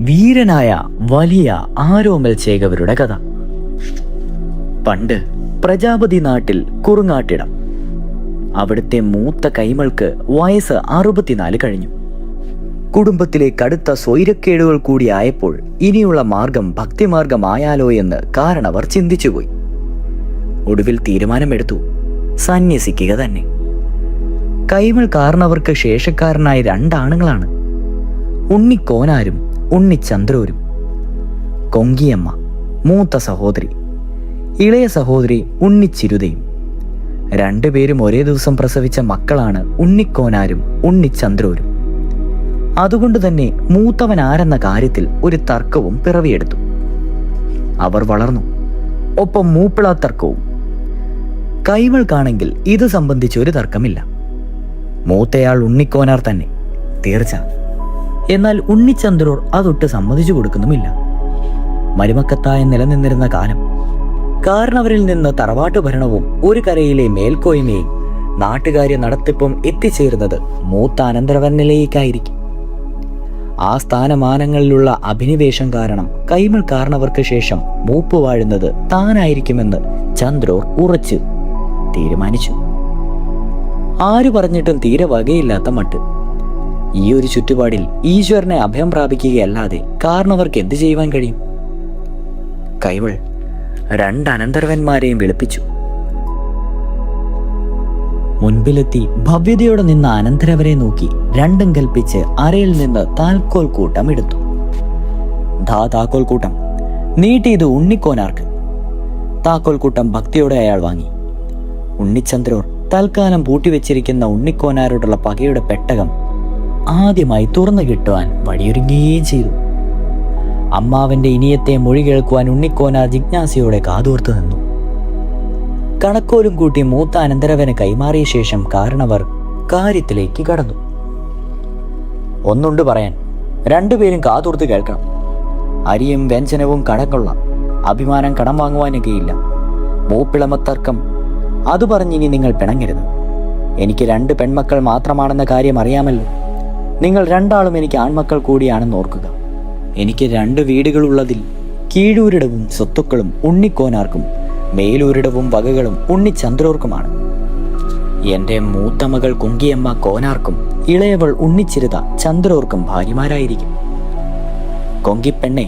വീരനായ വലിയ ആരോമൽ ചേകവരുടെ കഥ. പണ്ട് പ്രജാപതി നാട്ടിൽ കുറുങ്ങാട്ടിടം. അവിടുത്തെ മൂത്ത കൈമൾക്ക് വയസ്സ് 64 കഴിഞ്ഞു. കുടുംബത്തിലെ കടുത്ത സ്വൈരക്കേടുകൾ കൂടിയായപ്പോൾ ഇനിയുള്ള മാർഗം ഭക്തിമാർഗമായാലോ എന്ന് കാരണവർ ചിന്തിച്ചുപോയി. ഒടുവിൽ തീരുമാനമെടുത്തു, സന്യസിക്കുക തന്നെ. കൈമൾ കാരണവർക്ക് ശേഷക്കാരനായ 2 ആണുങ്ങളാണ്, ഉണ്ണിക്കോനാരും ഉണ്ണിച്ചന്ദ്രൂരും. കൊങ്കിയമ്മ മൂത്ത സഹോദരി, ഇളയ സഹോദരി ഉണ്ണിച്ചിരുതയും. 2 പേരും ഒരേ ദിവസം പ്രസവിച്ച മക്കളാണ് ഉണ്ണിക്കോനാരും ഉണ്ണിച്ചന്ദ്രൂരും. അതുകൊണ്ട് തന്നെ മൂത്തവൻ ആരെന്ന കാര്യത്തിൽ ഒരു തർക്കവും പിറവിയെടുത്തു. അവർ വളർന്നു, ഒപ്പം മൂപ്പിള തർക്കവും. കൈമൾക്കാണെങ്കിൽ ഇത് സംബന്ധിച്ച് ഒരു തർക്കമില്ല. മൂത്തയാൾ ഉണ്ണിക്കോനാർ തന്നെ, തീർച്ച. എന്നാൽ ഉണ്ണിച്ചന്ദ്രൂർ അതൊട്ട് സമ്മതിച്ചു കൊടുക്കുന്നുമില്ല. മരുമക്കത്തായ നിലനിന്നിരുന്ന കാലം കാരണവരിൽ നിന്ന് തറവാട്ടു ഭരണവും ഒരു കരയിലെ മേൽക്കോയ്മയും നാട്ടുകാര്യ നടത്തിപ്പും എത്തിച്ചേരുന്നത് മൂത്ത അനന്തരവനിലേക്കായിരിക്കും. ആ സ്ഥാനമാനങ്ങളിലുള്ള അഭിനിവേശം കാരണം കൈമൾ കാരണവർക്ക് ശേഷം മൂപ്പ് വാഴുന്നത് താനായിരിക്കുമെന്ന് ചന്ദ്രൂർ ഉറച്ചു തീരുമാനിച്ചു. ആരു പറഞ്ഞിട്ടും തീരെ വകയില്ലാത്ത മട്ട്. ഈ ഒരു ചുറ്റുപാടിൽ ഈശ്വരനെ അഭയം പ്രാപിക്കുകയല്ലാതെ കാരണവർക്ക് എന്ത് ചെയ്യുവാൻ കഴിയും? കൈമൾ 2 അനന്തരവന്മാരെയും വിളിപ്പിച്ചു. മുൻപിലെത്തി ഭവ്യതയോടെ നിന്ന അനന്തരവരെ നോക്കി 2 കൽപ്പിച്ച് അരയിൽ നിന്ന് താൽക്കോൽ കൂട്ടം എടുത്തു. താക്കോൽ കൂട്ടം നീട്ടിയത് ഉണ്ണിക്കോനാർക്ക്. താക്കോൽ കൂട്ടം ഭക്തിയോടെ അയാൾ വാങ്ങി. ഉണ്ണിച്ചന്ദ്രൂർ തൽക്കാലം പൂട്ടിവെച്ചിരിക്കുന്ന ഉണ്ണിക്കോനാരോടുള്ള പകയുടെ പെട്ടകം ആദ്യമായി തുറന്നു കിട്ടുവാൻ വഴിയൊരുങ്ങുകയും ചെയ്തു. അമ്മാവന്റെ ഇനിയത്തെ മൊഴി കേൾക്കുവാൻ ഉണ്ണിക്കോനാർ ജിജ്ഞാസയോടെ കാതോർത്തു നിന്നു. കണക്കോലും കൂട്ടി മൂത്ത അനന്തരവന് കൈമാറിയ ശേഷം കാരണവർ കാര്യത്തിലേക്ക് കടന്നു. ഒന്നുണ്ട് പറയാൻ, 2 പേരും കാതോർത്ത് കേൾക്കണം. അരിയും വ്യഞ്ജനവും കടകൊള്ളാം, അഭിമാനം കടം വാങ്ങുവാനൊക്കെയില്ല. മൂപ്പിളമത്തർക്കം അത് പറഞ്ഞിനി നിങ്ങൾ പിണങ്ങരുത്. എനിക്ക് 2 പെൺമക്കൾ മാത്രമാണെന്ന കാര്യം അറിയാമല്ലോ. നിങ്ങൾ 2 ആളും എനിക്ക് ആൺമക്കൾ കൂടിയാണെന്ന് ഓർക്കുക. എനിക്ക് 2 വീടുകളുള്ളതിൽ കീഴൂരിടവും സ്വത്തുക്കളും ഉണ്ണിക്കോനാർക്കും, മേലൂരിടവും വകകളും ഉണ്ണിച്ചന്ദ്രൂർക്കുമാണ്. എൻ്റെ മൂത്ത മകൾ കൊങ്കിയമ്മ കോനാർക്കും, ഇളയവൾ ഉണ്ണിച്ചിരുത ചന്ദ്രൂർക്കും ഭാര്യമാരായിരിക്കും. കൊങ്കിപ്പെണ്ണെ,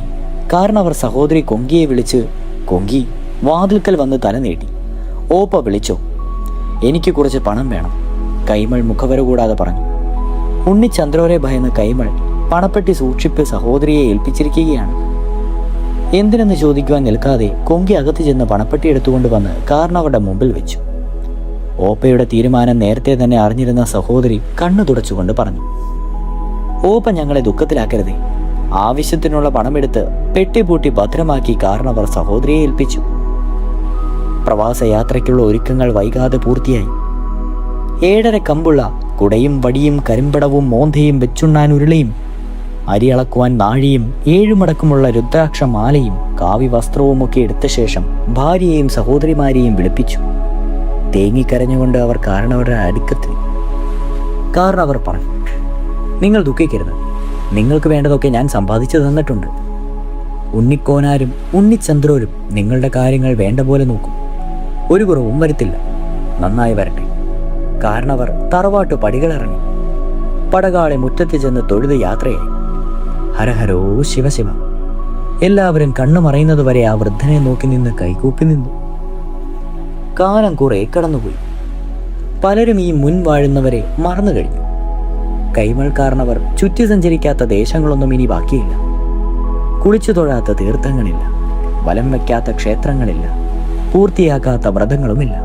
കാരണവർ സഹോദരി കൊങ്കിയെ വിളിച്ച്, കൊങ്കി വാതിൽക്കൽ വന്ന് തല നീട്ടി. ഓപ്പ വിളിച്ചോ, എനിക്ക് കുറച്ച് പണം വേണം. കൈമൾ മുഖവര കൂടാതെ പറഞ്ഞു. ഉണ്ണിച്ചന്ദ്രൂരെ ഭയന്ന് കൈമൾ പണപ്പെട്ടി സൂക്ഷിപ്പ് സഹോദരിയെ ഏൽപ്പിച്ചിരിക്കുകയാണ്. എന്തിനെന്ന് ചോദിക്കുവാൻ നിൽക്കാതെ കൊങ്കി അകത്ത് ചെന്ന് പണപ്പെട്ടി എടുത്തുകൊണ്ട് വന്ന് കാരണവരുടെ മുമ്പിൽ വെച്ചു. ഓപ്പയുടെ തീരുമാനം നേരത്തെ തന്നെ അറിഞ്ഞിരുന്ന സഹോദരി കണ്ണു തുടച്ചുകൊണ്ട് പറഞ്ഞു, ഓപ്പ ഞങ്ങളെ ദുഃഖത്തിലാക്കരുതേ. ആവശ്യത്തിനുള്ള പണമെടുത്ത് പെട്ടിപൂട്ടി ഭദ്രമാക്കി കാരണവർ സഹോദരിയെ ഏൽപ്പിച്ചു. പ്രവാസയാത്രയ്ക്കുള്ള ഒരുക്കങ്ങൾ വൈകാതെ പൂർത്തിയായി. 7.5 കമ്പുള്ള കുടയും വടിയും കരിമ്പടവും മോന്തയും വെച്ചുണ്ണാൻ ഉരുളയും അരിയളക്കുവാൻ നാഴിയും 7 മടക്കുമുള്ള രുദ്രാക്ഷമാലയും കാവ്യവസ്ത്രവുമൊക്കെ എടുത്ത ശേഷം ഭാര്യയെയും സഹോദരിമാരെയും വിളിപ്പിച്ചു. തേങ്ങിക്കരഞ്ഞുകൊണ്ട് അവർ കാരണവരുടെ അടുക്കത്തിൽ. കാരണവർ പറഞ്ഞു, നിങ്ങൾ ദുഃഖിക്കരുത്. നിങ്ങൾക്ക് വേണ്ടതൊക്കെ ഞാൻ സമ്പാദിച്ചു തന്നിട്ടുണ്ട്. ഉണ്ണിക്കോനാരും ഉണ്ണിച്ചന്ദ്രൂരും നിങ്ങളുടെ കാര്യങ്ങൾ വേണ്ട പോലെ നോക്കും. ഒരു കുറവും വരുത്തില്ല. നന്നായി വരട്ടെ. കാരണവർ തറവാട്ടു പടികളിറങ്ങി. പടകാളെ മുറ്റത്ത് ചെന്ന് തൊഴുത് യാത്രയായി. ഹരഹരോ ശിവശിവ. എല്ലാവരും കണ്ണു മറയുന്നതുവരെ ആ വൃദ്ധനെ നോക്കി നിന്ന് കൈകൂപ്പി നിന്നു. കാലം കുറെ കടന്നുപോയി. പലരും ഈ മുൻ വാഴുന്നവരെ മറന്നു കഴിഞ്ഞു. കൈമൾ കാരണവർ ചുറ്റി സഞ്ചരിക്കാത്ത ദേശങ്ങളൊന്നും ഇനി ബാക്കിയില്ല. കുളിച്ചു തൊഴാത്ത തീർത്ഥങ്ങളില്ല, വലം വയ്ക്കാത്ത ക്ഷേത്രങ്ങളില്ല, പൂർത്തിയാക്കാത്ത വ്രതങ്ങളുമില്ല.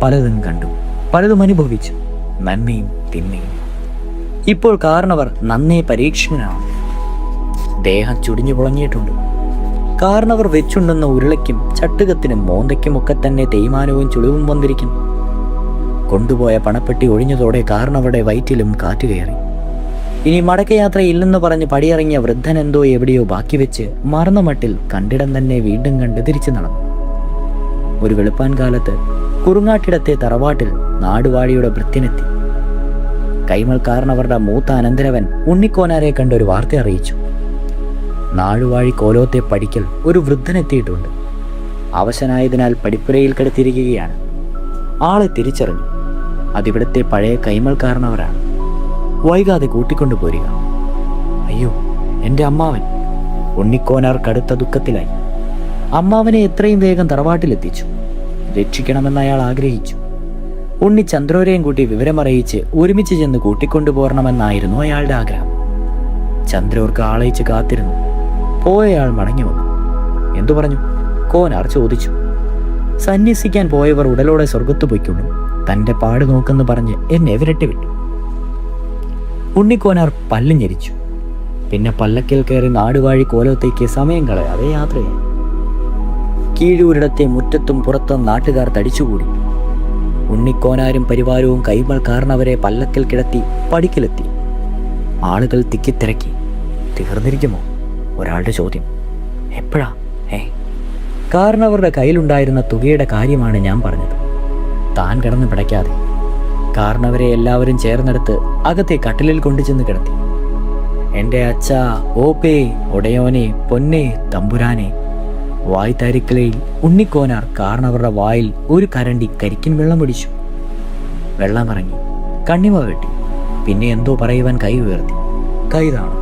പലതും കണ്ടു, പലതും അനുഭവിച്ചു, നന്മയും തിന്മയും. ഇപ്പോൾ കാരണവർ നന്നേ പരീക്ഷണനാണ്. ദേഹം ചുടിഞ്ഞു പുളഞ്ഞിട്ടുണ്ട്. കാരണവർ വെച്ചുണ്ടെന്ന ഉരുളയ്ക്കും ചട്ടുകത്തിനും മോന്തയ്ക്കുമൊക്കെ തന്നെ തേയ്മാനവും ചുളിവും വന്നിരിക്കുന്നു. കൊണ്ടുപോയ പണപ്പെട്ടി ഒഴിഞ്ഞതോടെ കാരണവരുടെ വയറ്റിലും കാറ്റ് കയറി. ഇനി മടക്കയാത്രയില്ലെന്ന് പറഞ്ഞ് പടിയിറങ്ങിയ വൃദ്ധൻ എന്തോ എവിടെയോ ബാക്കി വെച്ച് മറന്ന മട്ടിൽ കണ്ടിടം തന്നെ വീണ്ടും കണ്ട് തിരിച്ചു നടന്നു. ഒരു വെളുപ്പാൻ കാലത്ത് കുറുങ്ങാട്ടിടത്തെ തറവാട്ടിൽ നാടുവാഴിയുടെ ഭൃത്യനെത്തി. കൈമൾ കാരണവരുടെ മൂത്ത അനന്തരവൻ ഉണ്ണിക്കോനാരെ കണ്ടൊരു വാർത്ത അറിയിച്ചു. നാടുവാഴി കോലോത്തെ പടിക്കൽ ഒരു വൃദ്ധനെത്തിയിട്ടുണ്ട്. അവശനായതിനാൽ പടിപ്പുരയിൽ കിടത്തിയിരിക്കുകയാണ്. ആളെ തിരിച്ചറിഞ്ഞു. അതിവിടുത്തെ പഴയ കൈമൾക്കാരനവരാണ്. വൈകാതെ കൂട്ടിക്കൊണ്ടു പോരുക. അയ്യോ, എൻ്റെ അമ്മാവൻ! ഉണ്ണിക്കോനാർ കടുത്ത ദുഃഖത്തിലായി. അമ്മാവനെ എത്രയും വേഗം തറവാട്ടിലെത്തിച്ചു. രക്ഷിക്കണമെന്ന് അയാൾ ആഗ്രഹിച്ചു. ഉണ്ണി ചന്ദ്രോരെയും കൂട്ടി വിവരമറിയിച്ച് ഒരുമിച്ച് ചെന്ന് കൂട്ടിക്കൊണ്ടുപോരണമെന്നായിരുന്നു അയാളുടെ ആഗ്രഹം. ചന്ദ്രോർക്ക് ആളയിച്ച് കാത്തിരുന്നു. പോയയാൾ മടങ്ങി വന്നു. എന്തു പറഞ്ഞു? കോനാർ ചോദിച്ചു. സന്യസിക്കാൻ പോയവർ ഉടലോടെ സ്വർഗത്തു പോയിക്കൊള്ളും. തൻ്റെ പാട് നോക്കെന്ന് പറഞ്ഞ് എന്നെ വിരട്ടിവിട്ടു. ഉണ്ണിക്കോനാർ പല്ല് ഞെരിച്ചു. പിന്നെ പല്ലക്കിൽ കയറി നാടുവാഴി കോലത്തേക്ക് സമയം കളയാതെ യാത്രയായി. കീഴൂരിടത്തെ മുറ്റത്തും പുറത്തും നാട്ടുകാർ തടിച്ചുകൂടി. ഉണ്ണിക്കോനാരും പരിവാരവും കൈമൾ കാരണവരെ പല്ലക്കിൽ കിടത്തി പടിക്കലെത്തി. ആളുകൾ തിക്കിത്തിരക്കി. തീർന്നിരിക്കുമോ? ഒരാളുടെ ചോദ്യം. എപ്പോഴാ? കാരണവരുടെ കയ്യിലുണ്ടായിരുന്ന തുകയുടെ കാര്യമാണ് ഞാൻ പറഞ്ഞത്. താൻ കിടന്ന് പിടയ്ക്കാതെ. കാരണവരെ എല്ലാവരും ചേർന്നെടുത്ത് അകത്തെ കട്ടിലിൽ കൊണ്ടുചെന്ന് കിടത്തി. എൻ്റെ അച്ഛാ, ഓപ്പേ, ഒടയോനെ, പൊന്നെ, തമ്പുരാനെ. വായ്ത്താരിക്കലയിൽ ഉണ്ണിക്കോനാർ കാരണവരുടെ വായിൽ ഒരു കരണ്ടി കരിക്കിൻ വെള്ളം പിടിച്ചു. വെള്ളമിറങ്ങി. കണ്ണിമ വെട്ടി. പിന്നെ എന്തോ പറയുവാൻ കൈ ഉയർത്തി. കൈതാണ്.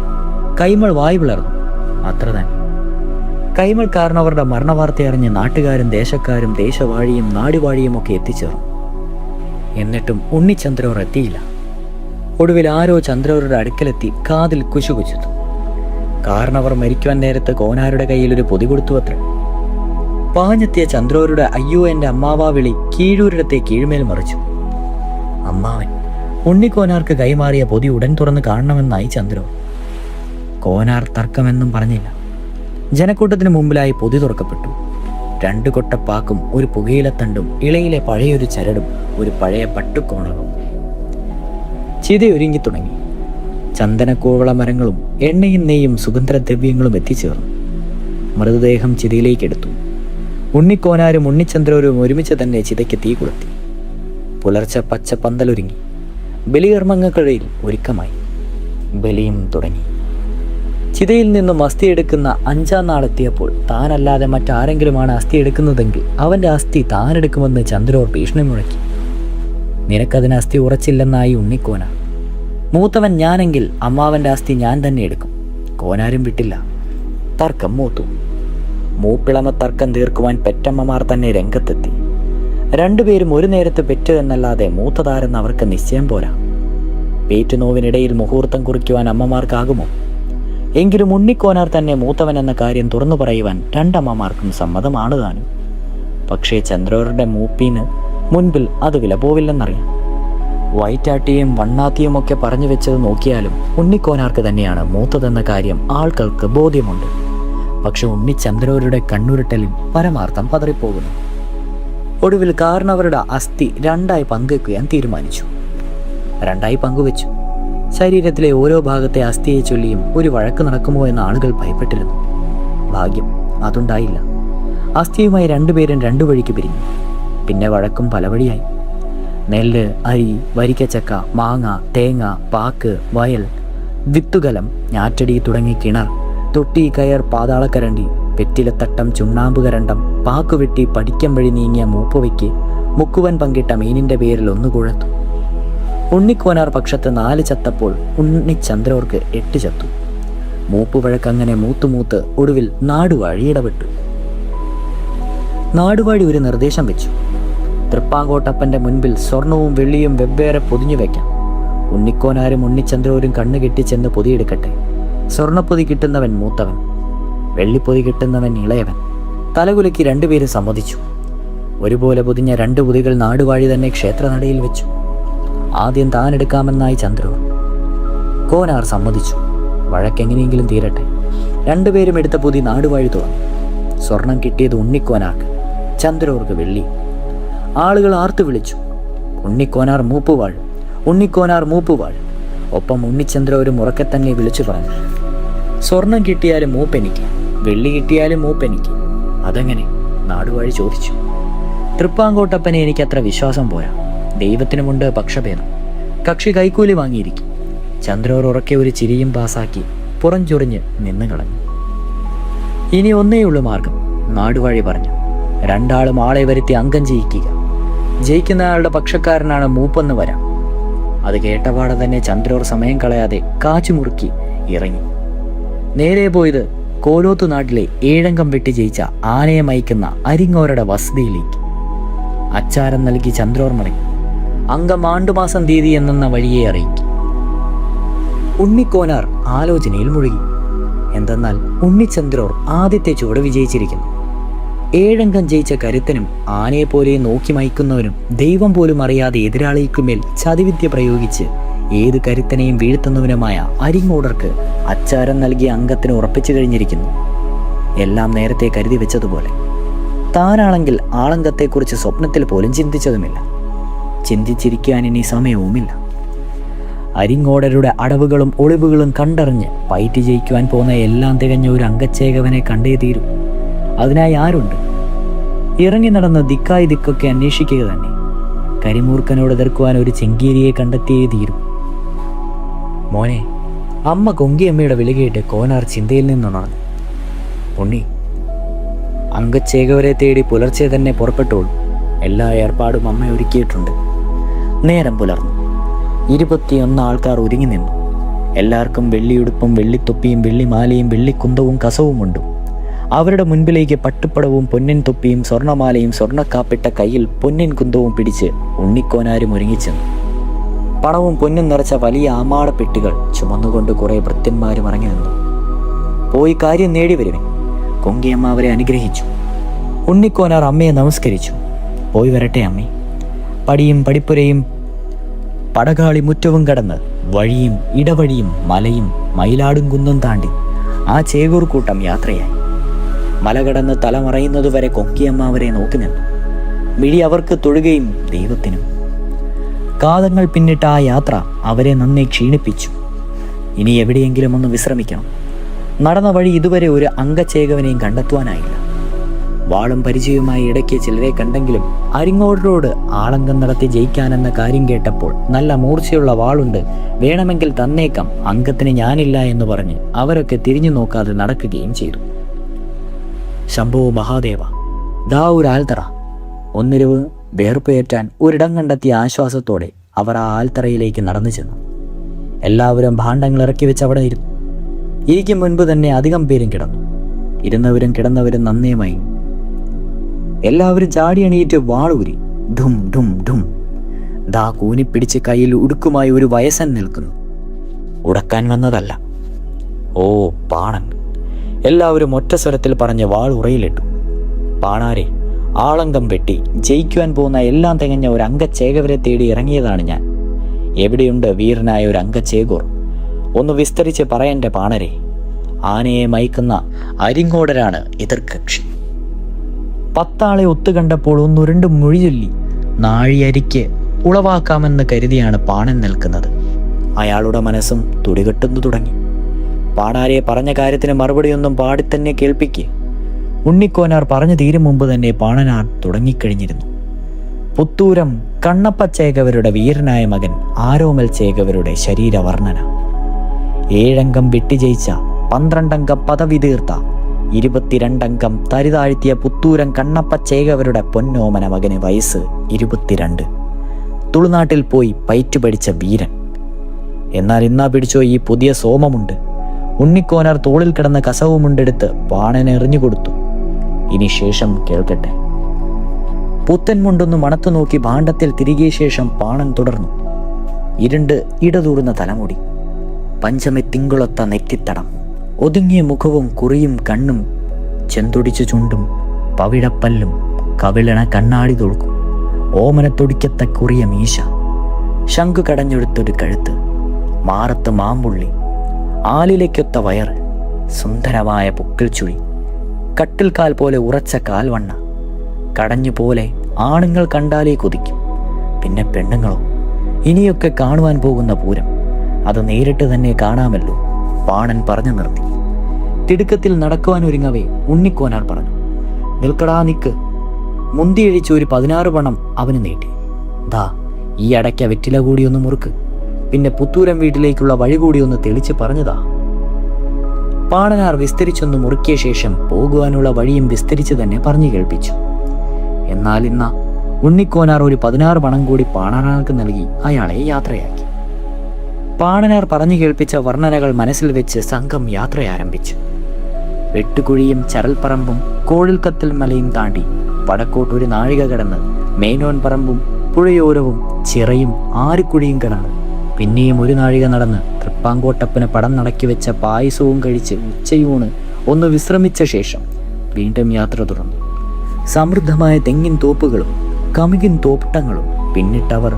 കൈമൾ വായ് പിളർന്നു. അത്ര തന്നെ. കൈമൾ കാരണവരുടെ മരണവാർത്തയറിഞ്ഞ് നാട്ടുകാരും ദേശക്കാരും ദേശവാഴിയും നാടുവാഴിയും ഒക്കെ എത്തിച്ചേർന്നു. എന്നിട്ടും ഉണ്ണിച്ചന്ദ്രോർ എത്തിയില്ല. ഒടുവിൽ ആരോ ചന്ദ്രോരുടെ അടുക്കലെത്തി കാതിൽ കുശുകുശുത്തു. കാരണവർ മരിക്കുവാൻ നേരത്ത് കോനാരുടെ കയ്യിൽ ഒരു പൊതി കൊടുത്തു അത്രേ. പാഞ്ഞെത്തിയ ചന്ദ്രോരുടെ അയ്യോ എൻ്റെ അമ്മാവാ വിളി കീഴൂരിടത്തെ കീഴ്മേൽ മറിച്ചു. അമ്മാവൻ! ഉണ്ണിക്കോനാർക്ക് കൈമാറിയ പൊതി ഉടൻ തുറന്ന് കാണണമെന്നായി ചന്ദ്രോർ. കോനാർ തർക്കമെന്നും പറഞ്ഞില്ല. ജനക്കൂട്ടത്തിന് മുമ്പിലായി പൊതി തുറക്കപ്പെട്ടു. 2 കൊട്ടപ്പാക്കും ഒരു പുകയിലത്തണ്ടും ഇളയിലെ പഴയൊരു ചരടും ഒരു പഴയ പട്ടുകോണവും. ചിതയൊരുങ്ങി തുടങ്ങി. ചന്ദനക്കൂവള മരങ്ങളും എണ്ണയും നെയ്യും സുഗന്ധദ്രവ്യങ്ങളും എത്തിച്ചേർന്നു. മൃതദേഹം ചിതയിലേക്കെടുത്തു. ഉണ്ണിക്കോനാരും ഉണ്ണിച്ചന്ദ്രരും ഒരുമിച്ച് തന്നെ ചിതയ്ക്ക് തീ കൊളുത്തി. പുലർച്ചെ പച്ച പന്തലൊരുങ്ങി. ബലികർമ്മങ്ങൾക്കിടയിൽ ഒരുക്കമായി. ബലിയും തുടങ്ങി. ചിതയിൽ നിന്നും അസ്ഥി എടുക്കുന്ന 5-ാം നാളെത്തിയപ്പോൾ താനല്ലാതെ മറ്റാരെങ്കിലുമാണ് അസ്ഥി എടുക്കുന്നതെങ്കിൽ അവൻ്റെ അസ്ഥി താനെടുക്കുമെന്ന് ചന്ദ്രോർ ഭീഷണി മുഴക്കി. നിനക്കതിന് അസ്ഥി ഉറച്ചില്ലെന്നായി ഉണ്ണിക്കോനാർ. മൂത്തവൻ ഞാനെങ്കിൽ അമ്മാവൻ്റെ അസ്ഥി ഞാൻ തന്നെ എടുക്കും. കോനാരും വിട്ടില്ല. തർക്കം മൂത്തു. മൂപ്പിളമ തർക്കം തീർക്കുവാൻ പെറ്റമ്മമാർ തന്നെ രംഗത്തെത്തി. 2 പേരും ഒരു നേരത്ത് പെറ്റു എന്നല്ലാതെ മൂത്തതാരെന്ന് അവർക്ക് നിശ്ചയം പോരാ. പേറ്റുനോവിനിടയിൽ മുഹൂർത്തം കുറിക്കുവാൻ അമ്മമാർക്കാകുമോ? എങ്കിലും ഉണ്ണിക്കോനാർ തന്നെ മൂത്തവൻ എന്ന കാര്യം തുറന്നു പറയുവാൻ 2 അമ്മമാർക്കും സമ്മതമാണ് താനും. പക്ഷേ ചന്ദ്രോരുടെ മൂപ്പിന് മുൻപിൽ അത് വില പോവില്ലെന്നറിയാം. വൈറ്റാട്ടിയും വണ്ണാത്തിയും ഒക്കെ പറഞ്ഞു വെച്ചത് നോക്കിയാലും ഉണ്ണിക്കോനാർക്ക് തന്നെയാണ് മൂത്തതെന്ന കാര്യം ആൾക്കാർക്ക് ബോധ്യമുണ്ട്. പക്ഷെ ഉണ്ണിച്ചന്ദ്രോരുടെ കണ്ണുരുട്ടലിൽ പരമാർത്ഥം പതറിപ്പോകുന്നു. ഒടുവിൽ കാരണവരുടെ അസ്ഥി 2ആയി പങ്കുവെക്കുവാൻ തീരുമാനിച്ചു. 2ആയി പങ്കുവെച്ചു. ശരീരത്തിലെ ഓരോ ഭാഗത്തെ അസ്ഥിയെ ചൊല്ലിയും ഒരു വഴക്ക് നടക്കുമോ എന്ന് ആളുകൾ ഭയപ്പെട്ടിരുന്നു. ഭാഗ്യം, അതുണ്ടായില്ല. അസ്ഥിയുമായി 2 പേരും 2 വഴിക്ക് പിരിഞ്ഞു. പിന്നെ വഴക്കും പല വഴിയായി. നെല്ല്, അരി, വരിക്കച്ചക്ക, മാങ്ങ, തേങ്ങ, പാക്ക്, വയൽ, വിത്തുകലം, ഞാറ്റടി തുടങ്ങി കിണർ, തൊട്ടി, കയർ, പാതാളക്കരണ്ടി, പെറ്റിലത്തട്ടം, ചുണ്ണാമ്പ് കരണ്ടം, പാക്കുവെട്ടി പടിക്കം വഴി നീങ്ങിയ മൂപ്പുവയ്ക്ക് മുക്കുവൻ പങ്കിട്ട മീനിൻ്റെ പേരിൽ 1 കുഴത്തു. ഉണ്ണിക്കോനാർ പക്ഷത്ത് 4 ചത്തപ്പോൾ ഉണ്ണിച്ചന്ദ്രോർക്ക് 8 ചത്തു. മൂപ്പുവഴക്കങ്ങനെ മൂത്തുമൂത്ത് ഒടുവിൽ നാടുവാഴി ഇടപെട്ടു. നാടുവാഴി ഒരു നിർദ്ദേശം വെച്ചു. തൃപ്പാങ്കോട്ടപ്പൻ്റെ മുൻപിൽ സ്വർണവും വെള്ളിയും വെവ്വേറെ പൊതിഞ്ഞു വയ്ക്കാം. ഉണ്ണിക്കോനാരും ഉണ്ണിച്ചന്ദ്രോരും കണ്ണുകെട്ടി ചെന്ന് പൊതിയെടുക്കട്ടെ. സ്വർണ്ണപ്പൊതി കിട്ടുന്നവൻ മൂത്തവൻ, വെള്ളിപ്പൊതി കിട്ടുന്നവൻ ഇളയവൻ. തലകുലുക്കി 2 പേരും സമ്മതിച്ചു. ഒരുപോലെ പൊതിഞ്ഞ 2 പൊതികൾ നാടുവാഴി തന്നെ ക്ഷേത്രനടയിൽ വെച്ചു. ആദ്യം താൻ എടുക്കാമെന്നായി ചന്ദ്രോർ. കോനാർ സമ്മതിച്ചു. വഴക്കെങ്ങനെയെങ്കിലും തീരട്ടെ. 2 പേരും എടുത്ത പൊതി നാടുവാഴി തുറന്നു. സ്വർണം കിട്ടിയത് ഉണ്ണിക്കോനാർക്ക്, ചന്ദ്രോർക്ക് വെള്ളി. ആളുകൾ ആർത്തു വിളിച്ചു, ഉണ്ണിക്കോനാർ മൂപ്പുവാഴ്, ഉണ്ണിക്കോനാർ മൂപ്പുവാഴ്. ഒപ്പം ഉണ്ണിച്ചന്ദ്രോരും ഉറക്കെ തന്നെ വിളിച്ചു പറഞ്ഞു, സ്വർണം കിട്ടിയാലും മൂപ്പെനിക്ക്, വെള്ളി കിട്ടിയാലും മൂപ്പെനിക്ക്. അതെങ്ങനെ? നാടുവാഴി ചോദിച്ചു. തൃപ്പാങ്കോട്ടപ്പനെ എനിക്കത്ര വിശ്വാസം പോരാ. ദൈവത്തിനുമുണ്ട് പക്ഷഭേദം. കക്ഷി കൈക്കൂലി വാങ്ങിയിരിക്കും. ചന്ദ്രോർ ഉറക്കെ ഒരു ചിരിയും പാസാക്കി പുറംചൊറിഞ്ഞ് നിന്ന് കളഞ്ഞു. ഇനി ഒന്നേയുള്ളൂ മാർഗം, നാടുവഴി പറഞ്ഞു. രണ്ടാളും ആളെ വരുത്തി അംഗം ജയിക്കുക. ജയിക്കുന്നയാളുടെ പക്ഷക്കാരനാണ് മൂപ്പെന്ന് വരാം. അത് കേട്ടപാടെ തന്നെ ചന്ദ്രോർ സമയം കളയാതെ കാച്ചുമുറുക്കി ഇറങ്ങി. നേരെ പോയത് കോലോത്തു നാട്ടിലെ ഏഴംഗം വെട്ടി ജയിച്ച ആനയെ മയക്കുന്ന അരിങ്ങോരുടെ വസതിയിലേക്ക്. അച്ചാരം നൽകി ചന്ദ്രോർ മടങ്ങി. അംഗം ആണ്ടുമാസം തീയതി എന്ന വഴിയെ അറിയിക്കും. ഉണ്ണിക്കോനാർ ആലോചനയിൽ മുഴുകി. എന്തെന്നാൽ ഉണ്ണിച്ചന്ദ്രോർ ആദ്യത്തെ ചുവട് വിജയിച്ചിരിക്കുന്നു. ഏഴംഗം ജയിച്ച കരുത്തനും ആനയെപ്പോലെ നോക്കി മയക്കുന്നവനും ദൈവം പോലും അറിയാതെ എതിരാളിക്കുമേൽ ചതിവിദ്യ പ്രയോഗിച്ച് ഏത് കരുത്തനെയും വീഴ്ത്തുന്നവനുമായ അരിങ്ങോടർക്ക് അച്ചാരം നൽകിയ അംഗത്തിന് ഉറപ്പിച്ചു കഴിഞ്ഞിരിക്കുന്നു. എല്ലാം നേരത്തെ കരുതി വെച്ചതുപോലെ. താനാണെങ്കിൽ ആളംഗത്തെക്കുറിച്ച് സ്വപ്നത്തിൽ പോലും ചിന്തിച്ചതുമില്ല. ചിന്തിച്ചിരിക്കാൻ ഇനി സമയവുമില്ല. അരിങ്ങോടരുടെ അടവുകളും ഒളിവുകളും കണ്ടറിഞ്ഞ് പയറ്റി ജയിക്കുവാൻ പോകുന്ന എല്ലാം തികഞ്ഞ ഒരു അംഗച്ചേകവനെ കണ്ടേ തീരും. അതിനായി ആരുണ്ട്? ഇറങ്ങി നടന്ന് ദിക്കായി ദിക്കൊക്കെ അന്വേഷിക്കുക തന്നെ. കരിമൂർഖനോട് എതിർക്കുവാൻ ഒരു ചെങ്കീരിയെ കണ്ടെത്തിയേ തീരും. മോനെ, അമ്മ കൊങ്കിയമ്മയുടെ വിളി കേട്ട് കോനാർ ചിന്തയിൽ നിന്നുണർന്നു. ഉണ്ണി, അംഗച്ചേകവരെ തേടി പുലർച്ചെ തന്നെ പുറപ്പെട്ടോളൂ. എല്ലാ ഏർപ്പാടും അമ്മ ഒരുക്കിയിട്ടുണ്ട്. നേരം പുലർന്നു. 21 ആൾക്കാർ ഒരുങ്ങി നിന്നു. എല്ലാവർക്കും വെള്ളിയുടുപ്പും വെള്ളിത്തൊപ്പിയും വെള്ളിമാലയും വെള്ളിക്കുന്തവും കസവുമുണ്ട്. അവരുടെ മുൻപിലേക്ക് പട്ടുപ്പടവും പൊന്നിൻ തൊപ്പിയും സ്വർണ്ണമാലയും സ്വർണ്ണക്കാപ്പിട്ട കയ്യിൽ പൊന്നിൻ കുന്തവും പിടിച്ച് ഉണ്ണിക്കോനാരും ഒരുങ്ങിച്ചെന്നു. പണവും പൊന്നും നിറച്ച വലിയ ആമാടപ്പെട്ടികൾ ചുമന്നുകൊണ്ട് കുറേ ഭൃത്യന്മാരും ഇറങ്ങി നിന്നു. പോയി കാര്യം നേടി വരുവേ. കൊങ്കിയമ്മ അവരെ അനുഗ്രഹിച്ചു. ഉണ്ണിക്കോനാർ അമ്മയെ നമസ്കരിച്ചു. പോയി വരട്ടെ അമ്മേ. പടിയും പടിപ്പുരയും പടകാളി മുറ്റവും കടന്ന് വഴിയും ഇടവഴിയും മലയും മയിലാടും കുന്നും താണ്ടി ആ ചേകൂർ കൂട്ടം യാത്രയായി. മല കടന്ന് തലമറയുന്നതുവരെ കൊങ്കിയമ്മ അവരെ നോക്കി നിന്നു. മിഴി അവർക്ക് തൊഴുകയും ദൈവത്തിനും. കാതങ്ങൾ പിന്നിട്ട ആ യാത്ര അവരെ നന്നെ ക്ഷീണിപ്പിച്ചു. ഇനി എവിടെയെങ്കിലും ഒന്ന് വിശ്രമിക്കണം. നടന്ന വഴി ഇതുവരെ ഒരു അംഗച്ചേകവനെയും കണ്ടെത്തുവാനായില്ല. വാളും പരിചയവുമായി ഇടയ്ക്ക് ചിലരെ കണ്ടെങ്കിലും അരിങ്ങോടരോട് ആളംഗം നടത്തി ജയിക്കാനെന്ന കാര്യം കേട്ടപ്പോൾ നല്ല മൂർച്ചയുള്ള വാളുണ്ട്, വേണമെങ്കിൽ തന്നേക്കാം, അംഗത്തിന് ഞാനില്ല എന്ന് പറഞ്ഞ് അവരൊക്കെ തിരിഞ്ഞു നോക്കാതെ നടക്കുകയും ചെയ്തു. ശംഭോ മഹാദേവ, ദാ ഒരു ആൽത്തറ. ഒന്നിരവ് വേർപ്പേറ്റാൻ ഒരിടം കണ്ടെത്തിയ ആശ്വാസത്തോടെ അവർ ആ ആൽത്തറയിലേക്ക് നടന്നു ചെന്നു. എല്ലാവരും ഭാണ്ഡങ്ങൾ ഇറക്കി വെച്ച് അവിടെ ഇരുന്നു. ഇരിക്കും മുൻപ് തന്നെ അധികം പേരും കിടന്നു. ഇരുന്നവരും കിടന്നവരും നന്നേമായി. എല്ലാവരും ചാടി എണീറ്റ് വാളൂരി. ഢും ഢും ഢും. ദാ കൂനിപ്പിടിച്ച് കയ്യിൽ ഉടുക്കുമായി ഒരു വയസ്സൻ നിൽക്കുന്നു. ഉടക്കാൻ വന്നതല്ല. ഓ പാണൻ. എല്ലാവരും ഒറ്റ സ്വരത്തിൽ പറഞ്ഞ് വാൾ ഉറയിലിട്ടു. പാണാരെ, ആളംഗം വെട്ടി ജയിക്കുവാൻ പോകുന്ന എല്ലാം തികഞ്ഞ ഒരു അംഗച്ചേകവരെ തേടി ഇറങ്ങിയതാണ് ഞാൻ. എവിടെയുണ്ട് വീരനായ ഒരു അംഗച്ചേകോർ? ഒന്ന് വിസ്തരിച്ച് പറയന്റെ പാണരെ. ആനയെ മയക്കുന്ന അരിങ്ങോടരാണ് എതിർകക്ഷി. 10 ആളെ ഒത്തുകണ്ടപ്പോൾ ഒന്നുരുണ്ട് മൊഴി ചൊല്ലി നാഴിയരിക്ക് ഉളവാക്കാമെന്ന് കരുതിയാണ് പാണൻ നിൽക്കുന്നത്. അയാളുടെ മനസ്സും തുടികെട്ടുന്നു തുടങ്ങി. പാണാരെ പറഞ്ഞ കാര്യത്തിന് മറുപടിയൊന്നും പാടിത്തന്നെ കേൾപ്പിക്ക്. ഉണ്ണിക്കോനാർ പറഞ്ഞു തീരും മുമ്പ് തന്നെ പാണനാർ തുടങ്ങിക്കഴിഞ്ഞിരുന്നു. പുത്തൂരം കണ്ണപ്പച്ചേകവരുടെ വീരനായ മകൻ ആരോമൽ ചേകവരുടെ ശരീരവർണ്ണന. 7 അംഗം വെട്ടിജയിച്ച 12 അംഗം പദവി തീർത്ത 22 അംഗം തരിതാഴ്ത്തിയ പുത്തൂരം കണ്ണപ്പച്ചേകവരുടെ പൊന്നോമന മകന് വയസ്സ് 22. തുളുനാട്ടിൽ പോയി പയറ്റു പഠിച്ച വീരൻ. എന്നാൽ ഇന്നാ പിടിച്ചോ ഈ പുതിയ സോമമുണ്ട്. ഉണ്ണിക്കോനാർ തോളിൽ കിടന്ന കസവുമുണ്ടെടുത്ത് പാണനെ എറിഞ്ഞുകൊടുത്തു. ഇനി ശേഷം കേൾക്കട്ടെ. പുത്തൻ മുണ്ടൊന്ന് മണത്തു നോക്കി ഭാണ്ഡത്തിൽ തിരികെ ശേഷം പാണൻ തുടർന്നു. ഇരുണ്ട് ഇടതൂർന്ന തലമുടി, പഞ്ചമി തിങ്കുളത്ത നെറ്റിത്തടം, ഒതുങ്ങിയ മുഖവും കുറിയും കണ്ണും, ചെന്തൊടിച്ചു ചുണ്ടും പവിഴപ്പല്ലും കവിളണ കണ്ണാടി തോൾക്കും, ഓമനത്തൊടിക്കത്ത കുറിയ മീശ, ശംഖു കടഞ്ഞെടുത്തൊരു കഴുത്ത്, മാറത്ത് മാമ്പുള്ളി, ആലിലേക്കൊത്ത വയറ്, സുന്ദരമായ പൊക്കിൽ ചുഴി, കട്ടിൽക്കാൽ പോലെ ഉറച്ച കാൽവണ്ണ, കടഞ്ഞു പോലെ ആണുങ്ങൾ കണ്ടാലേ കൊതിക്കും. പിന്നെ പെണ്ണുങ്ങളോ? ഇനിയൊക്കെ കാണുവാൻ പോകുന്ന പൂരം അത് നേരിട്ട് തന്നെ കാണാമല്ലോ. പാണൻ പറഞ്ഞു നിർത്തി. തിടുക്കത്തിൽ നടക്കുവാൻ ഒരുങ്ങവേ ഉണ്ണിക്കോനാർ പറഞ്ഞു, നിൽക്കടാ നിക്ക്. മുന്തിയഴിച്ച് ഒരു 16 പണം അവന് നീട്ടി. ദാ ഈ അടയ്ക്ക വെറ്റില കൂടി ഒന്ന് മുറുക്ക്. പിന്നെ പുത്തൂരം വീട്ടിലേക്കുള്ള വഴി കൂടി ഒന്ന് തെളിച്ച് പറഞ്ഞതാ. പാണനാർ വിസ്തരിച്ചൊന്ന് മുറുക്കിയ ശേഷം പോകുവാനുള്ള വഴിയും വിസ്തരിച്ച് തന്നെ പറഞ്ഞു കേൾപ്പിച്ചു. എന്നാൽ ഇന്ന് ഉണ്ണിക്കോനാർ ഒരു 16 പണം കൂടി പാണനാർക്ക് നൽകി അയാളെ യാത്രയാക്കി. പാണനാർ പറഞ്ഞു കേൾപ്പിച്ച വർണ്ണനകൾ മനസ്സിൽ വെച്ച് സംഘം യാത്ര ആരംഭിച്ചു. വെട്ടുകുഴിയും ചരൽപ്പറമ്പും കോഴിൽക്കത്തൽ മലയും താണ്ടി വടക്കോട്ട് ഒരു നാഴിക കടന്ന് മേനോൻ പറമ്പും പുഴയോരവും ചിറയും ആരുക്കുഴിയും കടന്ന് പിന്നെയും ഒരു നാഴിക നടന്ന് തൃപ്പാങ്കോട്ടപ്പന് പടം നടക്കി വെച്ച പായസവും കഴിച്ച് ഉച്ചയൂണ് ഒന്ന് വിശ്രമിച്ച ശേഷം വീണ്ടും യാത്ര തുടർന്നു. സമൃദ്ധമായ തെങ്ങിൻ തോപ്പുകളും കമുകിൻ തോട്ടങ്ങളും പിന്നിട്ടവർ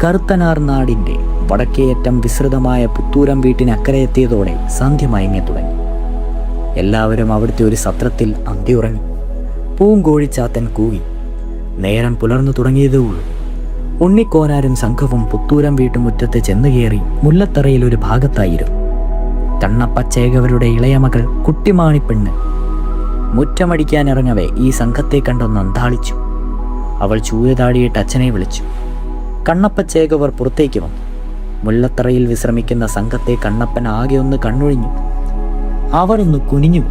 കറുത്തനാർ നാടിൻ്റെ വടക്കേയറ്റം വിസ്തൃതമായ പുത്തൂരം വീട്ടിനക്കരെ എത്തിയതോടെ സന്ധ്യ മയങ്ങി തുടങ്ങി. എല്ലാവരും അവിടുത്തെ ഒരു സത്രത്തിൽ അന്തിയുറങ്ങി. പൂങ്കോഴിച്ചാത്തൻ കൂകി. നേരം പുലർന്നു തുടങ്ങിയതേ ഉള്ളൂ. ഉണ്ണിക്കോനാരും സംഘവും പുത്തൂരം വീട്ടുമുറ്റത്ത് ചെന്നു കയറി മുല്ലത്തറയിൽ ഒരു ഭാഗത്തായിരുന്നു. കണ്ണപ്പച്ചേകവരുടെ ഇളയ മകൾ കുട്ടിമാണിപ്പെണ്ണ് മുറ്റമടിക്കാനിറങ്ങവേ ഈ സംഘത്തെ കണ്ടൊന്ന് അന്താളിച്ചു. അവൾ ചൂയതാടിയിട്ട് അച്ഛനെ വിളിച്ചു. കണ്ണപ്പച്ചേകവർ പുറത്തേക്ക് വന്നു. മുല്ലത്തറയിൽ വിശ്രമിക്കുന്ന സംഘത്തെ കണ്ണപ്പൻ ആകെ ഒന്ന് കണ്ണൊഴിഞ്ഞു. അവർ ഒന്ന് കുനിഞ്ഞു.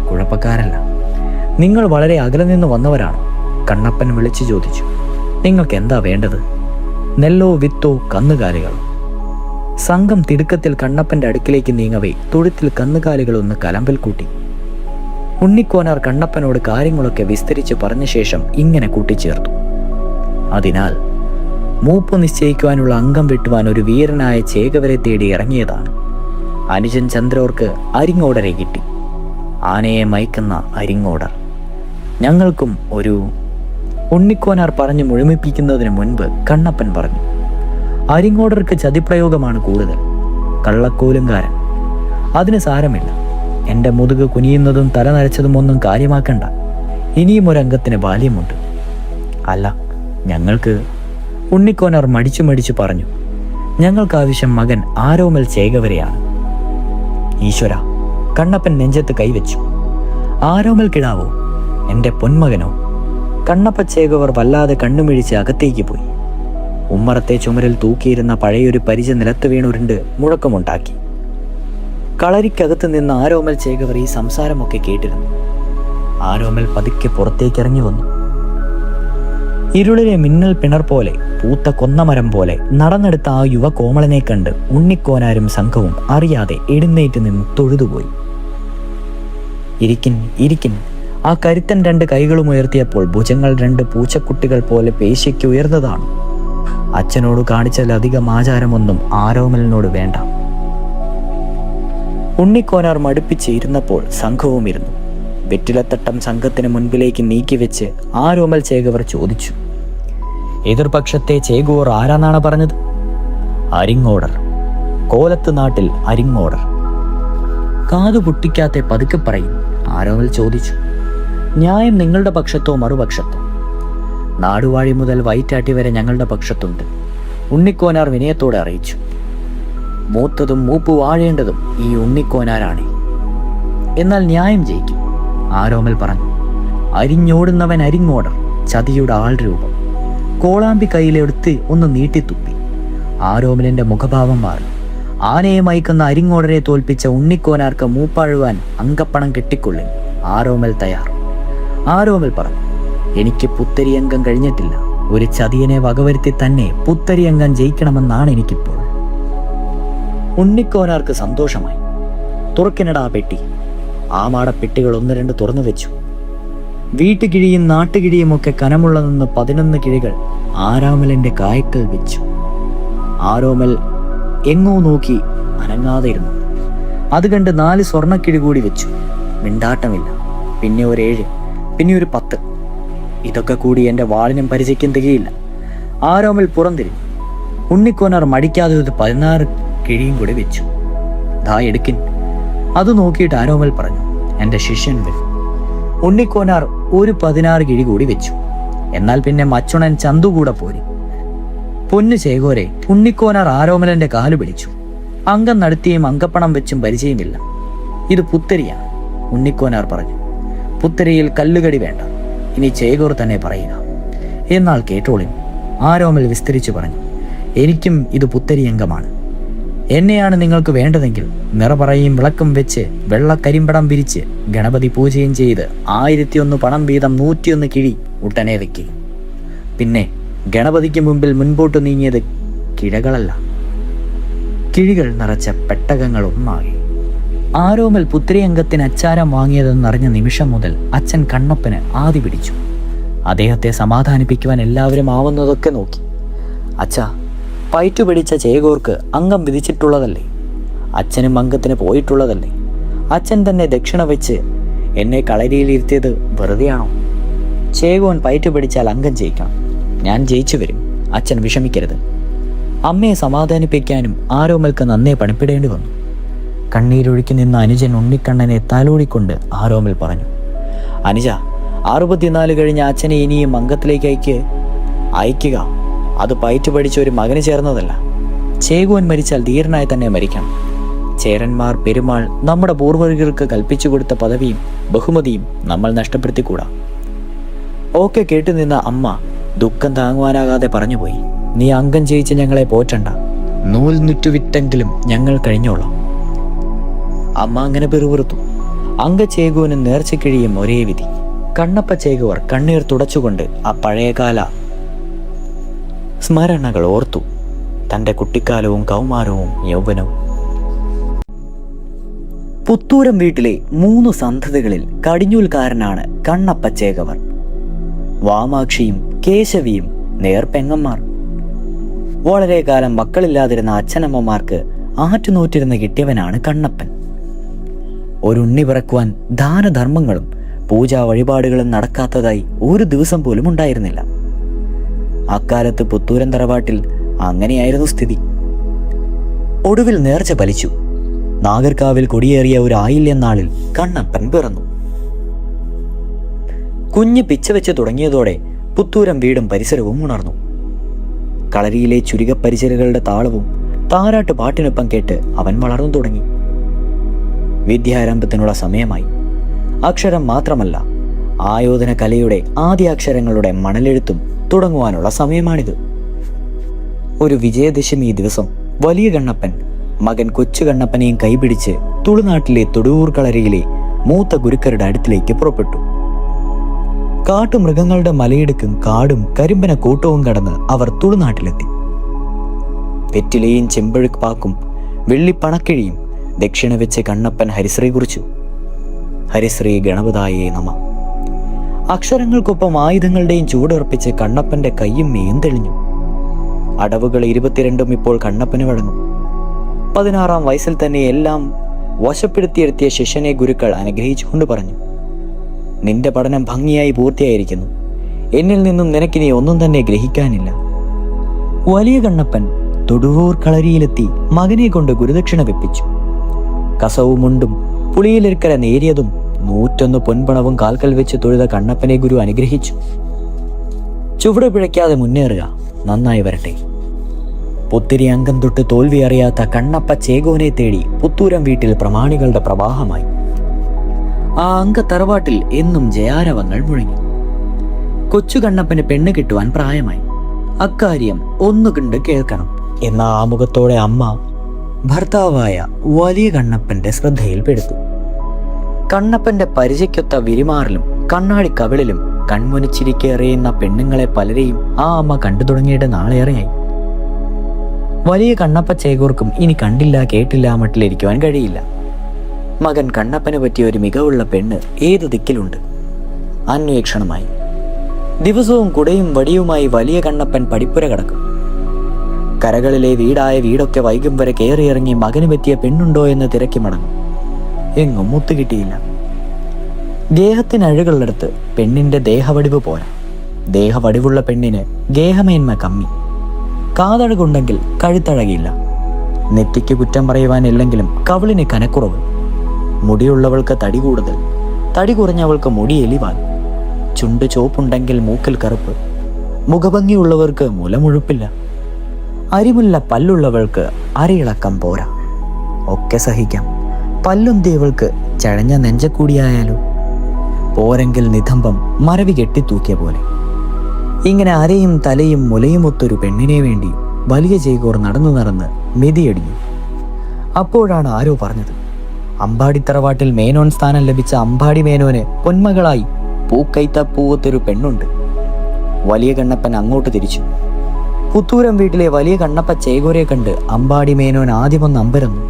കുഴപ്പക്കാരല്ല. നിങ്ങൾ വളരെ അകലെ നിന്ന് വന്നവരാണോ? കണ്ണപ്പൻ വിളിച്ചു ചോദിച്ചു. നിങ്ങൾക്ക് എന്താ വേണ്ടത്? നെല്ലോ വിത്തോ കന്നുകാലികളോ? സംഘം തിടുക്കത്തിൽ കണ്ണപ്പന്റെ അടുക്കിലേക്ക് നീങ്ങവേ തൊഴുത്തിൽ കന്നുകാലികളൊന്ന് കലമ്പൽ കൂട്ടി. ഉണ്ണിക്കോനാർ കണ്ണപ്പനോട് കാര്യങ്ങളൊക്കെ വിസ്തരിച്ച് പറഞ്ഞ ശേഷം ഇങ്ങനെ കൂട്ടിച്ചേർത്തു. അതിനാൽ മൂപ്പ് നിശ്ചയിക്കുവാനുള്ള അംഗം വെട്ടുവാൻ ഒരു വീരനായ ചേകവരെ തേടി ഇറങ്ങിയതാണ്. അനുജൻ ചന്ദ്രോർക്ക് അരിങ്ങോടരെ കിട്ടി. ആനയെ മയക്കുന്ന അരിങ്ങോടർ. ഞങ്ങൾക്കും ഒരു... ഉണ്ണിക്കോനാർ പറഞ്ഞു മുഴുമിപ്പിക്കുന്നതിന് മുൻപ് കണ്ണപ്പൻ പറഞ്ഞു. അരിങ്ങോടർക്ക് ചതിപ്രയോഗമാണ് കൂടുതൽ. കള്ളക്കോലുംകാരൻ. അതിന് സാരമില്ല. എൻ്റെ മുതുക് കുനിയുന്നതും തല നരച്ചതും ഒന്നും കാര്യമാക്കണ്ട. ഇനിയും ഒരംഗത്തിന് ബാല്യമുണ്ട്. അല്ല, ഞങ്ങൾക്ക്... ഉണ്ണിക്കോനാർ മടിച്ചു പറഞ്ഞു. ഞങ്ങൾക്കാവശ്യം മകൻ ആരോമൽ ചേകവരെയാണ്. ഈശ്വര! കണ്ണപ്പൻ നെഞ്ചത്ത് കൈവച്ചു. ആരോമൽ കിടാവോ? എൻ്റെ പൊന്മകനോ? കണ്ണപ്പച്ചേകവർ വല്ലാതെ കണ്ണുമിഴിച്ച് അകത്തേക്ക് പോയി. ഉമ്മറത്തെ ചുമരിൽ തൂക്കിയിരുന്ന പഴയൊരു പരിച നിലത്ത് വീണുരുണ്ട് മുഴക്കമുണ്ടാക്കി. കളരിക്കകത്ത് നിന്ന് ആരോമൽ ചേകവർ ഈ സംസാരമൊക്കെ കേട്ടിരുന്നു. ആരോമൽ പതുക്കെ പുറത്തേക്കിറങ്ങി വന്നു. ഇരുളിലെ മിന്നൽ പിണർ പോലെ, പൂത്ത കൊന്നമരം പോലെ നടന്നെടുത്ത ആ യുവ കോമളനെ കണ്ട് ഉണ്ണിക്കോനാരും സംഘവും അറിയാതെ എഴുന്നേറ്റ് നിന്ന് തൊഴുതുപോയി. ഇരിക്കിൻ ഇരിക്കിൻ. ആ കരുത്തൻ 2 കൈകളും ഉയർത്തിയപ്പോൾ ഭുജങ്ങൾ 2 പൂച്ചക്കുട്ടികൾ പോലെ പേശിക്ക് ഉയർന്നതാണ്. അച്ഛനോട് കാണിച്ചാലധികം ആചാരമൊന്നും ആരോമലിനോട് വേണ്ട. ഉണ്ണിക്കോനാർ മടുപ്പിച്ചിരുന്നപ്പോൾ സംഘവും ഇരുന്നു. വെറ്റിലത്തട്ടം സംഘത്തിന് മുൻപിലേക്ക് നീക്കിവെച്ച് ആരോമൽ ചേകവർ ചോദിച്ചു. എതിർപക്ഷത്തെ ചേകോർ ആരാന്നാണ് പറഞ്ഞത്? അരിങ്ങോടർ. കോലത്ത് നാട്ടിൽ അരിങ്ങോടർ. കാതു പൊട്ടിക്കാതെ പതുക്കെ പറയും. ആരോമൽ ചോദിച്ചു. ന്യായം നിങ്ങളുടെ പക്ഷത്തോ മറുപക്ഷത്തോ? നാടുവാഴി മുതൽ വൈറ്റാട്ടി വരെ ഞങ്ങളുടെ പക്ഷത്തുണ്ട്. ഉണ്ണിക്കോനാർ വിനയത്തോടെ അറിയിച്ചു. മൂത്തതും മൂപ്പ് വാഴേണ്ടതും ഈ ഉണ്ണിക്കോനാരാണ്. എന്നാൽ ന്യായം ജയിക്കും. ആരോമൽ പറഞ്ഞു. അരിഞ്ഞോടുന്നവൻ അരിങ്ങോടർ. ചതിയുടെ ആൾ രൂപം. കോളാമ്പി കയ്യിലെടുത്ത് ഒന്ന് നീട്ടിത്തുപ്പി. ആരോമലിന്റെ മുഖഭാവം മാറി. ആനയെ മയക്കുന്ന അരിങ്ങോടരെ തോൽപ്പിച്ച ഉണ്ണിക്കോനാർക്ക് മൂപ്പാഴുവാൻ അങ്കപ്പണം കെട്ടിക്കൊള്ളി. ആരോമൽ തയ്യാർ. ആരോമൽ പറഞ്ഞു. എനിക്ക് പുത്തരിയംഗം കഴിഞ്ഞിട്ടില്ല. ഒരു ചതിയനെ വകവരുത്തി തന്നെ പുത്തരിയംഗം ജയിക്കണമെന്നാണ് എനിക്കിപ്പോൾ. ഉണ്ണിക്കോനാർക്ക് സന്തോഷമായി. തുറക്കിനടാ പെട്ടി. ആ മാടപ്പെട്ടികൾ 1-2 തുറന്നു വെച്ചു. വീട്ടുകിഴിയും നാട്ടുകിഴിയുമൊക്കെ കനമുള്ളതെന്ന് 11 കിഴികൾ ആരോമലിന്റെ കായ്ക്കൽ വെച്ചു. ആരോമൽ എങ്ങോ നോക്കി അനങ്ങാതെ ഇരുന്നു. അത് കണ്ട് 4 സ്വർണ്ണക്കിഴി കൂടി വെച്ചു. മിണ്ടാട്ടമില്ല. പിന്നെ ഒരു 7, പിന്നെ ഒരു 10. ഇതൊക്കെ കൂടി എൻ്റെ വാളിനും പരിചയ്ക്കും തികയില്ല. ആരോമൽ പുറംതിരിഞ്ഞു. ഉണ്ണിക്കോനാർ മടിക്കാതെ ഒരു 16 കിഴിയും കൂടി വെച്ചു. ദാ എടുക്കിൻ. അത് നോക്കിയിട്ട് ആരോമൽ പറഞ്ഞു. എൻ്റെ ശിഷ്യൻ വരും. ഉണ്ണിക്കോനാർ ഒരു 16 കിഴി കൂടി വെച്ചു. എന്നാൽ പിന്നെ മച്ചുണൻ ചന്തു കൂടെ പോരി. പൊന്നു ചേകോരെ, ഉണ്ണിക്കോനാർ ആരോമലന്റെ കാലു പിടിച്ചു. അംഗം നടത്തിയും അങ്കപ്പണം വെച്ചും പരിചയമില്ല. ഇത് പുത്തരിയാണ്. ഉണ്ണിക്കോനാർ പറഞ്ഞു. പുത്തരിയിൽ കല്ലുകടി വേണ്ട. ഇനി ചേകോർ തന്നെ പറയുക. എന്നാൽ കേട്ടോളിൻ. ആരോമൽ വിസ്തരിച്ചു പറഞ്ഞു. എനിക്കും ഇത് പുത്തരി അംഗമാണ്. എന്നെയാണ് നിങ്ങൾക്ക് വേണ്ടതെങ്കിൽ നിറപറയും വിളക്കും വെച്ച് വെള്ളക്കരിമ്പടം വിരിച്ച് ഗണപതി പൂജയും ചെയ്ത് 1001 പണം വീതം 101 കിഴി ഉടനെ വെക്കുക. പിന്നെ ഗണപതിക്ക് മുമ്പിൽ മുൻപോട്ട് നീങ്ങിയത് കിഴകളല്ല, കിഴികൾ നിറച്ച പെട്ടകങ്ങൾ ഒന്നാകെ. ആരോമൽ പുത്രി അംഗത്തിന് അച്ചാരം വാങ്ങിയതെന്നറിഞ്ഞ നിമിഷം മുതൽ അച്ഛൻ കണ്ണപ്പന് ആദി പിടിച്ചു. അദ്ദേഹത്തെ സമാധാനിപ്പിക്കുവാൻ എല്ലാവരും ആവുന്നതൊക്കെ നോക്കി. അച്ഛാ, പയറ്റു പിടിച്ച ചേകോർക്ക് അംഗം വിധിച്ചിട്ടുള്ളതല്ലേ, അച്ഛനും അംഗത്തിന് പോയിട്ടുള്ളതല്ലേ, അച്ഛൻ തന്നെ ദക്ഷിണ വെച്ച് എന്നെ കളരിയിലിരുത്തിയത് വെറുതെയാണോ? ചേകോൻ പയറ്റു പിടിച്ചാൽ അംഗം ജയിക്കണം, ഞാൻ ജയിച്ചു വരും, അച്ഛൻ വിഷമിക്കരുത്. അമ്മയെ സമാധാനിപ്പിക്കാനും ആരോമൽക്ക് നന്നേ പണിപ്പെടേണ്ടി വന്നു. കണ്ണീരൊഴുക്കി നിന്ന അനുജൻ ഉണ്ണിക്കണ്ണനെ താലോടിക്കൊണ്ട് ആരോമൽ പറഞ്ഞു, അനുജ, 64 കഴിഞ്ഞ അച്ഛനെ ഇനിയും അംഗത്തിലേക്ക് അയക്കുക. അത് പയറ്റു പഠിച്ച ഒരു മകന് ചേർന്നതല്ല. ചേകോൻ മരിച്ചാൽ ധീരനായി തന്നെ മരിക്കണം. ചേരന്മാർ പെരുമാൾ നമ്മുടെ പൂർവ്വികർക്ക് കൽപ്പിച്ചു കൊടുത്ത പദവിയും ബഹുമതിയും നമ്മൾ നഷ്ടപ്പെടുത്തിക്കൂടാ. ഓക്കെ കേട്ടുനിന്ന അമ്മ ദുഃഖം താങ്ങുവാനാകാതെ പറഞ്ഞുപോയി, നീ അംഗം ജയിച്ച് ഞങ്ങളെ പോറ്റണ്ട, നൂൽ നുറ്റുവിട്ടെങ്കിലും ഞങ്ങൾ കഴിഞ്ഞോളാം. അമ്മ അങ്ങനെ പിറുപിറുത്തു. അംഗചേകുവിനും നേർച്ചക്കിഴിയും ഒരേ വിധി. കണ്ണപ്പ ചേകുവർ കണ്ണീർ തുടച്ചുകൊണ്ട് ആ പഴയകാല സ്മരണകൾ ഓർത്തു. തൻ്റെ കുട്ടിക്കാലവും കൗമാരവും യൗവനവും. പുത്തൂരം വീട്ടിലെ 3 സന്തതികളിൽ കടിഞ്ഞൂൽക്കാരനാണ് കണ്ണപ്പ ചേകവർ. വാമാക്ഷിയും കേശവിയും നേർപ്പെങ്ങന്മാർ. വളരെ കാലം മക്കളില്ലാതിരുന്ന അച്ഛനമ്മമാർക്ക് ആറ്റുനോറ്റിരുന്ന് കിട്ടിയവനാണ് കണ്ണപ്പൻ. ഒരു ഉണ്ണി പിറക്കുവാൻ ദാനധർമ്മങ്ങളും പൂജാ വഴിപാടുകളും നടക്കാത്തതായി ഒരു ദിവസം പോലും ഉണ്ടായിരുന്നില്ല. അക്കാലത്ത് പുത്തൂരൻ തറവാട്ടിൽ അങ്ങനെയായിരുന്നു സ്ഥിതി. ഒടുവിൽ നേർച്ച ഫലിച്ചു. നാഗർകാവിൽ കൊടിയേറിയ ഒരു ആയില്യം നാളിൽ കണ്ണപ്പൻ പിറന്നു. കുഞ്ഞ് പിച്ചവെച്ച് തുടങ്ങിയതോടെ പുത്തൂരം വീടും പരിസരവും ഉണർന്നു. കളരിയിലെ ചുരികപ്പരിചരകളുടെ താളവും താരാട്ട് പാട്ടിനൊപ്പം കേട്ട് അവൻ വളർന്നു തുടങ്ങി. വിദ്യാരംഭത്തിനുള്ള സമയമായി. അക്ഷരം മാത്രമല്ല, ആയോധന കലയുടെ ആദ്യാക്ഷരങ്ങളുടെ മണലെഴുത്തും തുടങ്ങുവാനുള്ള സമയമാണിത്. ഒരു വിജയദശമി ദിവസം വലിയ കണ്ണപ്പൻ മകൻ കൊച്ചു കണ്ണപ്പനെയും കൈപിടിച്ച് തുളുനാട്ടിലെ തൊടുവൂർ കളരിയിലെ മൂത്ത ഗുരുക്കരുടെ അടുത്തിലേക്ക് പുറപ്പെട്ടു. കാട്ടുമൃഗങ്ങളുടെ മലയിടുക്കും കാടും കരിമ്പന കൂട്ടവും കടന്ന് അവർ തുളുനാട്ടിലെത്തി. വെറ്റിലയും ചെമ്പഴുപ്പാക്കും വെള്ളിപ്പണക്കിഴിയും ദക്ഷിണ വെച്ച് കണ്ണപ്പൻ ഹരിശ്രീ കുറിച്ചു. ഹരിശ്രീ ഗണപതായേ നമ. അക്ഷരങ്ങൾക്കൊപ്പം ആയുധങ്ങളുടെയും ചൂടുറപ്പിച്ച് കണ്ണപ്പന്റെ കയ്യും മേയും തെളിഞ്ഞു. അടവുകൾ 22 ഇപ്പോൾ കണ്ണപ്പന് വഴങ്ങും. 16-ാം വയസ്സിൽ തന്നെ എല്ലാം വശപ്പെടുത്തിയെടുത്തിയ ശിഷ്യനെ ഗുരുക്കൾ അനുഗ്രഹിച്ചുകൊണ്ട് പറഞ്ഞു, നിന്റെ പഠനം ഭംഗിയായി പൂർത്തിയായിരിക്കുന്നു. എന്നിൽ നിന്നും നിനക്കിനി ഒന്നും തന്നെ ഗ്രഹിക്കാനില്ല. വലിയ കണ്ണപ്പൻ തൊടുവൂർ കളരിയിലെത്തി മകനെ കൊണ്ട് ഗുരുദക്ഷിണ വെപ്പിച്ചു. കസവും മുണ്ടും പുളിയിലിരിക്കല നേരിയതും 101 പൊൻപണവും കാൽക്കൽ വെച്ച് തൊഴുത കണ്ണപ്പനെ ഗുരു അനുഗ്രഹിച്ചു. ചുവട് പിഴയ്ക്കാതെ മുന്നേറുക, നന്നായി വരട്ടെ. പുത്തിരി അംഗം തൊട്ട് തോൽവി അറിയാത്ത കണ്ണപ്പ ചേകോനെ തേടി പുത്തൂരം വീട്ടിൽ പ്രമാണികളുടെ പ്രവാഹമായി. ആ അംഗത്തറവാട്ടിൽ എന്നും ജയാരവങ്ങൾ മുഴങ്ങി. കൊച്ചു കണ്ണപ്പന് പെണ്ണ് കിട്ടുവാൻ പ്രായമായി. അക്കാര്യം ഒന്നുകണ്ട് കേൾക്കണം എന്ന ആമുഖത്തോടെ അമ്മ ഭർത്താവായ വലിയ കണ്ണപ്പന്റെ ശ്രദ്ധയിൽപ്പെടുത്തു. കണ്ണപ്പന്റെ പരിചയ്ക്കൊത്ത വിരിമാറിലും കണ്ണാടി കവിളിലും കൺമുനിച്ചിരിക്കെ എറിയുന്ന പെണ്ണുങ്ങളെ പലരെയും ആ അമ്മ കണ്ടു തുടങ്ങിയിട്ട് നാളേറെയായി. വലിയ കണ്ണപ്പ ചേകോർക്കും ഇനി കണ്ടില്ല കേട്ടില്ല മട്ടിലിരിക്കുവാൻ കഴിയില്ല. മകൻ കണ്ണപ്പന് പറ്റിയ ഒരു മികവുള്ള പെണ്ണ് ഏതു ദിക്കിലുണ്ട്. അന്വേഷണമായി ദിവസവും കുടയും വടിയുമായി വലിയ കണ്ണപ്പൻ പടിപ്പുര കടക്കും. കരകളിലെ വീടായ വീടൊക്കെ വൈകും വരെ കയറിയിറങ്ങി മകന് പറ്റിയ പെണ്ണുണ്ടോ എന്ന് തിരക്കി മടങ്ങും. എങ്ങും മുത്തുകിട്ടിയില്ല. ഗേഹത്തിനഴകളുടെടുത്ത് പെണ്ണിന്റെ ദേഹവടിവ് പോരാ. ദേഹവടിവുള്ള പെണ്ണിന് ഗേഹമേന്മ കമ്മി. കാതഴകുണ്ടെങ്കിൽ കഴുത്തഴകില്ല. നെറ്റിക്ക് കുറ്റം പറയുവാനില്ലെങ്കിലും കവിളിന് കനക്കുറവ്. മുടിയുള്ളവൾക്ക് തടി കൂടുതൽ, തടി കുറഞ്ഞവൾക്ക് മുടി എലിവാൽ. ചുണ്ട് ചോപ്പുണ്ടെങ്കിൽ മൂക്കിൽ കറുപ്പ്. മുഖഭംഗിയുള്ളവർക്ക് മുലമുഴുപ്പില്ല. അരിമുല്ല പല്ലുള്ളവൾക്ക് അരയിളക്കം പോരാ. ഒക്കെ സഹിക്കാം. പല്ലുന്തിയവൾക്ക് ചഴഞ്ഞ നെഞ്ചക്കൂടിയായാലോ? പോരെങ്കിൽ നിതംബം മരവി കെട്ടിത്തൂക്കിയ പോലെ. ഇങ്ങനെ അരയും തലയും മുലയുമൊത്തൊരു പെണ്ണിനെ വേണ്ടി വലിയ ചേകോർ നടന്നു നടന്ന് മെതിയടിഞ്ഞു. അപ്പോഴാണ് ആരോ പറഞ്ഞത്, അമ്പാടിത്തറവാട്ടിൽ മേനോൻ സ്ഥാനം ലഭിച്ച അമ്പാടി മേനോന് പൊന്മകളായി പൂക്കൈത്തപ്പൂവത്തൊരു പെണ്ണുണ്ട്. വലിയ കണ്ണപ്പൻ അങ്ങോട്ട് തിരിച്ചു. പുത്തൂരം വീട്ടിലെ വലിയ കണ്ണപ്പ ചേകോരെ കണ്ട് അമ്പാടി മേനോൻ ആദ്യമൊന്ന് അമ്പരന്നു.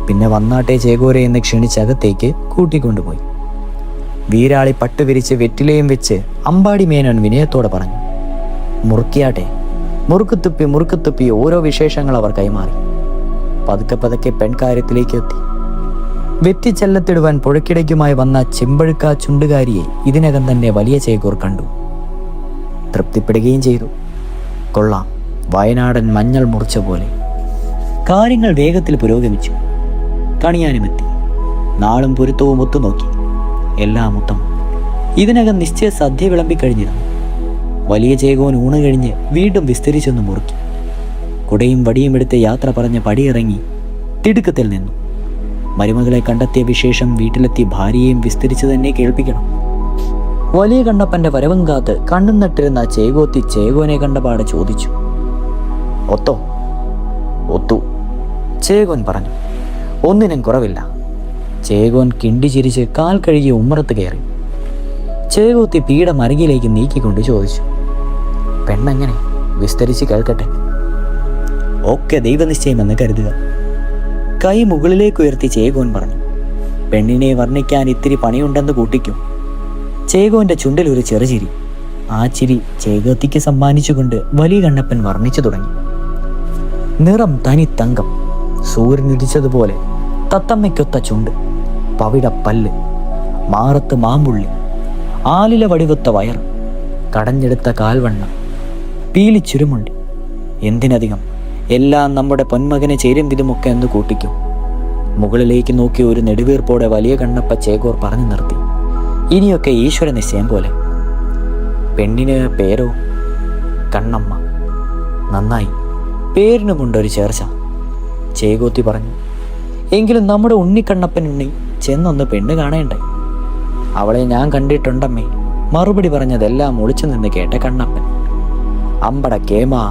പിന്നെ വന്നാട്ടെ ചേകോരെ എന്ന് ക്ഷണിച്ചകത്തേക്ക് കൂട്ടിക്കൊണ്ടുപോയി. വീരാളി പട്ട് വിരിച്ച് വെറ്റിലയും വെച്ച് അമ്പാടി മേനോൻ വിനയത്തോടെ പറഞ്ഞു, മുറുക്കിയാട്ടെ. മുറുക്കുത്തുപ്പി ഓരോ വിശേഷങ്ങൾ അവർ കൈമാറി. പതുക്കെ പതുക്കെ പെൺകാര്യത്തിലേക്ക് എത്തി. വെറ്റിച്ചെല്ലത്തിടുവാൻ പുഴക്കിടയ്ക്കുമായി വന്ന ചെമ്പഴുക്ക ചുണ്ടുകാരിയെ ഇതിനകം തന്നെ വലിയ ചേകോർ കണ്ടു. തൃപ്തിപ്പെടുകയും ചെയ്തു. കൊള്ളാം, വയനാടൻ മഞ്ഞൾ മുറിച്ച പോലെ. കാര്യങ്ങൾ വേഗത്തിൽ പുരോഗമിച്ചു. കണിയാനുമെത്തി. നാളും പൊരുത്തവും ഒത്തുനോക്കി. എല്ലാം ഉത്തമം. ഇതിനകം നിശ്ചയ സദ്യ വിളമ്പിക്കഴിഞ്ഞിരുന്നു. വലിയ ചേകോൻ ഊണ് കഴിഞ്ഞ് വീണ്ടും വിസ്തരിച്ചൊന്ന് മുറുക്കി. കുടയും വടിയും എടുത്ത് യാത്ര പറഞ്ഞ് പടിയിറങ്ങി തിടുക്കത്തിൽ നിന്നു. മരുമകളെ കണ്ടെത്തിയ വിശേഷം വീട്ടിലെത്തി ഭാര്യയെയും വിസ്തരിച്ച് തന്നെ കേൾപ്പിക്കണം. വലിയ കണ്ണപ്പന്റെ വരവും കാത്ത് കണ്ണും നട്ടിരുന്ന ചേകോത്തി ചേകോനെ കണ്ടപാടെ ചോദിച്ചു, ഒത്തോ? ഒത്തു, ചേകോൻ പറഞ്ഞു. ഒന്നിനും കുറവില്ല. ചേകോൻ കിണ്ടി ചിരിച്ച് കാൽ കഴുകി ഉമ്മറത്ത് കയറി. ചേകോത്തി പീഠം അരികിലേക്ക് നീക്കിക്കൊണ്ട് ചോദിച്ചു, പെണ്ണെങ്ങനെ? വിസ്തരിച്ച് കേൾക്കട്ടെ. ഒക്കെ ദൈവനിശ്ചയമെന്ന് കരുതുക. കൈ മുകളിലേക്ക് ഉയർത്തി ചേകോൻ പറഞ്ഞു. പെണ്ണിനെ വർണ്ണിക്കാൻ ഇത്തിരി പണിയുണ്ടെന്ന് കൂട്ടിക്കും. ചേകോന്റെ ചുണ്ടിൽ ഒരു ചെറുചിരി. ആ ചിരി ചേകോത്തിക്ക് സമ്മാനിച്ചുകൊണ്ട് വലിയ കണ്ണപ്പൻ വർണ്ണിച്ചു തുടങ്ങി. നിറം തനി തങ്കം, സൂര്യനുദിച്ചതുപോലെ തത്തമ്മയ്ക്കൊത്ത ചുണ്ട്, പവിട പല്ല്, മാറത്ത് മാമ്പുള്ളി, ആലില വടിവൊത്ത വയർ, കടഞ്ഞെടുത്ത കാൽവണ്ണ, പീലിച്ചുരുമുണ്ടി. എന്തിനധികം, എല്ലാം നമ്മുടെ പൊന്മകനെ ചേരും വിധമൊക്കെ എന്ന് കൂട്ടിക്കും. മുകളിലേക്ക് നോക്കി ഒരു നെടുവീർപ്പോടെ വലിയ കണ്ണപ്പ ചേകോർ പറഞ്ഞു നിർത്തി. ഇനിയൊക്കെ ഈശ്വര നിശ്ചയം പോലെ. പെണ്ണിന് പേരോ? കണ്ണമ്മ. നന്നായി, പേരിനുമുണ്ടൊരു ചേർച്ച. ചേകോത്തി പറഞ്ഞു. എങ്കിലും നമ്മുടെ ഉണ്ണിക്കണ്ണപ്പൻ ഉണ്ണി ചെന്നൊന്ന് പെണ്ണ് കാണേണ്ടേ? അവളെ ഞാൻ കണ്ടിട്ടുണ്ടമ്മേ. മറുപടി പറഞ്ഞതെല്ലാം ഒളിച്ചു നിന്ന് കേട്ട കണ്ണപ്പൻ. അമ്പട കേമാ,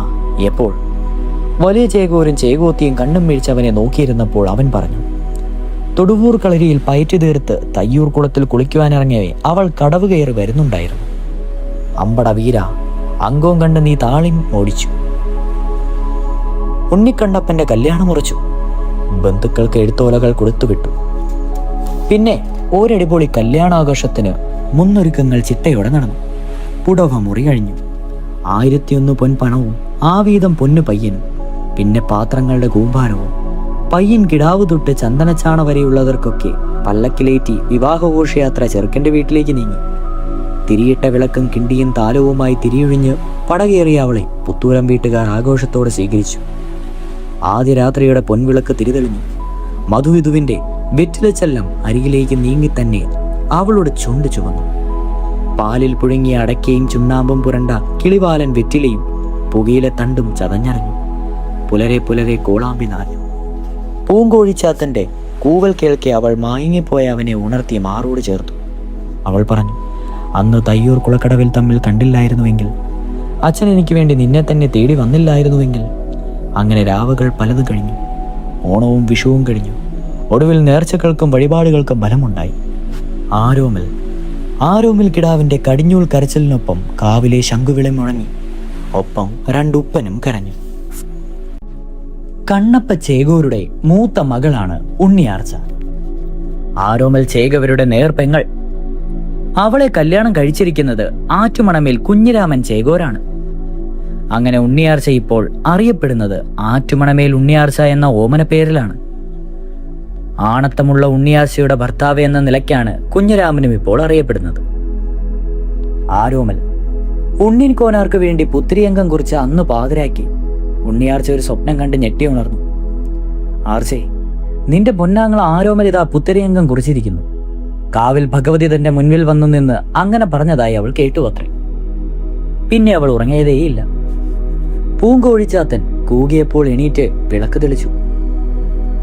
എപ്പോൾ? വലിയ ചേകോരും ചേകോത്തിയും കണ്ണും വീഴ്ചവനെ നോക്കിയിരുന്നപ്പോൾ അവൻ പറഞ്ഞു, തൊടുവൂർ കളരിയിൽ പയറ്റി തീർത്ത് തയ്യൂർ കുളത്തിൽ കുളിക്കുവാനിറങ്ങിയവേ അവൾ കടവ് കയറി വരുന്നുണ്ടായിരുന്നു. അമ്പട വീര, അംഗവും കണ്ട് നീ താളിം ഓടിച്ചു. ഉണ്ണിക്കണ്ണപ്പന്റെ കല്യാണം ഉറച്ചു. ബന്ധുക്കൾക്ക് എഴുത്തോലകൾ കൊടുത്തുവിട്ടു. പിന്നെ ഒരടിപൊളി കല്യാണാഘോഷത്തിന് മുന്നൊരുക്കങ്ങൾ ചിട്ടയോടെ നടന്നു. പുടവ മുറി കഴിഞ്ഞു. 1001 പൊൻപണവും ആ വീതം പൊന്നു പയ്യനും, പിന്നെ പാത്രങ്ങളുടെ കൂമ്പാരവും. പയ്യൻ കിടാവ് തൊട്ട് ചന്ദനച്ചാണ വരെയുള്ളവർക്കൊക്കെ പല്ലക്കിലേറ്റി വിവാഹഘോഷയാത്ര ചെറുക്കൻ്റെ വീട്ടിലേക്ക് നീങ്ങി. തിരിയിട്ട വിളക്കും കിണ്ടിയും താലവുമായി തിരിയൊഴിഞ്ഞ് പടകേറിയ അവളെ പുത്തൂരം വീട്ടുകാർ ആഘോഷത്തോടെ സ്വീകരിച്ചു. ആദ്യ രാത്രിയുടെ പൊൻവിളക്ക് തിരിതെളിഞ്ഞു. മധുവിധുവിൻ്റെ വെറ്റിലച്ചെല്ലം അരികിലേക്ക് നീങ്ങി തന്നെ അവളുടെ ചുണ്ട് ചുവന്നു. പാലിൽ പുഴുങ്ങിയ അടക്കയും ചുണ്ണാമ്പും പുരണ്ട കിളിവാലൻ വെറ്റിലയും പുകയിലെ തണ്ടും ചതഞ്ഞറിഞ്ഞു. പുലരെ പുലരെ കോളാമ്പി നാഞ്ഞു. പൂങ്കോഴിച്ചാത്തൻ്റെ കൂവൽ കേൾക്കെ അവൾ മയങ്ങിപ്പോയ അവനെ ഉണർത്തി മാറോട് ചേർത്തു. അവൾ പറഞ്ഞു, അന്ന് തയ്യൂർ കുളക്കടവിൽ തമ്മിൽ കണ്ടില്ലായിരുന്നുവെങ്കിൽ, അച്ഛൻ എനിക്ക് വേണ്ടി നിന്നെ തന്നെ തേടി വന്നില്ലായിരുന്നുവെങ്കിൽ. അങ്ങനെ രാവുകൾ പലത് കഴിഞ്ഞു. ഓണവും വിഷുവും കഴിഞ്ഞു. ഒടുവിൽ നേർച്ചകൾക്കും വഴിപാടുകൾക്കും ബലമുണ്ടായി. ആരോമിൽ കിടാവിൻ്റെ കടിഞ്ഞൂൽ കരച്ചിലിനൊപ്പം കാവിലെ ശംഖുവിളി മുഴങ്ങി. ഒപ്പം രണ്ടുപ്പനും കരഞ്ഞു. കണ്ണപ്പ ചേകോരുടെ മൂത്ത മകളാണ് ഉണ്ണിയാർച്ച. ആരോമൽ ചേകവരുടെ നേർപ്പെങ്ങൾ. അവളെ കല്യാണം കഴിച്ചിരിക്കുന്നത് ആറ്റുമണമേൽ കുഞ്ഞിരാമൻ ചേകോരാണ്. അങ്ങനെ ഉണ്ണിയാർച്ച ഇപ്പോൾ അറിയപ്പെടുന്നത് ആറ്റുമണമേൽ ഉണ്ണിയാർച്ച എന്ന ഓമന പേരിലാണ്. ആണത്തമുള്ള ഉണ്ണിയാർച്ചയുടെ ഭർത്താവ് എന്ന നിലയ്ക്കാണ് കുഞ്ഞിരാമനും ഇപ്പോൾ അറിയപ്പെടുന്നത്. ആരോമൽ ഉണ്ണിൻ കോനാർക്ക് വേണ്ടി പുത്തിരിയംഗം കുറിച്ച് അന്ന് പാതിരാക്കി ഉണ്ണിയാർച്ച ഒരു സ്വപ്നം കണ്ട് ഞെട്ടി ഉണർന്നു. ആർച്ചേ, നിന്റെ പൊന്നാങ്ങൾ ആരോമൽ ഇതാ പുത്തിരിയംഗം കുറിച്ചിരിക്കുന്നു. കാവിൽ ഭഗവതി തന്റെ മുൻപിൽ വന്നു നിന്ന് അങ്ങനെ പറഞ്ഞതായി അവൾ കേട്ടുവത്രേ. പിന്നെ അവൾ ഉറങ്ങിയതേയില്ല. പൂങ്കോഴിച്ചാത്തൻ കൂകിയപ്പോൾ എണീറ്റ് വിളക്ക് തെളിച്ചു.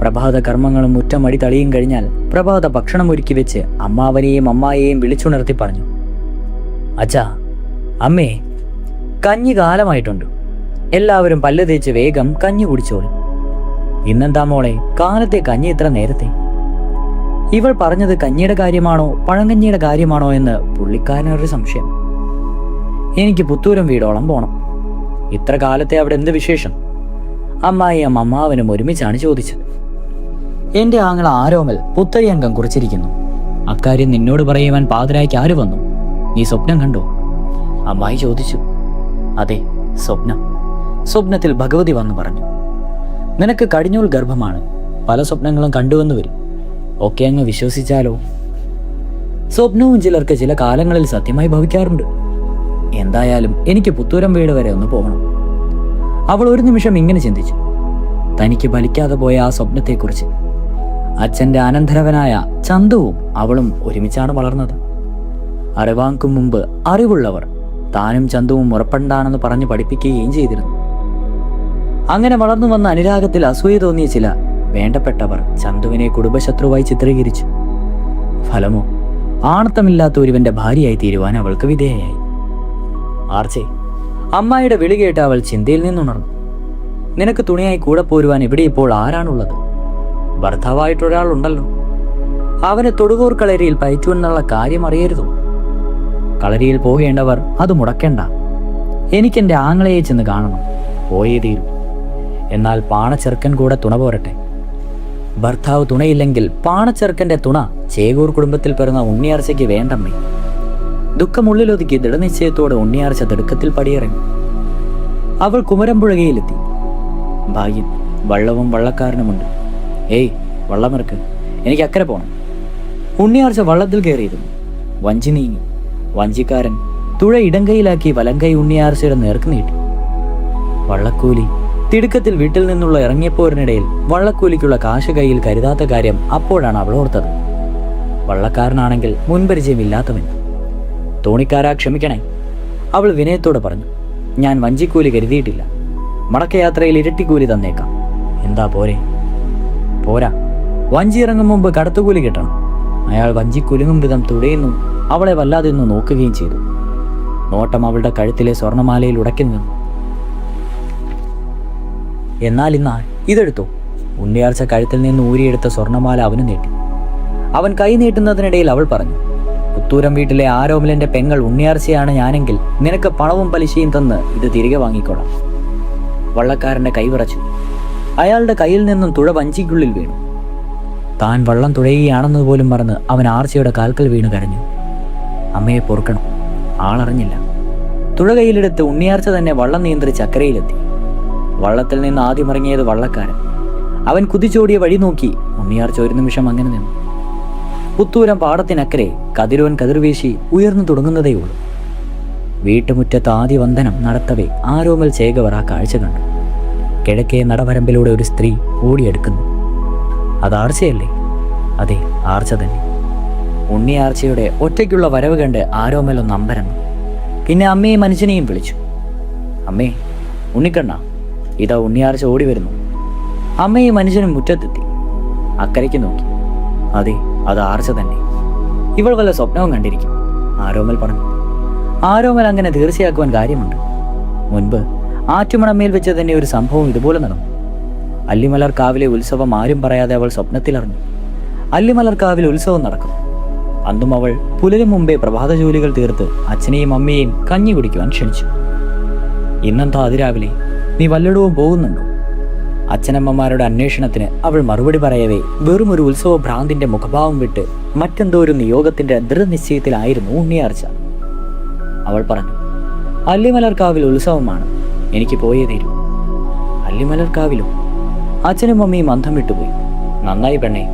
പ്രഭാത കർമ്മങ്ങളും മുറ്റമടി തളിയും കഴിഞ്ഞാൽ പ്രഭാത ഭക്ഷണം ഒരുക്കി വെച്ച് അമ്മാവനെയും അമ്മായെയും വിളിച്ചുണർത്തി പറഞ്ഞു, അച്ഛാ, അമ്മേ, കഞ്ഞി കാലമായിട്ടുണ്ട്. എല്ലാവരും പല്ല് തേച്ച് വേഗം കഞ്ഞി കുടിച്ചോളും. ഇന്നെന്താ മോളെ കാലത്തെ കഞ്ഞി ഇത്ര നേരത്തെ? ഇവൾ പറഞ്ഞത് കഞ്ഞിയുടെ കാര്യമാണോ പഴങ്കഞ്ഞിയുടെ കാര്യമാണോ എന്ന് പുള്ളിക്കാരനൊരു സംശയം. എനിക്ക് പുത്തൂരം വീടോളം പോണം. ഇത്ര കാലത്തെ അവിടെ എന്ത് വിശേഷം? അമ്മായിയും അമ്മാവനും ഒരുമിച്ചാണ് ചോദിച്ചത്. എന്റെ ആങ്ങള ആരോമൽ പുത്തരി അംഗം കുറിച്ചിരിക്കുന്നു. അക്കാര്യം നിന്നോട് പറയുവാൻ പാതിരായ്ക്ക് ആര് വന്നു? നീ സ്വപ്നം കണ്ടോ? അമ്മായി ചോദിച്ചു. അതെ, സ്വപ്നത്തിൽ ഭഗവതി വന്നു പറഞ്ഞു. നിനക്ക് കടിഞ്ഞൂൽ ഗർഭമാണ്, പല സ്വപ്നങ്ങളും കണ്ടുവെന്ന് വരും. ഒക്കെ അങ്ങ് വിശ്വസിച്ചാലോ? സ്വപ്നവും ചിലർക്ക് ചില കാലങ്ങളിൽ സത്യമായി ഭവിക്കാറുണ്ട്. എന്തായാലും എനിക്ക് പുത്തൂരം വീട് വരെ ഒന്ന് പോകണം. അവൾ ഒരു നിമിഷം ഇങ്ങനെ ചിന്തിച്ചു. തനിക്ക് ഫലിക്കാതെ പോയ ആ സ്വപ്നത്തെക്കുറിച്ച്. അച്ഛൻ്റെ അനന്തരവനായ ചന്തുവും അവളും ഒരുമിച്ചാണ് വളർന്നത്. അറിവാങ്കും മുമ്പ് അറിവുള്ളവർ താനും ചന്തുവും ഉറപ്പണ്ടാണെന്ന് പറഞ്ഞ് പഠിപ്പിക്കുകയും ചെയ്തിരുന്നു. അങ്ങനെ വളർന്നു വന്ന അനുരാഗത്തിൽ അസൂയ തോന്നിയ ചില വേണ്ടപ്പെട്ടവർ ചന്തുവിനെ കുടുംബശത്രുവായി ചിത്രീകരിച്ചു. ഫലമോ ആണത്തമില്ലാത്ത ഒരുവന്റെ ഭാര്യയായി തീരുവാൻ അവൾക്ക് വിധേയയായി. ആർച്ചേ, അമ്മായിയുടെ വിളി കേട്ട് അവൾ ചിന്തയിൽ നിന്നുണർന്നു. നിനക്ക് തുണിയായി കൂടെ പോരുവാൻ ഇവിടെ ഇപ്പോൾ ആരാണുള്ളത്? ഭർത്താവായിട്ടൊരാളുണ്ടല്ലോ. അവനെ തൊടുകൂർ കളരിയിൽ പയറ്റുവെന്നുള്ള കാര്യം അറിയരുതോ? കളരിയിൽ പോകേണ്ടവർ അത് മുടക്കേണ്ട. എനിക്കെന്റെ ആങ്ങളയെ ചെന്ന് കാണണം, പോയേ തീരൂ. എന്നാൽ പാണച്ചെറുക്കൻ കൂടെ തുണ പോരട്ടെ. ഭർത്താവ് തുണയില്ലെങ്കിൽ പാണച്ചെറുക്കന്റെ തുണ ചേകൂർ കുടുംബത്തിൽ പിറന്ന ഉണ്ണിയാർച്ചയ്ക്ക് വേണ്ടമ്മേ. ദുഃഖമുള്ളിലൊതുക്കി ദൃഢനിശ്ചയത്തോടെ ഉണ്ണിയാർച്ച തിടുക്കത്തിൽ പടിയിറങ്ങി. അവൾ കുമരമ്പുഴകയിലെത്തി. ഭാഗ്യം, വള്ളവും വള്ളക്കാരനുമുണ്ട്. ഏയ് വള്ളമിറക്ക്, എനിക്ക് അക്കരെ പോണം. ഉണ്ണിയാർച്ച വള്ളത്തിൽ കയറിയിരുന്നു. വഞ്ചി നീങ്ങി. വഞ്ചിക്കാരൻ തുഴ ഇടങ്കൈയിലാക്കി വലങ്കൈ ഉണ്ണിയാർച്ചയുടെ നേർക്ക് നീട്ടി. വള്ളക്കൂലി. തിടുക്കത്തിൽ വീട്ടിൽ നിന്നുള്ള ഇറങ്ങിയപ്പോരിനിടയിൽ വള്ളക്കൂലിക്കുള്ള കാശ് കയ്യിൽ കരുതാത്ത കാര്യം അപ്പോഴാണ് അവൾ ഓർത്തത്. വള്ളക്കാരനാണെങ്കിൽ മുൻപരിചയമില്ലാത്തവൻ. തോണിക്കാരാ, ക്ഷമിക്കണേ, അവൾ വിനയത്തോടെ പറഞ്ഞു. ഞാൻ വഞ്ചിക്കൂലി കരുതിയിട്ടില്ല. മടക്കയാത്രയിൽ ഇരട്ടിക്കൂലി തന്നേക്കാം. എന്താ പോരെ? പോരാ, വഞ്ചി ഇറങ്ങും മുമ്പ് കടത്തുകൂലി കിട്ടണം. അയാൾ വഞ്ചി കുലുങ്ങും വിധം തുഴയുന്നു അവളെ വല്ലാതെ ഒന്ന് നോക്കുകയും ചെയ്തു. നോട്ടം അവളുടെ കഴുത്തിലെ സ്വർണമാലയിൽ ഉടക്കി നിന്നു. എന്നാൽ ഇന്നാൾ ഇതെടുത്തോ. ഉണ്ണിയാർച്ച കഴുത്തിൽ നിന്ന് ഊരിയെടുത്ത സ്വർണമാല അവന് നീട്ടി. അവൻ കൈ നീട്ടുന്നതിനിടയിൽ അവൾ പറഞ്ഞു, പുത്തൂരം വീട്ടിലെ ആരോമലിന്റെ പെങ്ങൾ ഉണ്ണിയാർച്ചയാണ് ഞാനെങ്കിൽ നിനക്ക് പണവും പലിശയും തന്ന് ഇത് തിരികെ വാങ്ങിക്കൊള്ളാം. വള്ളക്കാരന്റെ കൈ വിറച്ചു. അയാളുടെ കയ്യിൽ നിന്നും തുഴ വഞ്ചിക്കുള്ളിൽ വീണു. താൻ വള്ളം തുഴയുകയാണെന്ന് പോലും മറന്ന് അവൻ ആർച്ചയുടെ കാൽക്കൽ വീണു കരഞ്ഞു. അമ്മയെ പൊറുക്കണം. ആളറിഞ്ഞില്ല. തുഴ കയ്യിലെടുത്ത് ഉണ്ണിയാർച്ച തന്നെ വള്ളം നിയന്ത്രിച്ച് അക്കരയിലെത്തി. വള്ളത്തിൽ നിന്ന് ആദ്യം ഇറങ്ങിയത് വള്ളക്കാരൻ. അവൻ കുതിച്ചോടിയ വഴി നോക്കി ഉണ്ണിയാർച്ച ഒരു നിമിഷം അങ്ങനെ നിന്നു. പുത്തൂരം പാടത്തിനക്കരെ കതിരോൻ കതിർവീശി ഉയർന്നു തുടങ്ങുന്നതേയുള്ളൂ. വീട്ടുമുറ്റത്ത് ആദ്യ വന്ദനം നടത്തവേ ആരോമൽ ചേകവർ ആ കാഴ്ച കണ്ടു. കിഴക്കേ നടവരമ്പിലൂടെ ഒരു സ്ത്രീ ഓടിയെടുക്കുന്നു. അത് ആർച്ചയല്ലേ? അതെ, ആർച്ച തന്നെ. ഉണ്ണിയാർച്ചയുടെ ഒറ്റയ്ക്കുള്ള വരവ് കണ്ട് ആരോമൽ ഒന്ന് അമ്പരന്നു. പിന്നെ അമ്മയും മനുഷ്യനെയും വിളിച്ചു. അമ്മേ, ഉണ്ണിക്കണ്ണ, ഇതാ ഉണ്ണിയാർച്ച ഓടി വരുന്നു. അമ്മയും മനുഷ്യനും മുറ്റത്തെത്തി. അക്കരയ്ക്ക് നോക്കി. അതെ, അത് ആർച്ച തന്നെ. ഇവൾ വല്ല സ്വപ്നവും കണ്ടിരിക്കും, ആരോമൽ പറഞ്ഞു. ആരോമൽ അങ്ങനെ തീർച്ചയാക്കുവാൻ കാര്യമുണ്ട്. മുൻപ് ആറ്റുമണമേൽ വെച്ച് തന്നെ ഒരു സംഭവം ഇതുപോലെ നടന്നു. അല്ലിമലർക്കാവിലെ ഉത്സവം ആരും പറയാതെ അവൾ സ്വപ്നത്തിലറിഞ്ഞു. അല്ലിമലർക്കാവിൽ ഉത്സവം നടക്കും. അന്നും അവൾ പുലരും മുമ്പേ പ്രഭാത ജോലികൾ തീർത്ത് അച്ഛനെയും അമ്മയെയും കഞ്ഞി കുടിക്കുവാൻ ക്ഷണിച്ചു. ഇന്നെന്താ അതിരാവിലെ? നീ വല്ലയിടവും പോകുന്നുണ്ടോ? അച്ഛനമ്മമാരുടെ അന്വേഷണത്തിന് അവൾ മറുപടി പറയവേ വെറും ഒരു ഉത്സവ ഭ്രാന്തിന്റെ മുഖഭാവം വിട്ട് മറ്റെന്തോ ഒരു നിയോഗത്തിന്റെ ദൃഢനിശ്ചയത്തിലായിരുന്നു ഉണ്ണിയാർച്ച. അവൾ പറഞ്ഞു, അല്ലിമലർക്കാവിൽ ഉത്സവമാണ്, എനിക്ക് പോയേ തീരൂ. അല്ലിമലർക്കാവിലോ? അച്ഛനും അമ്മയും അന്തം വിട്ടുപോയി. നന്നായി പെണ്ണെ,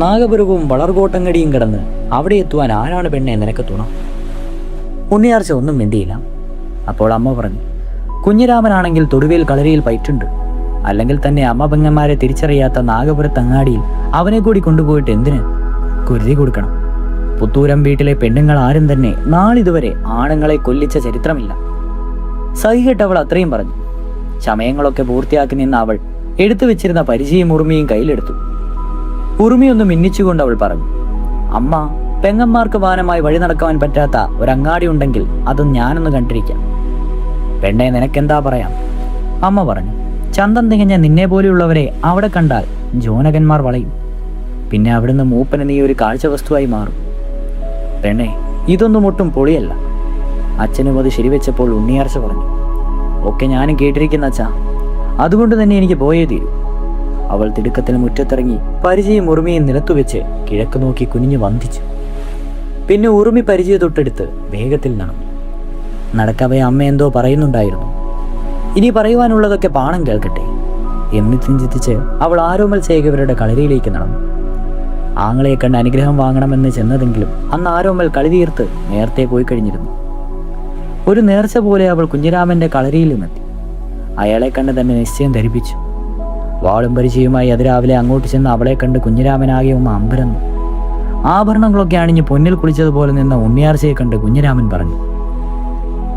നാഗപുരവും വളർകോട്ടങ്ങടിയും കടന്ന് അവിടെ എത്തുവാൻ ആരാണ് പെണ്ണെ നിനക്ക് തുണ? ഉണ്ണിയാർച്ച ഒന്നും മിണ്ടിയില്ല. അപ്പോൾ അമ്മ പറഞ്ഞു, കുഞ്ഞിരാമനാണെങ്കിൽ തൊടുവേൽ കളരിയിൽ പയറ്റുണ്ട്. അല്ലെങ്കിൽ തന്നെ അമ്മ പെങ്ങന്മാരെ തിരിച്ചറിയാത്ത നാഗപുരത്തങ്ങാടിയിൽ അവനെ കൂടി കൊണ്ടുപോയിട്ട് എന്തിന്? കുരുതി കൊടുക്കണം. പുത്തൂരം വീട്ടിലെ പെണ്ണുങ്ങൾ ആരും തന്നെ നാളിതുവരെ ആണുങ്ങളെ കൊല്ലിച്ച ചരിത്രമില്ല. സഹികെട്ടവൾ അത്രയും പറഞ്ഞു. ചമയങ്ങളൊക്കെ പൂർത്തിയാക്കി നിന്ന അവൾ എടുത്തു വെച്ചിരുന്ന പരിചയം ഉറുമിയും കയ്യിലെടുത്തു. ഉറുമിയൊന്ന് മിന്നിച്ചുകൊണ്ട് അവൾ പറഞ്ഞു, അമ്മ, പെങ്ങന്മാർക്ക് വാനമായി വഴി നടക്കാൻ പറ്റാത്ത ഒരങ്ങാടി ഉണ്ടെങ്കിൽ അതും ഞാനൊന്ന് കണ്ടിരിക്കാം. പെണ്ണെ, നിനക്കെന്താ പറയാം? അമ്മ പറഞ്ഞു. ചന്തം തികഞ്ഞ നിന്നെ പോലെയുള്ളവരെ അവിടെ കണ്ടാൽ ജോനകന്മാർ വളയും. പിന്നെ അവിടുന്ന് മൂപ്പന് നീ ഒരു കാഴ്ച വസ്തുവായി മാറും. പെണ്ണെ, ഇതൊന്നും ഒട്ടും പൊളിയല്ല. അച്ഛനും അത് ശരിവെച്ചപ്പോൾ ഉണ്ണിയാർച്ച പറഞ്ഞു, ഒക്കെ ഞാനും കേട്ടിരിക്കുന്ന അച്ഛാ, അതുകൊണ്ട് തന്നെ എനിക്ക് പോയേ തീരൂ. അവൾ തിടുക്കത്തിന് മുറ്റത്തിറങ്ങി പരിചയും ഉറുമിയും നിലത്തുവെച്ച് കിഴക്ക് നോക്കി കുനിഞ്ഞു വന്ദിച്ചു. പിന്നെ ഉറുമി പരിചയ തൊട്ടെടുത്ത് വേഗത്തിൽ നടന്നു. നടക്കവേ അമ്മ എന്തോ പറയുന്നുണ്ടായിരുന്നു. ഇനി പറയുവാനുള്ളതൊക്കെ പാണം കേൾക്കട്ടെ എന്ന് ചിന്തിച്ച് അവൾ ആരോമൽ ചേകവരുടെ കളരിയിലേക്ക് നടന്നു. ആങ്ങളെ കണ്ട് അനുഗ്രഹം വാങ്ങണമെന്ന് ചെന്നതെങ്കിലും അന്ന് ആരോമൽ കളി തീർത്ത് നേരത്തെ പോയി കഴിഞ്ഞിരുന്നു. ഒരു നേർച്ച പോലെ അവൾ കുഞ്ഞിരാമന്റെ കളരിയിലുമെത്തി. അയാളെ കണ്ട് തന്നെ നിശ്ചയം ധരിപ്പിച്ചു. വാളും പരിചയവുമായി അതിരാവിലെ അങ്ങോട്ട് ചെന്ന് അവളെ കണ്ട് കുഞ്ഞിരാമനാകെ അമ്പരന്നു. ആഭരണങ്ങളൊക്കെ അണിഞ്ഞ് പൊന്നിൽ കുളിച്ചതുപോലെ നിന്ന ഉണ്ണിയാർച്ചയെ കണ്ട് കുഞ്ഞിരാമൻ പറഞ്ഞു,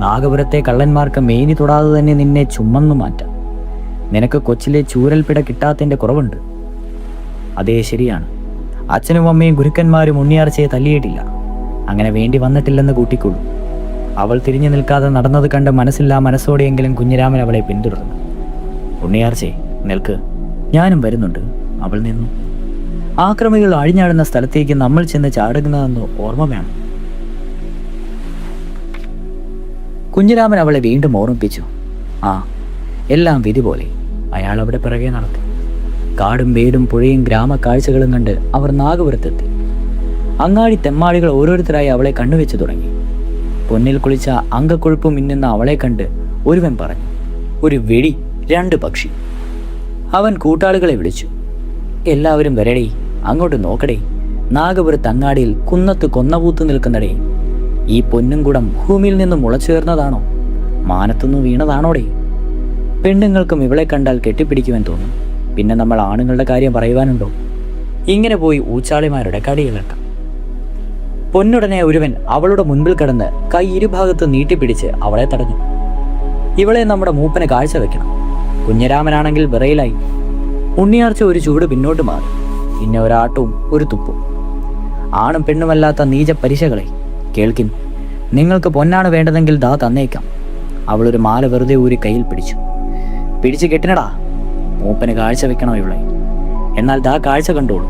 നാഗപുരത്തെ കള്ളന്മാർക്ക് മേനി തൊടാതെ തന്നെ നിന്നെ ചുമന്നു മാറ്റാം. നിനക്ക് കൊച്ചിലെ ചൂരൽപ്പിട കിട്ടാത്തതിൻ്റെ കുറവുണ്ട്. അതേ, ശരിയാണ്. അച്ഛനും അമ്മയും ഗുരുക്കന്മാരും ഉണ്ണിയാർച്ചയെ തല്ലിയിട്ടില്ല. അങ്ങനെ വേണ്ടി വന്നിട്ടില്ലെന്ന് കൂട്ടിക്കൊള്ളു. അവൾ തിരിഞ്ഞു നിൽക്കാതെ നടന്നത് കണ്ട് മനസ്സില്ലാ മനസ്സോടെയെങ്കിലും കുഞ്ഞിരാമൻ അവളെ പിന്തുടർന്നു. ഉണ്ണിയാർച്ചേ, നിൽക്ക്, ഞാനും വരുന്നുണ്ട്. അവൾ നിന്നു. ആക്രമികൾ അഴിഞ്ഞാടുന്ന സ്ഥലത്തേക്ക് നമ്മൾ ചെന്ന് ചാടുന്നതെന്ന് ഓർമ്മ വേണം. കുഞ്ഞിരാമൻ അവളെ വീണ്ടും ഓർമ്മിപ്പിച്ചു. ആ, എല്ലാം വിധി പോലെ. അയാൾ അവിടെ പിറകെ നടത്തി. കാടും വീടും പുഴയും ഗ്രാമക്കാഴ്ചകളും കണ്ട് അവർ നാഗപുരത്തെത്തി. അങ്ങാടി തെമ്മാടികൾ ഓരോരുത്തരായി അവളെ കണ്ണുവെച്ചു തുടങ്ങി. പൊന്നിൽ കുളിച്ച അങ്കക്കൊഴുപ്പ് മിന്നുന്ന അവളെ കണ്ട് ഒരുവൻ പറഞ്ഞു, ഒരു വെടി, 2 പക്ഷി. അവൻ കൂട്ടാളികളെ വിളിച്ചു, എല്ലാവരും വരടേ, അങ്ങോട്ട് നോക്കടേ. നാഗപുരത്ത് അങ്ങാടിയിൽ കുന്നത്ത് കൊന്നപൂത്ത് നിൽക്കുന്നടേ. ഈ പൊന്നും കുടം ഭൂമിയിൽ നിന്ന് മുളച്ചുയർന്നതാണോ, മാനത്തുനിന്ന് വീണതാണോടേ? പെണ്ണുങ്ങൾക്കും ഇവളെ കണ്ടാൽ കെട്ടിപ്പിടിക്കുവാൻ തോന്നും. പിന്നെ നമ്മൾ ആണുങ്ങളുടെ കാര്യം പറയുവാനുണ്ടോ? ഇങ്ങനെ പോയി ഊച്ചാളിമാരുടെ കടിയിളക്കാം. പൊന്നുടനെ ഒരുവൻ അവളുടെ മുൻപിൽ കിടന്ന് കൈ ഇരുഭാഗത്ത് നീട്ടിപ്പിടിച്ച് അവളെ തടഞ്ഞു. ഇവളെ നമ്മുടെ മൂപ്പന് കാഴ്ച വെക്കണം. കുഞ്ഞിരാമനാണെങ്കിൽ വിറയിലായി. ഉണ്ണിയാർച്ച ഒരു ചൂട് പിന്നോട്ട് മാറി. പിന്നെ ഒരാട്ടവും ഒരു തുപ്പും. ആണും പെണ്ണുമല്ലാത്ത നീച പരിശകളെ കേൾക്കിൻ. നിങ്ങൾക്ക് പൊന്നാണ് വേണ്ടതെങ്കിൽ ദാ തന്നേക്കാം. അവളൊരു മാല വെറുതെ ഊരി കയ്യിൽ പിടിച്ചു. പിടിച്ച് കെട്ടിനടാ, മൂപ്പന് കാഴ്ച വെക്കണോ ഇവളെ? എന്നാൽ ദാ കാഴ്ച കണ്ടോളൂ.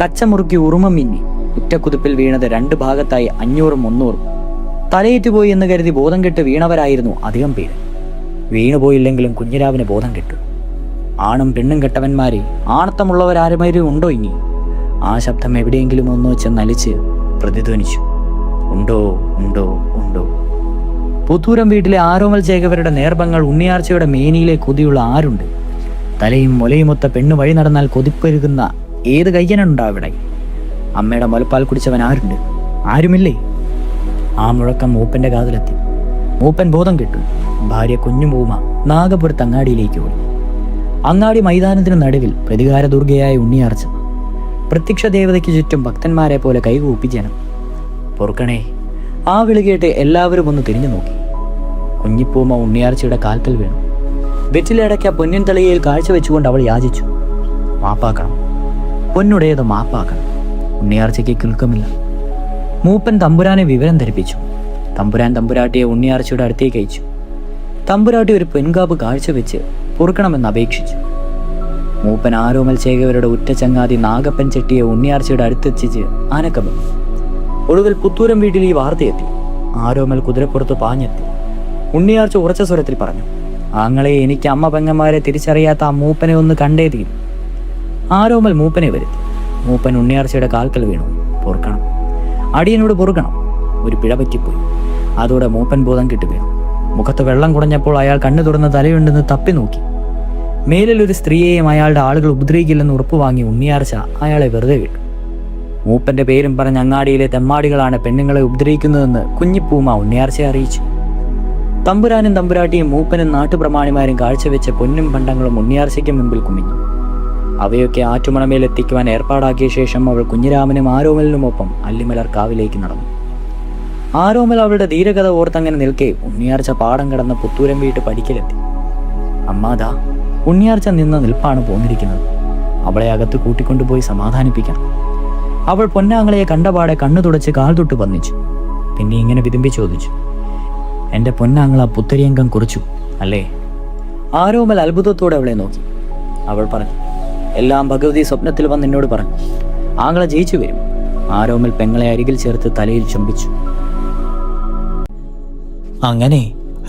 കച്ചമുറുക്കി ഉറുമ മിന്നി കുറ്റക്കുതിപ്പിൽ വീണത് 2 ഭാഗത്തായി 500ഉം 300ഉം. തലയേറ്റുപോയി എന്ന് കരുതി ബോധം കെട്ട് വീണവരായിരുന്നു അധികം പേര്. വീണുപോയില്ലെങ്കിലും കുഞ്ഞിരാവിന് ബോധം കെട്ടു. ആണും പെണ്ണും കെട്ടവന്മാരെ, ആണത്തമുള്ളവരാരുമാരും ഉണ്ടോ ഇനി? ആ ശബ്ദം എവിടെയെങ്കിലും ഒന്ന് ചെന്നലിച്ച് പ്രതിധ്വനിച്ചു. ഉണ്ടോ, ഉണ്ടോ, ഉണ്ടോ. പുത്തൂരം വീട്ടിലെ ആരോമൽ ചേകവരുടെ നേർഭങ്ങൾ ഉണ്ണിയാർച്ചയുടെ മേനിയിലെ കൊതിയുള്ള ആരുണ്ട്? തലയും മുലയുമൊത്ത പെണ്ണ് വഴി നടന്നാൽ കൊതിപ്പെരുകുന്ന ഏത് കയ്യനുണ്ടാവിടെ? അമ്മയുടെ മുലപ്പാൽ കുടിച്ചവൻ ആരുണ്ട്? ആരുമില്ലേ? ആ മുഴക്കം മൂപ്പന്റെ കാതിലെത്തി. മൂപ്പൻ ബോധം കെട്ടു. ഭാര്യ കുഞ്ഞുമൂമ നാഗപുരത്ത് അങ്ങാടിയിലേക്ക് ഓടി. അങ്ങാടി മൈതാനത്തിന് നടുവിൽ പ്രതികാര ദുർഗയായ ഉണ്ണിയാർച്ച. പ്രത്യക്ഷ ദേവതയ്ക്ക് ചുറ്റും ഭക്തന്മാരെ പോലെ കൈകൂപ്പി ജനം. പൊറുക്കണേ. ആ വിളി കേട്ട് എല്ലാവരും ഒന്ന് തിരിഞ്ഞു നോക്കി. കുഞ്ഞിപ്പൂമ ഉണ്ണിയാർച്ചയുടെ കാൽക്കൽ വീണു. വെറ്റിലടയ്ക്ക പൊന്നിൻ തളികയിൽ കാഴ്ചവെച്ചുകൊണ്ട് അവൾ യാചിച്ചു, മാപ്പാക്കണം, പൊന്നുടേത് മാപ്പാക്കണം. ഉണ്ണിയാർച്ചയ്ക്ക് കിൽക്കമില്ല. മൂപ്പൻ തമ്പുരാനെ വിവരം ധരിപ്പിച്ചു. തമ്പുരാൻ തമ്പുരാട്ടിയെ ഉണ്ണിയാർച്ചയുടെ അടുത്തേക്ക് അയച്ചു. തമ്പുരാട്ടി ഒരു പെൺകാപ്പ് കാഴ്ചവെച്ച് പൊറുക്കണമെന്ന് അപേക്ഷിച്ചു. മൂപ്പൻ ആരോമൽ ചേകവരുടെ ഉറ്റ ചങ്ങാതി നാഗപ്പൻ ചെട്ടിയെ ഉണ്ണിയാർച്ചയുടെ അടുത്തെത്തിച്ച് ആനക്കമ്പ്. ഒടുവിൽ പുത്തൂരം വീട്ടിൽ ഈ വാർത്തയെത്തി. ആരോമൽ കുതിരപ്പുറത്ത് പാഞ്ഞെത്തി. ഉണ്ണിയാർച്ച ഉറച്ച സ്വരത്തിൽ പറഞ്ഞു, ആങ്ങളെ, എനിക്ക് അമ്മ പെങ്ങന്മാരെ തിരിച്ചറിയാത്ത ആ മൂപ്പനെ ഒന്ന് കണ്ടേ തീരും. ആരോമൽ മൂപ്പനെ വരുത്തി. മൂപ്പൻ ഉണ്ണിയാർച്ചയുടെ കാൽക്കൽ വീണു. പൊറുക്കണം, അടിയനോട് പൊറുക്കണം. ഒരു പിഴ പറ്റിപ്പോയി. അതോടെ മൂപ്പൻ ബോധം കിട്ടു വീണു. മുഖത്ത് വെള്ളം കുടഞ്ഞപ്പോൾ അയാൾ കണ്ണു തുറന്ന് തലയുണ്ടെന്ന് തപ്പി നോക്കി. മേലിൽ ഒരു സ്ത്രീയെയും അയാളുടെ ആളുകൾ ഉപദ്രവിക്കില്ലെന്ന് ഉറപ്പുവാങ്ങി ഉണ്ണിയാർച്ച അയാളെ വെറുതെ വിട്ടു. മൂപ്പന്റെ പേരും പറഞ്ഞ് അങ്ങാടിയിലെ തെമ്മാടികളാണ് പെണ്ണുങ്ങളെ ഉപദ്രവിക്കുന്നതെന്ന് കുഞ്ഞിപ്പൂമ ഉണ്ണിയാർച്ചയെ അറിയിച്ചു. തമ്പുരാനും തമ്പുരാട്ടിയും മൂപ്പനും നാട്ടുപ്രമാണിമാരും കാഴ്ചവെച്ച പൊന്നും പണ്ടങ്ങളും ഉണ്ണിയാർച്ചയ്ക്ക് മുൻപിൽ കുമിഞ്ഞു. അവയൊക്കെ ആറ്റുമണമേലെത്തിക്കുവാൻ ഏർപ്പാടാക്കിയ ശേഷം അവൾ കുഞ്ഞിരാമനും ആരോമലിനുമൊപ്പം അല്ലിമലർ കാവിലേക്ക് നടന്നു. ആരോമൽ അവളുടെ ധീരകഥ ഓർത്തങ്ങനെ നിൽക്കെ ഉണ്ണിയാർച്ച പാടം കടന്ന് പുത്തൂരം വീട്ട് പടിക്കലെത്തി. അമ്മാതാ, ഉണ്ണിയാർച്ച നിന്ന നിൽപ്പാണ് പോന്നിരിക്കുന്നത്. അവളെ അകത്ത് കൂട്ടിക്കൊണ്ടുപോയി സമാധാനിപ്പിക്കണം. അവൾ പൊന്നാങ്ങളയെ കണ്ടപാടെ കണ്ണു തുടച്ച് കാൽ തൊട്ട് വന്നിച്ചു. പിന്നെ ഇങ്ങനെ വിതുമ്പി ചോദിച്ചു, എൻ്റെ പൊന്നാങ്ങള പുത്തരിയങ്കം കുറിച്ചു അല്ലേ? ആരോമൽ അത്ഭുതത്തോടെ അവളെ നോക്കി. അവൾ പറഞ്ഞു, എല്ലാം ഭഗവതി സ്വപ്നത്തിൽ വന്ന് എന്നോട് പറഞ്ഞു. ആങ്ങളെ ജയിച്ചു വരും. ആരോമൽ പെങ്ങളെ അരികിൽ ചേർത്ത് തലയിൽ ചുംബിച്ചു. അങ്ങനെ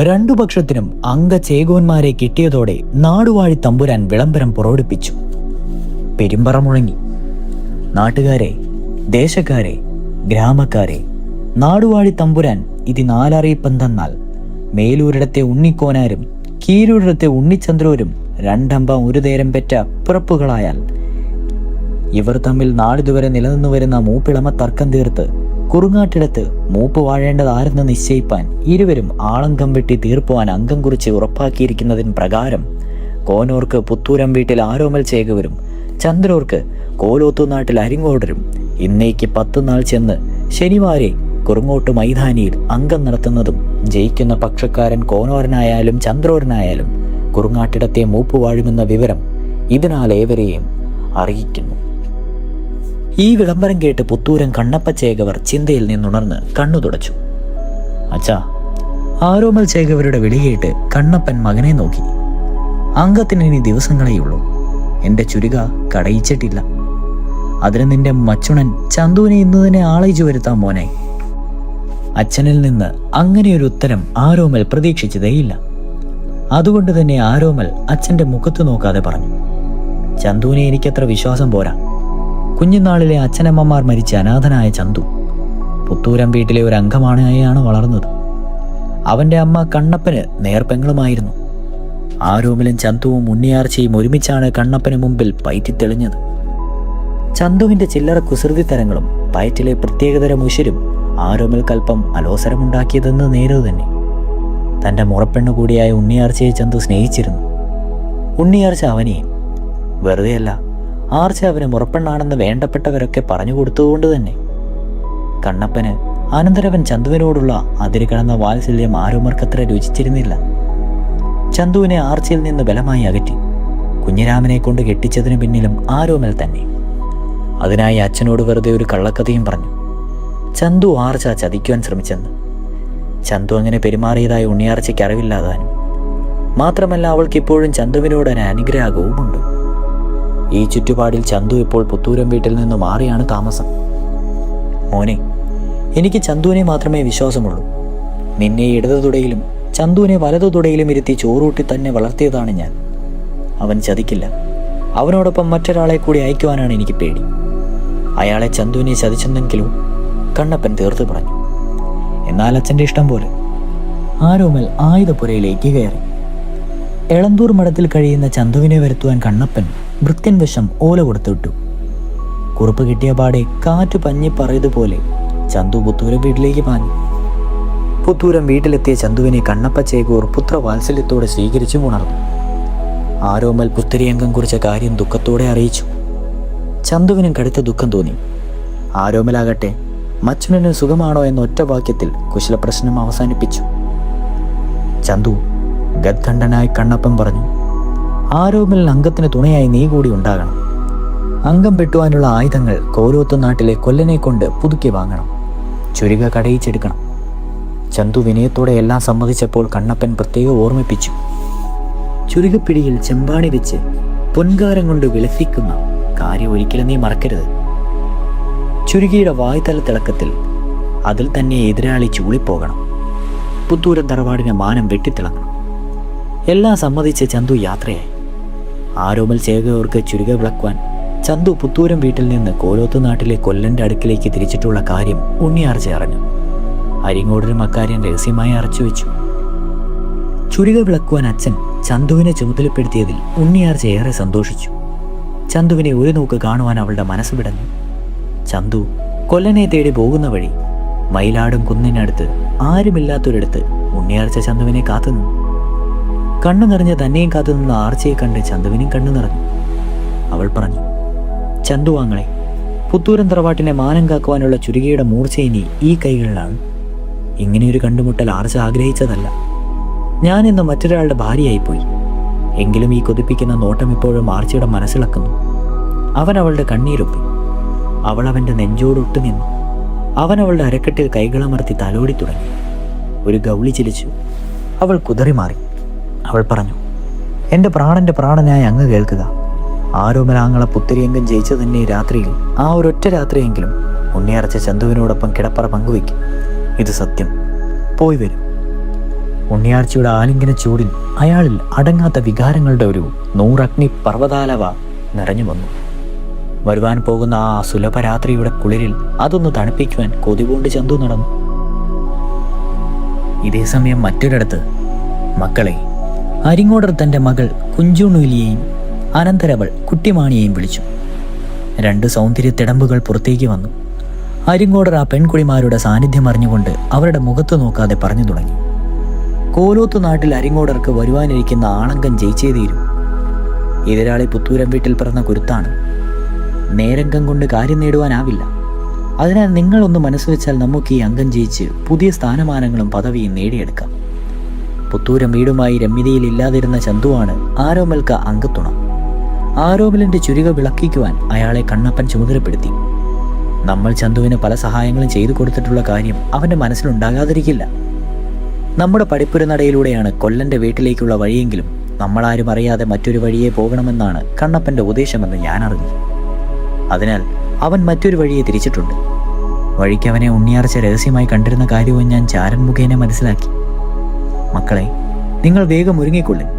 രണ്ടു പക്ഷത്തിനും അംഗചേകോന്മാരെ കിട്ടിയതോടെ നാടുവാഴി തമ്പുരാൻ വിളംബരം പുറപ്പെടുപ്പിച്ചു. പെരുമ്പറ മുഴങ്ങി. നാട്ടുകാരെ, ദേശക്കാരെ, ഗ്രാമക്കാരെ, നാടുവാഴി തമ്പുരാൻ ഇത് നാലറിയിപ്പെന്തെന്നാൽ മേലൂരിടത്തെ ഉണ്ണിക്കോനാരും കീരൂരിടത്തെ ഉണ്ണിച്ചന്ദ്രൂരും രണ്ടമ്പം ഒരു നേരം പെറ്റ പിറപ്പുകളായാൽ ഇവർ തമ്മിൽ നാളിതുവരെ നിലനിന്നു വരുന്ന മൂപ്പിളമ തർക്കം തീർത്ത് കുറുങ്ങാട്ടിടത്ത് മൂപ്പ് വാഴേണ്ടതാരെന്ന് നിശ്ചയിപ്പാൻ ഇരുവരും ആളങ്കം വെട്ടി തീർപ്പുവാൻ അംഗം കുറിച്ച് ഉറപ്പാക്കിയിരിക്കുന്നതിന് പ്രകാരം കോനൂർക്ക് പുത്തൂരം വീട്ടിൽ ആരോമൽ ചേകവരും ചന്ദ്രൂർക്ക് കോലോത്തുനാട്ടിൽ അരിങ്ങോടരും ഇന്നേക്ക് 10 നാൾ ചെന്ന് ശനിവാരെ കുറുങ്ങോട്ട് മൈതാനിയിൽ അംഗം നടത്തുന്നതും ജയിക്കുന്ന പക്ഷക്കാരൻ കോനോരനായാലും ചന്ദ്രോരനായാലും കുറുങ്ങാട്ടിടത്തെ മൂപ്പ് വാഴുമെന്ന വിവരം ഇതിനാൽ ഏവരെയും അറിയിക്കുന്നു. ഈ വിളംബരം കേട്ട് പുത്തൂരൻ കണ്ണപ്പ ചേകവർ ചിന്തയിൽ നിന്നുണർന്ന് കണ്ണു തുടച്ചു. അച്ഛാ, ആരോമൽ ചേകവരുടെ വിളി കേട്ട് കണ്ണപ്പൻ മകനെ നോക്കി. അംഗത്തിന് ഇനി ദിവസങ്ങളേയുള്ളൂ. എൻ്റെ ചുരിക കടയിച്ചിട്ടില്ല. അതിന് നിന്റെ മച്ചുണൻ ചന്തുവിനെ ഇന്ന് തന്നെ ആളയിച്ചു വരുത്താം മോനെ. അച്ഛനിൽ നിന്ന് അങ്ങനെയൊരു ഉത്തരം ആരോമൽ പ്രതീക്ഷിച്ചതേയില്ല. അതുകൊണ്ട് തന്നെ ആരോമൽ അച്ഛൻ്റെ മുഖത്ത് നോക്കാതെ പറഞ്ഞു, ചന്തുവിനെ എനിക്കത്ര വിശ്വാസം പോരാ. കുഞ്ഞുനാളിലെ അച്ഛനമ്മമാർ മരിച്ച അനാഥനായ ചന്തു പുത്തൂരം വീട്ടിലെ ഒരു അംഗമാണായാണ് വളർന്നത്. അവൻ്റെ അമ്മ കണ്ണപ്പന് നേർപ്പെങ്ങളുമായിരുന്നു. ആരോമലും ചന്തുവും ഉണ്ണിയാർച്ചയും ഒരുമിച്ചാണ് കണ്ണപ്പന് മുമ്പിൽ പയറ്റിത്തെളിഞ്ഞത്. ചന്തുവിൻ്റെ ചില്ലറ കുസൃതിത്തരങ്ങളും പയറ്റിലെ പ്രത്യേകതരം ഉശിരും ആരോമൽ കൽപ്പം അലോസരമുണ്ടാക്കിയതെന്ന് നേരതു തന്നെ. തൻ്റെ മുറപ്പെണ്ണു കൂടിയായ ഉണ്ണിയാർച്ചയെ ചന്തു സ്നേഹിച്ചിരുന്നു. ഉണ്ണിയാർച്ച അവനെയും. വെറുതെയല്ല, ആർച്ച അവന് മുറപ്പെണ്ണാണെന്ന് വേണ്ടപ്പെട്ടവരൊക്കെ പറഞ്ഞു കൊടുത്തതുകൊണ്ട് തന്നെ. കണ്ണപ്പന് അനന്തരവൻ ചന്തുവിനോടുള്ള അതിര് കടന്ന വാത്സല്യം ആരോമർക്കത്ര രുചിച്ചിരുന്നില്ല. ചന്തുവിനെ ആർച്ചയിൽ നിന്ന് ബലമായി അകറ്റി കുഞ്ഞിരാമനെ കൊണ്ട് കെട്ടിച്ചതിന് പിന്നിലും ആരോമൽ തന്നെ. അതിനായി അച്ഛനോട് വെറുതെ ഒരു കള്ളക്കഥയും പറഞ്ഞു. ചന്തു ആർച്ച ചതിക്കുവാൻ ശ്രമിച്ചെന്ന്. ചന്തു അങ്ങനെ പെരുമാറിയതായി ഉണ്ണിയാർച്ചയ്ക്ക് അറിവില്ലാതാനും. മാത്രമല്ല, അവൾക്കിപ്പോഴും ചന്തുവിനോട് ഒരു അനുഗ്രഹവുമുണ്ട്. ഈ ചുറ്റുപാടിൽ ചന്തു ഇപ്പോൾ പുത്തൂരം വീട്ടിൽ നിന്ന് മാറിയാണ് താമസം. മോനെ, എനിക്ക് ചന്തുവിനെ മാത്രമേ വിശ്വാസമുള്ളൂ. നിന്നെ ഇടതു തുടയിലും ചന്തുവിനെ വലതു തുടയിലും ഇരുത്തി ചോറൂട്ടി തന്നെ വളർത്തിയതാണ് ഞാൻ. അവൻ ചതിക്കില്ല. അവനോടൊപ്പം മറ്റൊരാളെ കൂടി അയക്കുവാനാണ് എനിക്ക് പേടി. അയാളെ ചന്തുവിനെ ചതിച്ചെന്നെങ്കിലോ? കണ്ണപ്പൻ തീർത്തു പറഞ്ഞു. എന്നാൽ അച്ഛൻ്റെ ഇഷ്ടം പോലെ. ആരോമൽ ആയുധപ്പുരയിലേക്ക് കയറി. എളന്തൂർ മഠത്തിൽ കഴിയുന്ന ചന്തുവിനെ വരുത്തുവാൻ കണ്ണപ്പൻ ഭൃത്യൻ വശം ഓല കൊടുത്തുവിട്ടു. കുറുപ്പ് കിട്ടിയ പാടെ കാറ്റ് പഞ്ഞി പറയതുപോലെ ചന്തു പുത്തൂരം വീട്ടിലേക്ക് പാഞ്ഞു. പുത്തൂരം വീട്ടിലെത്തിയ ചന്തുവിനെ കണ്ണപ്പ ചേകൂർ പുത്രവാത്സല്യത്തോടെ സ്വീകരിച്ചു ഉണർന്നു. ആരോമൽ പുത്തരിയംഗം കുറിച്ച കാര്യം ദുഃഖത്തോടെ അറിയിച്ചു. ചന്തുവിനും കടുത്ത ദുഃഖം തോന്നി. ആരോമലാകട്ടെ മച്ചുനന് സുഖമാണോ എന്ന ഒറ്റ വാക്യത്തിൽ കുശലപ്രശ്നം അവസാനിപ്പിച്ചു. ചന്തു ഗദ്ഖണ്ഡനായി കണ്ണപ്പൻ പറഞ്ഞു, ആരോമൽ അംഗത്തിന് തുണയായി നീ കൂടി ഉണ്ടാകണം. അംഗം വെട്ടുവാനുള്ള ആയുധങ്ങൾ കോലോത്തു നാട്ടിലെ കൊല്ലനെ കൊണ്ട് പുതുക്കി വാങ്ങണം. ചുരിക കടയിച്ചെടുക്കണം. ചന്തു വിനയത്തോടെ എല്ലാം സമ്മതിച്ചപ്പോൾ കണ്ണപ്പൻ പ്രത്യേകം ഓർമ്മിപ്പിച്ചു. ചുരികപ്പിടിയിൽ ചെമ്പാണി വെച്ച് പൊൻകാരം കൊണ്ട് വിളപ്പിക്കുന്ന കാര്യം ഒരിക്കലും നീ മറക്കരുത്. ചുരുകിയുടെ വായ്തല തിളക്കത്തിൽ അതിൽ തന്നെ എതിരാളി ചൂളിപ്പോകണം. പുത്തൂരം തറവാടിന് മാനം വെട്ടിത്തിളങ്ങണം. എല്ലാം സമ്മതിച്ച് ചന്തു യാത്രയായി. ആരോമൽ ചേകവർക്ക് ചുരുക വിളക്കുവാൻ ചന്തു പുത്തൂരം വീട്ടിൽ നിന്ന് കോലോത്തു നാട്ടിലെ കൊല്ലൻ്റെ അടുക്കിലേക്ക് തിരിച്ചിട്ടുള്ള കാര്യം ഉണ്ണിയാർച്ച അറിഞ്ഞു. അരിങ്ങോടനും അക്കാര്യം രഹസ്യമായി അറച്ചു വെച്ചു. ചുരുക വിളക്കുവാൻ അച്ഛൻ ചന്തുവിനെ ചുമതലപ്പെടുത്തിയതിൽ ഉണ്ണിയാർച്ച ഏറെ സന്തോഷിച്ചു. ചന്തുവിനെ ഒരു നോക്ക് കാണുവാൻ അവളുടെ മനസ്സ് വിടഞ്ഞു. ചന്തു കൊല്ലനെ തേടി പോകുന്ന വഴി മയിലാടും കുന്നിനടുത്ത് ആരുമില്ലാത്തൊരിടത്ത് ഉണ്ണിയാർച്ച ചന്തുവിനെ കാത്തുനിന്നു. കണ്ണു നിറഞ്ഞ് തന്നെയും കാത്തുനിന്ന ആർച്ചയെ കണ്ട് ചന്തുവിനും കണ്ണു നിറഞ്ഞു. അവൾ പറഞ്ഞു, ചന്തു ആങ്ങളെ, പുത്തൂരം തറവാട്ടിനെ മാനം കാക്കുവാനുള്ള ചുരുകയുടെ മൂർച്ച ഇനി ഈ കൈകളിലാണ്. ഇങ്ങനെയൊരു കണ്ടുമുട്ടൽ ആർച്ച ആഗ്രഹിച്ചതല്ല. ഞാൻ ഇന്ന് മറ്റൊരാളുടെ ഭാര്യയായിപ്പോയി. എങ്കിലും ഈ കൊതിപ്പിക്കുന്ന നോട്ടം ഇപ്പോഴും ആർച്ചയുടെ മനസ്സിളക്കുന്നു. അവൻ അവളുടെ കണ്ണീരൊപ്പി. അവൾ അവൻ്റെ നെഞ്ചോടൊട്ടു നിന്നു. അവൻ അവളുടെ അരക്കെട്ടിൽ കൈകളമർത്തി തലോടി തുടങ്ങി. ഒരു ഗൗളി ചിരിച്ചു. അവൾ കുതറി മാറി. അവൾ പറഞ്ഞു, എൻ്റെ പ്രാണൻ്റെ പ്രാണനായ അങ്ങ് കേൾക്കുക. ആരോമലാങ്ങളെ പുത്തിരിയങ്കം ജയിച്ചു തന്നെ രാത്രിയിൽ ആ ഒരൊറ്റ രാത്രിയെങ്കിലും ഉണ്ണിയാർച്ച ചന്തുവിനോടൊപ്പം കിടപ്പറ പങ്കുവയ്ക്കും. ഇത് സത്യം. പോയി വരും. ഉണ്ണിയാർച്ചയുടെ ആലിംഗന ചൂടിൽ അയാളിൽ അടങ്ങാത്ത വികാരങ്ങളുടെ ഒരു 100 അഗ്നി പർവ്വതാലവ നിറഞ്ഞു വന്നു. വരുവാൻ പോകുന്ന ആ സുലഭരാത്രിയുടെ കുളിരിൽ അതൊന്ന് തണുപ്പിക്കുവാൻ കൊതിപൂണ്ട് ചന്തു നടന്നു. ഇതേ സമയം മറ്റൊരിടത്ത് മക്കളെ അരിങ്ങോടർ തൻ്റെ മകൾ കുഞ്ചുണുലിയെയും അനന്തരവൾ കുട്ടിമാണിയെയും വിളിച്ചു. 2 സൗന്ദര്യത്തിടമ്പുകൾ പുറത്തേക്ക് വന്നു. അരിങ്ങോടർ ആ പെൺകുടിമാരുടെ സാന്നിധ്യം അറിഞ്ഞുകൊണ്ട് അവരുടെ മുഖത്ത് നോക്കാതെ പറഞ്ഞു തുടങ്ങി. കോലോത്തു നാട്ടിൽ അരിങ്ങോടർക്ക് വരുവാനിരിക്കുന്ന ആളങ്കം ജയിച്ചേ തീരും. എതിരാളി പുത്തൂരം വീട്ടിൽ പിറന്ന കുരുത്താണ്. നേരംഗം കൊണ്ട് കാര്യം നേടുവാനാവില്ല. അതിനാൽ നിങ്ങളൊന്ന് മനസ്സ് വെച്ചാൽ നമുക്ക് ഈ അംഗം ജയിച്ച് പുതിയ സ്ഥാനമാനങ്ങളും പദവിയും നേടിയെടുക്കാം. പുത്തൂരം വീടുമായി രമ്യതയിൽ ഇല്ലാതിരുന്ന ചന്തുവാണ് ആരോമൽക്ക് അംഗത്തുണ. ആരോമലിന്റെ ചുരിക വിളക്കിക്കുവാൻ അയാളെ കണ്ണപ്പൻ ചുമതലപ്പെടുത്തി. നമ്മൾ ചന്തുവിന് പല സഹായങ്ങളും ചെയ്തു കൊടുത്തിട്ടുള്ള കാര്യം അവന്റെ മനസ്സിലുണ്ടാകാതിരിക്കില്ല. നമ്മുടെ പടിപ്പുരനടയിലൂടെയാണ് കൊല്ലന്റെ വീട്ടിലേക്കുള്ള വഴിയെങ്കിലും നമ്മളാരും അറിയാതെ മറ്റൊരു വഴിയെ പോകണമെന്നാണ് കണ്ണപ്പന്റെ ഉപദേശമെന്ന് ഞാൻ അറിഞ്ഞു. അതിനാൽ അവൻ മറ്റൊരു വഴിയെ തിരിച്ചിട്ടുണ്ട്. വഴിക്ക് അവനെ ഉണ്ണിയാർച്ച രഹസ്യമായി കണ്ടിരുന്ന കാര്യവും ഞാൻ ചാരൻ മുഖേന മനസ്സിലാക്കി. മക്കളെ, നിങ്ങൾ വേഗം ഒരുങ്ങിക്കൊള്ളും.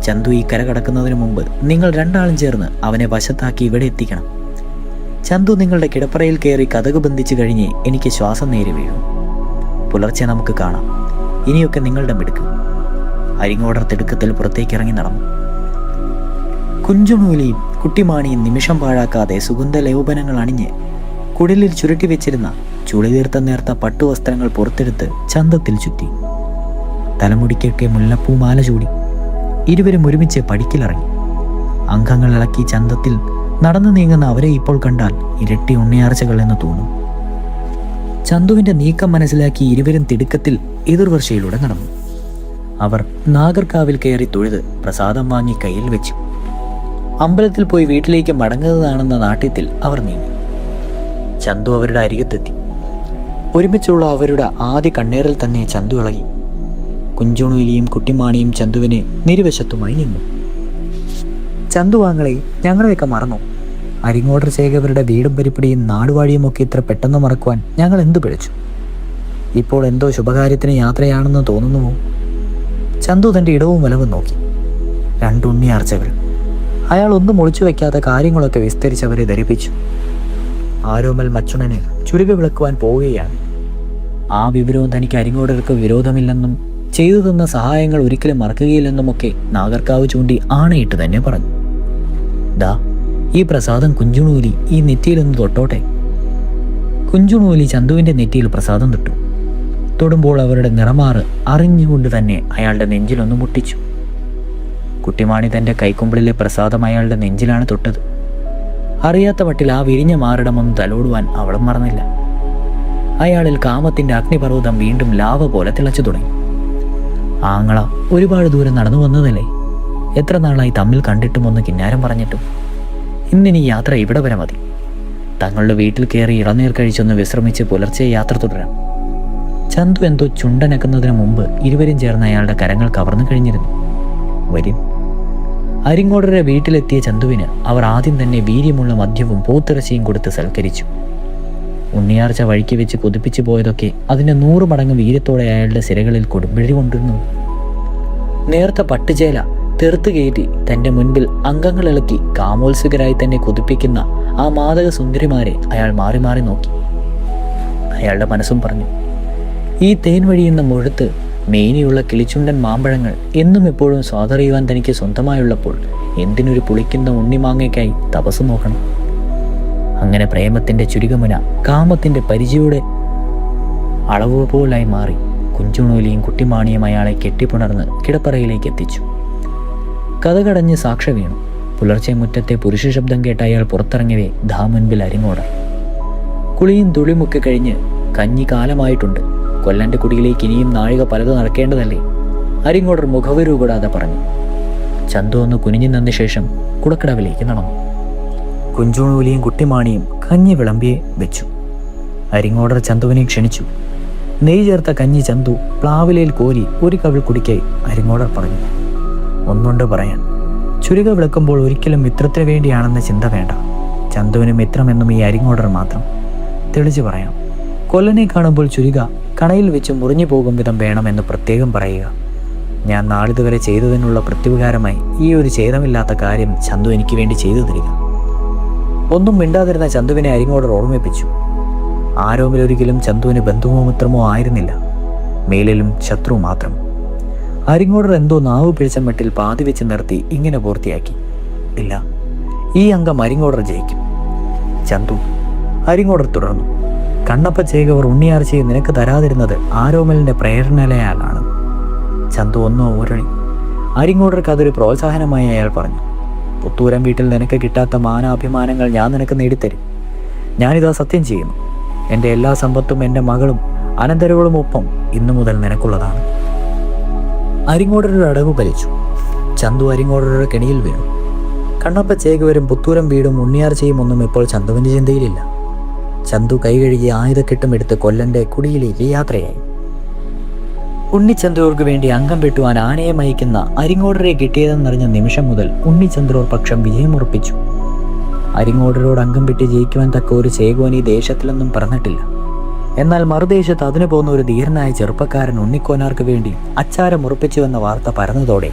ചന്തു ഈ കര കടക്കുന്നതിന് മുമ്പ് നിങ്ങൾ 2 ആളും ചേർന്ന് അവനെ വശത്താക്കി ഇവിടെ എത്തിക്കണം. ചന്തു നിങ്ങളുടെ കിടപ്പറയിൽ കയറി കതക് ബന്ധിച്ചു കഴിഞ്ഞ് എനിക്ക് ശ്വാസം നേരി വീഴും. പുലർച്ചെ നമുക്ക് കാണാം. ഇനിയൊക്കെ നിങ്ങളുടെ മിടുക്ക്. അരിങ്ങോടർ തിടുക്കത്തിൽ പുറത്തേക്ക് ഇറങ്ങി നടന്നു. കുഞ്ചുണൂലിയും കുട്ടിമാണിയും നിമിഷം പാഴാക്കാതെ സുഗന്ധ ലേപനങ്ങൾ അണിഞ്ഞ് കുടിലിൽ ചുരുട്ടി വെച്ചിരുന്ന ചുളിതീർത്ത നേർത്ത പട്ടുവസ്ത്രങ്ങൾ പുറത്തെടുത്ത് ചന്തത്തിൽ ചുറ്റി. തലമുടിക്കൊക്കെ മുല്ലപ്പൂമാല ചൂടി. ഇരുവരും ഒരുമിച്ച് പടിക്കിലിറങ്ങി. അംഗങ്ങൾ ഇളക്കി ചന്തത്തിൽ നടന്നു നീങ്ങുന്ന അവരെ ഇപ്പോൾ കണ്ടാൽ ഇരട്ടി ഉണ്ണിയാർച്ചകൾ എന്ന് തോന്നും. ചന്തുവിന്റെ നീക്കം മനസ്സിലാക്കി ഇരുവരും തിടുക്കത്തിൽ എതിർവർഷയിലൂടെ നടന്നു. അവർ നാഗർകാവിൽ കയറി തൊഴുത് പ്രസാദം വാങ്ങി കയ്യിൽ വെച്ചു. അമ്പലത്തിൽ പോയി വീട്ടിലേക്ക് മടങ്ങുന്നതാണെന്ന നാട്യത്തിൽ അവർ നീങ്ങി. ചന്തു അവരുടെ അരികത്തെത്തി. ഒരുമിച്ചുള്ള അവരുടെ ആദ്യ കണ്ണേറിൽ തന്നെ ചന്തു ഇളകി. കുഞ്ചുണുലിയും കുട്ടിമാണിയും ചന്തുവിനെ നിരുവശത്തുമായി നിന്നു. ചന്തുവാങ്ങളെ, ഞങ്ങളെയൊക്കെ മറന്നു. അരിങ്ങോടർ ചേകവരുടെ വീടും പരിപ്പടിയും നാടുവാഴിയും ഒക്കെ ഇത്ര പെട്ടെന്ന് മറക്കുവാൻ ഞങ്ങൾ എന്തു പിഴച്ചു? ഇപ്പോൾ എന്തോ ശുഭകാര്യത്തിന് യാത്രയാണെന്ന് തോന്നുന്നുവോ? ചന്തു തൻ്റെ ഇടവും വലവും നോക്കി. 2 ഉണ്ണിയാർച്ചകൾ. അയാൾ ഒന്നും ഒളിച്ചു വയ്ക്കാത്ത കാര്യങ്ങളൊക്കെ വിസ്തരിച്ചവരെ ധരിപ്പിച്ചു. ആരോമൽ മച്ചുണന് ചുരുക വിളക്കുവാൻ പോവുകയാണ്. ആ വിവരവും തനിക്ക് അരിങ്ങോടർക്ക് വിരോധമില്ലെന്നും ചെയ്തു തന്ന സഹായങ്ങൾ ഒരിക്കലും മറക്കുകയില്ലെന്നുമൊക്കെ നാഗർകാവ് ചൂണ്ടി ആണയിട്ട് തന്നെ പറഞ്ഞു. ദാ ഈ പ്രസാദം കുഞ്ചുണൂലി ഈ നെറ്റിയിലൊന്ന് തൊട്ടോട്ടെ. കുഞ്ചുണൂലി ചന്തുവിന്റെ നെറ്റിയിൽ പ്രസാദം തൊട്ടു. തൊടുമ്പോൾ അവരുടെ നിറമാറ് അറിഞ്ഞുകൊണ്ട് തന്നെ അയാളുടെ നെഞ്ചിലൊന്ന് മുട്ടിച്ചു. കുട്ടിമാണി തൻ്റെ കൈക്കുമ്പിളിലെ പ്രസാദം അയാളുടെ നെഞ്ചിലാണ് തൊട്ടത്. അറിയാത്ത മട്ടിൽ ആ വിരിഞ്ഞ മാറിടമൊന്ന് തലോടുവാൻ അവളും മറന്നില്ല. അയാളിൽ കാമത്തിന്റെ അഗ്നിപർവ്വതം വീണ്ടും ലാവ പോലെ തിളച്ചു തുടങ്ങി. ആങ്ങള ഒരുപാട് ദൂരം നടന്നു വന്നതല്ലേ? എത്ര നാളായി തമ്മിൽ കണ്ടിട്ടും ഒന്ന് കിന്നാരം പറഞ്ഞിട്ടും. ഇന്നിനി യാത്ര ഇവിടെ വരെ മതി. തങ്ങളുടെ വീട്ടിൽ കയറി ഇളനീർ കഴിച്ചൊന്ന് വിശ്രമിച്ച് പുലർച്ചെ യാത്ര തുടരാം. ചന്തു എന്തോ ചുണ്ടനക്കുന്നതിന് മുമ്പ് ഇരുവരും ചേർന്ന് അയാളുടെ കരങ്ങൾ കവർന്നു കഴിഞ്ഞിരുന്നു. വരും. അരിങ്ങോടരുടെ വീട്ടിലെത്തിയ ചന്തുവിന് അവർ ആദ്യം തന്നെ വീര്യമുള്ള മദ്യവും പോത്തിറച്ചിയും കൊടുത്ത് സൽക്കരിച്ചു. ഉണ്ണിയാർച്ച വഴിക്ക് വെച്ച് കൊതിപ്പിച്ചു പോയതൊക്കെ അതിൻ്റെ 100 മടങ്ങ് വീര്യത്തോടെ അയാളുടെ സിരകളിൽ കൊടുമ്പിഴി കൊണ്ടിരുന്നു. നേർത്ത പട്ടുചേല തെറുത്തു കയറ്റി തൻ്റെ മുൻപിൽ അംഗങ്ങൾ ഇളക്കി കാമോത്സുകരായി തന്നെ കൊതിപ്പിക്കുന്ന ആ മാദക സുന്ദരിമാരെ അയാൾ മാറി മാറി നോക്കി. അയാളുടെ മനസ്സും പറഞ്ഞു, ഈ തേൻ വഴിയുന്ന മുഴുത്ത് മേനിയുള്ള കിളിച്ചുണ്ടൻ മാമ്പഴങ്ങൾ എന്നും എപ്പോഴും സ്വാതറിയുവാൻ തനിക്ക് സ്വന്തമായുള്ളപ്പോൾ എന്തിനൊരു പുളിക്കുന്ന ഉണ്ണിമാങ്ങയ്ക്കായി തപസ് നോക്കണം. അങ്ങനെ പ്രേമത്തിന്റെ ചുരുകമുന കാമത്തിന്റെ പരിചയുടെ അളവുപോലായി മാറി കുഞ്ചുണൂലിയും കുട്ടിമാണിയും അയാളെ കെട്ടിപ്പുണർന്ന് കിടപ്പറയിലേക്ക് എത്തിച്ചു. കഥകടഞ്ഞ് സാക്ഷ വീണു. പുലർച്ചെ മുറ്റത്തെ പുരുഷ ശബ്ദം കേട്ട അയാൾ പുറത്തിറങ്ങിയവേ മുൻപിൽ അരിങ്ങോടർ. കുളിയും തുളിമുക്കെ കഴിഞ്ഞ് കഞ്ഞി കാലമായിട്ടുണ്ട്. കൊല്ലന്റെ കുടിയിലേക്ക് ഇനിയും നാഴിക പലത് നടക്കേണ്ടതല്ലേ? അരിങ്ങോടർ മുഖവരൂകൂടാതെ പറഞ്ഞു. ചന്തു ഒന്ന് കുനിഞ്ഞു നിന്ന ശേഷം കുടക്കടവിലേക്ക് നടന്നു. കുഞ്ചുണൂലിയും കുട്ടിമാണിയും കഞ്ഞി വിളമ്പിയെ വെച്ചു. അരിങ്ങോടർ ചന്തുവിനെ ക്ഷണിച്ചു. നെയ്യ് ചേർത്ത കഞ്ഞി ചന്തു പ്ലാവിലയിൽ കോരി ഒരു കവിൾ കുടിക്കായി അരിങ്ങോടർ പറഞ്ഞു. ഒന്നുകൊണ്ട് പറയാൻ. ചുരുക വിളക്കുമ്പോൾ ഒരിക്കലും മിത്രത്തിന് വേണ്ടിയാണെന്ന ചിന്ത വേണ്ട. ചന്തുവിന് മിത്രമെന്നും ഈ അരിങ്ങോടർ മാത്രം. തെളിച്ചു പറയാം. കൊല്ലനെ കാണുമ്പോൾ ചുരുക കണയിൽ വെച്ച് മുറിഞ്ഞു പോകും വിധം വേണമെന്ന് പ്രത്യേകം പറയുക. ഞാൻ നാളിതുവരെ ചെയ്തതിനുള്ള പ്രത്യുപകാരമായി ഈ ഒരു ഛേദമില്ലാത്ത കാര്യം ചന്തു എനിക്ക് വേണ്ടി ചെയ്തു തരിക. ഒന്നും മിണ്ടാതിരുന്ന ചന്തുവിനെ അരിങ്ങോടർ ഓർമ്മിപ്പിച്ചു. ആരോമിലൊരിക്കലും ചന്തുവിന് ബന്ധുവോ മിത്രമോ ആയിരുന്നില്ല, മേലിലും ശത്രു മാത്രം. അരിങ്ങോടർ എന്തോ നാവ് പിഴിച്ച മട്ടിൽ പാതി വെച്ച് നിർത്തി ഇങ്ങനെ പൂർത്തിയാക്കി. ഇല്ല, ഈ അംഗം അരിങ്ങോടർ ജയിക്കും. ചന്തു. അരിങ്ങോടർ തുടർന്നു. കണ്ണപ്പ ചേകവർ ഉണ്ണിയാർച്ചയെ നിനക്ക് തരാതിരുന്നത് ആരോമലിന്റെ പ്രേരണയാലാണ്. ചന്തു ഒന്നോ ഊരണി. അരിങ്ങോടർക്ക് അതൊരു പ്രോത്സാഹനമായി അയാൾ പറഞ്ഞു. പുത്തൂരം വീട്ടിൽ നിനക്ക് കിട്ടാത്ത മാനാഭിമാനങ്ങൾ ഞാൻ നിനക്ക് നേടിത്തരും. ഞാനിതാ സത്യം ചെയ്യുന്നു. എൻ്റെ എല്ലാ സമ്പത്തും എൻ്റെ മകളും അനന്തരങ്ങളും ഒപ്പം ഇന്നു മുതൽ നിനക്കുള്ളതാണ്. അരിങ്ങോടരുടെ അടവ് വലിച്ചു. ചന്തു അരിങ്ങോടരുടെ കെണിയിൽ വീണു. കണ്ണപ്പ ചേകവരും പുത്തൂരം വീടും ഉണ്ണിയാർച്ചയും ഒന്നും ഇപ്പോൾ ചന്തുവിൻ്റെ ചിന്തയിലില്ല. ചന്തു കൈ കഴുകി ആയുധക്കെട്ടും എടുത്ത് കൊല്ലന്റെ കുടിയിലേക്ക് യാത്രയായി. ഉണ്ണിച്ചന്ദ്രൂർക്ക് വേണ്ടി അംഗം വെട്ടുവാൻ ആനയെ മയക്കുന്ന അരിങ്ങോടരെ കിട്ടിയതെന്നറിഞ്ഞ നിമിഷം മുതൽ ഉണ്ണിച്ചന്ദ്രൂർ പക്ഷം വിജയമുറപ്പിച്ചു. അരിങ്ങോടരോട് അംഗം വെട്ടി ജയിക്കുവാൻ തക്ക ഒരു ചേകോൻ ഈ ദേശത്തിലൊന്നും പറഞ്ഞിട്ടില്ല. എന്നാൽ മറുദേശത്ത് അതിനു പോകുന്ന ഒരു ധീരനായ ചെറുപ്പക്കാരൻ ഉണ്ണിക്കോനാർക്ക് വേണ്ടി അച്ചാരം ഉറപ്പിച്ചുവെന്ന വാർത്ത പരന്നതോടെ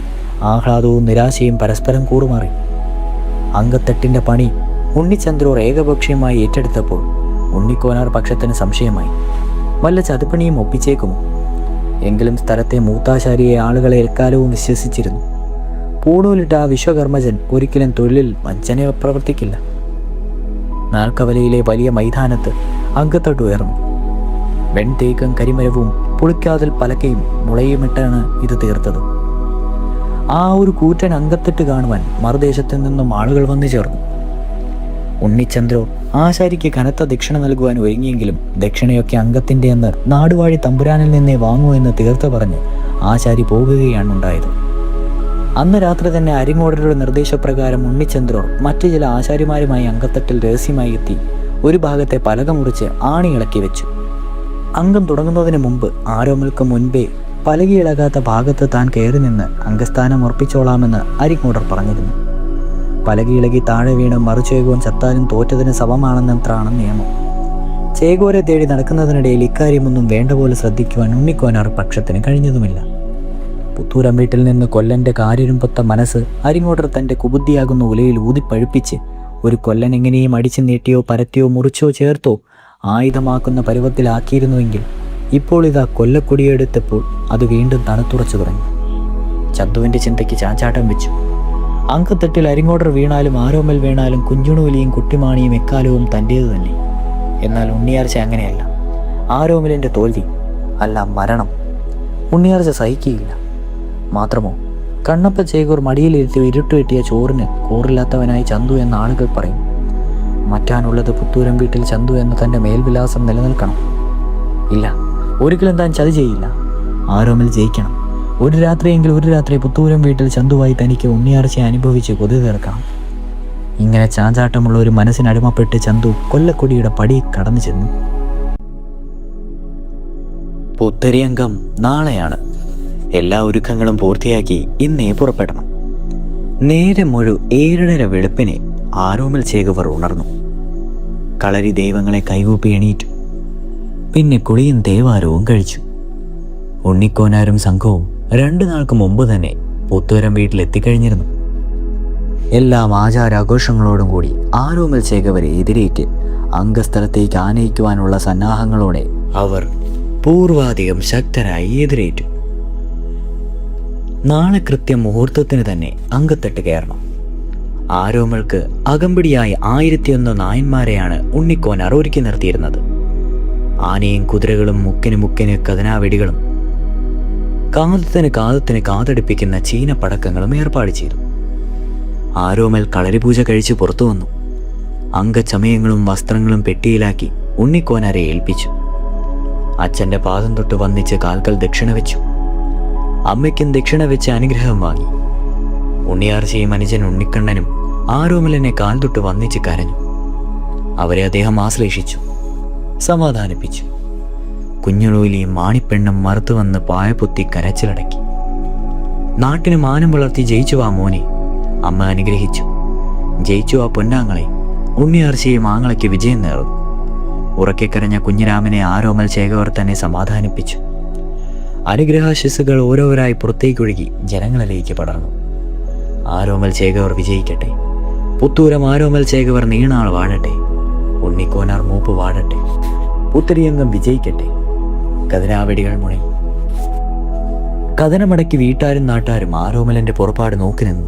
ആഹ്ലാദവും നിരാശയും പരസ്പരം കൂറുമാറി. അങ്കത്തെട്ടിന്റെ പണി ഉണ്ണിച്ചന്ദ്രൂർ ഏകപക്ഷീയമായി ഏറ്റെടുത്തപ്പോൾ ഉണ്ണിക്കോനാർ പക്ഷത്തിന് സംശയമായി. വല്ല ചതുപ്പണിയും ഒപ്പിച്ചേക്കുമോ? എങ്കിലും സ്ഥലത്തെ മൂത്താശാരിയെ ആളുകളെ എക്കാലവും വിശ്വസിച്ചിരുന്നു. പൂണൂലിട്ട ആ വിശ്വകർമ്മജൻ ഒരിക്കലും തൊഴിലിൽ വഞ്ചന പ്രവർത്തിക്കില്ല. നാൽക്കവലയിലെ വലിയ മൈതാനത്ത് അങ്കത്തട്ട് ഉയർന്നു. വെൺതേക്കും കരിമരവും പുളിക്കാതിൽ പലകയും മുളയുമിട്ടാണ് ഇത് തീർത്തത്. ആ ഒരു കൂറ്റൻ അങ്കത്തട്ട് കാണുവാൻ മറുദേശത്തു നിന്നും ആളുകൾ വന്നു ചേർന്നു. ഉണ്ണിച്ചന്ദ്രോ ആശാരിക്ക് കനത്ത ദക്ഷിണ നൽകുവാൻ ഒരുങ്ങിയെങ്കിലും ദക്ഷിണയൊക്കെ അംഗത്തിൻ്റെ എന്ന് നാടുവാഴി തമ്പുരാനിൽ നിന്നേ വാങ്ങൂ എന്ന് തീർത്ത് പറഞ്ഞ് ആശാരി പോകുകയാണ് ഉണ്ടായത്. അന്ന് രാത്രി തന്നെ അരിങ്ങോടരുടെ നിർദ്ദേശപ്രകാരം ഉണ്ണിച്ചന്ദ്രോ മറ്റു ചില ആശാരിമാരുമായി അങ്കത്തട്ടിൽ രഹസ്യമായി എത്തി ഒരു ഭാഗത്തെ പലക മുറിച്ച് ആണി ഇളക്കി വെച്ചു. അംഗം തുടങ്ങുന്നതിന് മുമ്പ് ആരോമൽക്ക് മുൻപേ പലകയിളകാത്ത ഭാഗത്ത് താൻ കയറി നിന്ന് അംഗസ്ഥാനം ഉറപ്പിച്ചോളാമെന്ന് അരിങ്ങോടർ പറഞ്ഞിരുന്നു. പലകയിളകി താഴെ വീണ് മറുചേകോൻ ചത്താലും തോറ്റതിന് സമമാണെന്നത്രാണ് നിയമം. ചേകോരെ തേടി നടക്കുന്നതിനിടയിൽ ഇക്കാര്യമൊന്നും വേണ്ട പോലെ ശ്രദ്ധിക്കുവാൻ ഉണ്ണിക്കോനാർ പക്ഷത്തിന് കഴിഞ്ഞതുമില്ല. പുത്തൂരം വീട്ടിൽ നിന്ന് കൊല്ലന്റെ കാര്യരുമ്പൊത്ത മനസ്സ് അരിങ്ങോടർ തൻ്റെ കുബുദ്ധിയാകുന്ന ഉലയിൽ ഊതിപ്പഴുപ്പിച്ച് ഒരു കൊല്ലൻ എങ്ങനെയും അടിച്ചു നീട്ടിയോ പരത്തിയോ മുറിച്ചോ ചേർത്തോ ആയുധമാക്കുന്ന പരുവത്തിലാക്കിയിരുന്നുവെങ്കിൽ ഇപ്പോൾ ഇതാ കൊല്ലക്കൊടിയെടുത്തപ്പോൾ അത് വീണ്ടും തണുത്തുറച്ചു തുടങ്ങി. ചന്തുവിൻ്റെ ചിന്തയ്ക്ക് ചാഞ്ചാട്ടം വെച്ചു. അങ്കത്തട്ടിൽ അരിങ്ങോടർ വീണാലും ആരോമൽ വീണാലും കുഞ്ചുണുവലിയും കുട്ടിമാണിയും എക്കാലവും തൻ്റേത് തന്നെ. എന്നാൽ ഉണ്ണിയാർച്ച അങ്ങനെയല്ല. ആരോമലിൻ്റെ തോൽവി അല്ല, മരണം ഉണ്ണിയാർച്ച സഹിക്കുകയില്ല. മാത്രമോ കണ്ണപ്പ ചേകൂർ മടിയിലിരുത്തി ഇരുട്ടുവെട്ടിയ ചോറിന് കൂറില്ലാത്തവനായി ചന്തു എന്ന ആളുകൾ പറയും. മറ്റാനുള്ളത് പുത്തൂരം വീട്ടിൽ ചന്തു എന്ന തൻ്റെ മേൽവിലാസം നിലനിൽക്കണം. ഇല്ല, ഒരിക്കലും താൻ ചതി ചെയ്യില്ല. ആരോമൽ ജയിക്കണം. ഒരു രാത്രി പുത്തൂരം വീട്ടിൽ ചന്തുവായി തനിക്ക് ഉണ്ണിയാർച്ചയെ അനുഭവിച്ച് കൊതി തീർക്കണം. ഇങ്ങനെ ചാഞ്ചാട്ടമുള്ള ഒരു മനസ്സിനടിമപ്പെട്ട് ചന്തു കൊല്ലക്കൊടിയുടെ പടി കടന്നു ചെന്നു. പുത്തരിയംഗം നാളെയാണ്. എല്ലാ ഒരുക്കങ്ങളും പൂർത്തിയാക്കി ഇന്നേ പുറപ്പെടണം. നേരെ 7:30 വെളുപ്പിനെ ആരോമൽ ചേകവർ ഉണർന്നു. കളരി ദൈവങ്ങളെ കൈകൂപ്പി എണീറ്റു. പിന്നെ കുളിയും ദേവാരവും കഴിച്ചു. ഉണ്ണിക്കോനാരും സംഘവും 2 നാൾക്ക് മുമ്പ് തന്നെ പുത്തൂരം വീട്ടിലെത്തിക്കഴിഞ്ഞിരുന്നു. എല്ലാം ആചാരാഘോഷങ്ങളോടും കൂടി ആരോമൽ ചേകവരെ എതിരേറ്റ് അംഗസ്ഥലത്തേക്ക് ആനയിക്കുവാനുള്ള സന്നാഹങ്ങളോടെ അവർ പൂർവാധികം ശക്തരായി എതിരേറ്റു. നാളെ കൃത്യം മുഹൂർത്തത്തിന് തന്നെ അങ്കത്തട്ട് കയറണം. ആരോമൾക്ക് അകമ്പടിയായി 1001 നായന്മാരെയാണ് ഉണ്ണിക്കോനാർ ഒരുക്കി നിർത്തിയിരുന്നത്. ആനയും കുതിരകളും മുക്കിന് കഥനാവെടികളും കാതത്തിന് കാതടിപ്പിക്കുന്ന ചീന പടക്കങ്ങളും ഏർപ്പാട് ചെയ്തു. ആരോമൽ കളരിപൂജ കഴിച്ച് പുറത്തു വന്നു. അംഗചമയങ്ങളും വസ്ത്രങ്ങളും പെട്ടിയിലാക്കി ഉണ്ണിക്കോനാരെ ഏൽപ്പിച്ചു. അച്ഛൻ്റെ പാദം തൊട്ട് വന്നിച്ച് കാൽക്കൽ ദക്ഷിണ വെച്ചു. അമ്മയ്ക്കും ദക്ഷിണ വെച്ച് അനുഗ്രഹം വാങ്ങി. ഉണ്ണിയാർച്ചയും അനുജൻ ഉണ്ണിക്കണ്ണനും ആരോമലിനെ കാൽ തൊട്ട് വന്നിച്ച് കരഞ്ഞു. അവരെ അദ്ദേഹം ആശ്ലേഷിച്ചു, സമാധാനിപ്പിച്ചു. കുഞ്ഞുളൂലിയും മാണിപ്പെണ്ണും മറുത്തു വന്ന് പായപൊത്തി കരച്ചിലടക്കി. നാട്ടിന് മാനം വളർത്തി ജയിച്ചു ആ മോനെ. അമ്മ അനുഗ്രഹിച്ചു. ജയിച്ചു ആ പൊന്നാങ്ങളെ. ഉണ്ണിയാർച്ചയും ആങ്ങളയ്ക്ക് വിജയം നേർന്നു. ഉറക്കെ കരഞ്ഞ കുഞ്ഞിരാമനെ ആരോമൽ ചേകവർ തന്നെ സമാധാനിപ്പിച്ചു. അനുഗ്രഹാശിസ്സുകൾ ഓരോരായി പുറത്തേക്കൊഴുകി ജനങ്ങളിലേക്ക് പടർന്നു. ആരോമൽ ചേകവർ വിജയിക്കട്ടെ. പുത്തൂരം ആരോമൽ ചേകവർ നീണാൾ വാഴട്ടെ. ഉണ്ണിക്കോനാർ മൂപ്പ് വാഴട്ടെ. പുത്തരിയംഗം വിജയിക്കട്ടെ. കതിരാവെടികൾ മുഴങ്ങി. കഥനമടക്കി വീട്ടാരും നാട്ടാരും ആരോമലന്റെ പുറപ്പാട് നോക്കി നിന്നു.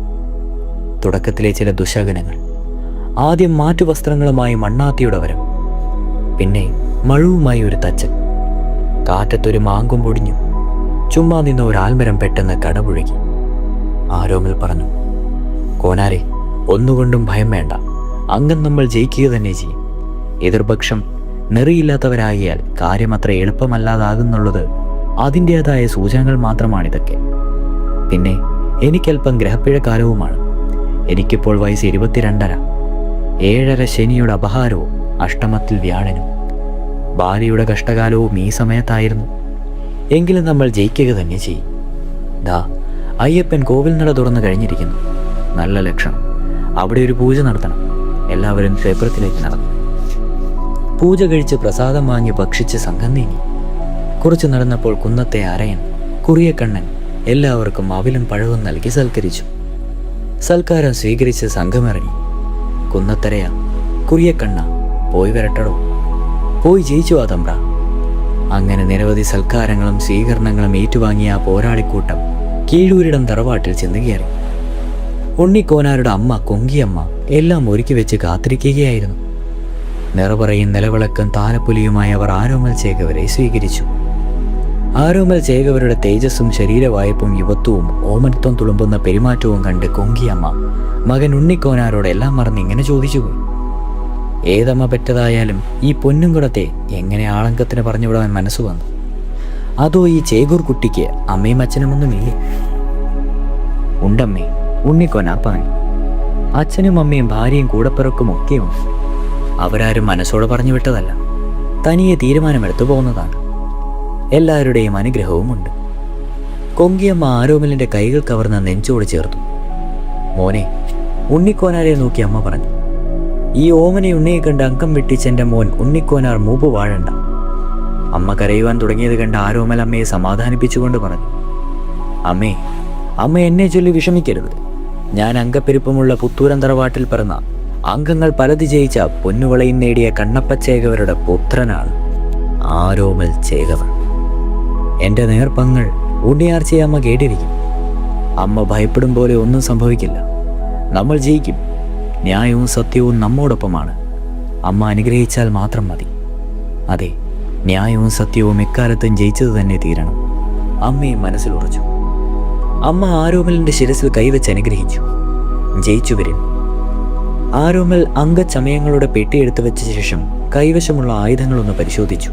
തുടക്കത്തിലെ ചില ദുശകനങ്ങൾ. ആദ്യം മാറ്റുവസ്ത്രങ്ങളുമായി മണ്ണാത്തിയുടെ വരം, പിന്നെ മഴുവുമായി ഒരു തച്ചൻ. കാറ്റത്തൊരു മാങ്കും പൊടിഞ്ഞു. ചുമ്മാ നിന്ന ഒരു ആൽമരം പെട്ടെന്ന് കടപുഴകി. ആരോമൽ പറഞ്ഞു, കോനാരെ, ഒന്നുകൊണ്ടും ഭയം വേണ്ട. അംഗം നമ്മൾ ജയിക്കുക തന്നെ ചെയ്യും. എതിർപക്ഷം നെറിയില്ലാത്തവരാകിയാൽ കാര്യമത്ര എളുപ്പമല്ലാതാകുന്നുള്ളത് അതിൻ്റെതായ സൂചനകൾ മാത്രമാണിതൊക്കെ. പിന്നെ എനിക്കല്പം ഗ്രഹപ്പിഴക്കാലവുമാണ്. എനിക്കിപ്പോൾ വയസ്സ് 22.5. 7.5 ശനിയുടെ അപഹാരവും അഷ്ടമത്തിൽ വ്യാഴനും. ഭാര്യയുടെ കഷ്ടകാലവും ഈ സമയത്തായിരുന്നു. എങ്കിലും നമ്മൾ ജയിക്കുക തന്നെ ചെയ്യും. ദാ അയ്യപ്പൻ കോവിൽ നട തുറന്നു കഴിഞ്ഞിരിക്കുന്നു. നല്ല ലക്ഷണം. അവിടെ ഒരു പൂജ നടത്തണം. എല്ലാവരും ക്ഷേത്രത്തിലേക്ക് നടന്നു. പൂജ കഴിച്ച് പ്രസാദം വാങ്ങി ഭക്ഷിച്ച് സംഘം നീങ്ങി. കുറച്ചു നടന്നപ്പോൾ കുന്നത്തെ അരയൻ, കുറിയക്കണ്ണൻ എല്ലാവർക്കും അവിലും പഴവും നൽകി സൽക്കരിച്ചു. സൽക്കാരം സ്വീകരിച്ച് സംഘമിറങ്ങി. കുന്നത്തരയ, കുറിയക്കണ്ണ, പോയി വരട്ടടോ, പോയി ജയിച്ചു ആ തമ്പ്ര. അങ്ങനെ നിരവധി സൽക്കാരങ്ങളും സ്വീകരണങ്ങളും ഏറ്റുവാങ്ങിയ ആ പോരാളിക്കൂട്ടം കീഴൂരിടം തറവാട്ടിൽ ചെന്ന് കയറി. ഉണ്ണിക്കോനാരുടെ അമ്മ കൊങ്കിയമ്മ എല്ലാം ഒരുക്കി വെച്ച് കാത്തിരിക്കുകയായിരുന്നു. നിറപറയും നിലവിളക്കും താലപ്പൊലിയുമായി അവർ ആരോമൽ ചേകവരെ സ്വീകരിച്ചു. ആരോമൽ ചേകവരുടെ തേജസ്സും ശരീരവായ്പും യുവത്വവും ഓമനത്വം തുളുമ്പുന്ന പെരുമാറ്റവും കണ്ട് കൊങ്കിയമ്മ മകൻ ഉണ്ണിക്കോനാരോട് എല്ലാം മറന്ന് ഇങ്ങനെ ചോദിച്ചുപോയി, ഏതമ്മ പെറ്റതായാലും ഈ പൊന്നും കുടത്തെ എങ്ങനെ ആളങ്കത്തിന് പറഞ്ഞുവിടാൻ മനസ്സ് വന്നു? അതോ ഈ ചേകൂർ കുട്ടിക്ക് അമ്മയും അച്ഛനുമൊന്നുമില്ലേ? ഉണ്ടമ്മേ, ഉണ്ണിക്കോനാർ പറഞ്ഞു. അച്ഛനും അമ്മയും ഭാര്യയും കൂടപ്പിറക്കും ഒക്കെയുണ്ട്. അവരാരും മനസ്സോടെ പറഞ്ഞു വിട്ടതല്ല, തനിയെ തീരുമാനമെടുത്തു പോകുന്നതാണ്. എല്ലാവരുടെയും അനുഗ്രഹവുമുണ്ട്. കൊങ്കിയമ്മ ആരോമലിന്റെ കൈകൾ കവർന്ന് നെഞ്ചോട് ചേർത്തു. മോനെ, ഉണ്ണിക്കോനാരെ നോക്കി അമ്മ പറഞ്ഞു, ഈ ഓമനെ ഉണ്ണിയെ കണ്ട് അങ്കം വെട്ടിച്ചെന്റെ മോൻ ഉണ്ണിക്കോനാർ മൂപ്പ് വാഴണ്ട. അമ്മ കരയുവാൻ തുടങ്ങിയത് കണ്ട് ആരോമൽ അമ്മയെ സമാധാനിപ്പിച്ചുകൊണ്ട് പറഞ്ഞു, അമ്മ എന്നെ ചൊല്ലി വിഷമിക്കരുത്. ഞാൻ അംഗപ്പെരുപ്പമുള്ള പുത്തൂരം തറവാട്ടിൽ പിറന്ന അംഗങ്ങൾ പലത് ജയിച്ച പൊന്നുവളയും നേടിയ കണ്ണപ്പച്ചേകവരുടെ പുത്രനാണ് ആരോമൽ ചേകവർ. എൻ്റെ നേർപ്പങ്ങൾ ഉണ്ണിയാർച്ചയമ്മ കേട്ടിരിക്കും. അമ്മ ഭയപ്പെടും പോലെ ഒന്നും സംഭവിക്കില്ല. നമ്മൾ ജയിക്കും. ന്യായവും സത്യവും നമ്മോടൊപ്പമാണ്. അമ്മ അനുഗ്രഹിച്ചാൽ മാത്രം മതി. അതെ, ന്യായവും സത്യവും എക്കാലത്തും ജയിച്ചത് തന്നെ തീരണം. അമ്മയെ മനസ്സിലുറച്ചു. അമ്മ ആരോമലിന്റെ ശിരസിൽ കൈവച്ച് അനുഗ്രഹിച്ചു. ജയിച്ചു വരും. ആരോമൽ അംഗചമയങ്ങളുടെ പെട്ടി എടുത്തു വെച്ച ശേഷം കൈവശമുള്ള ആയുധങ്ങളൊന്ന് പരിശോധിച്ചു.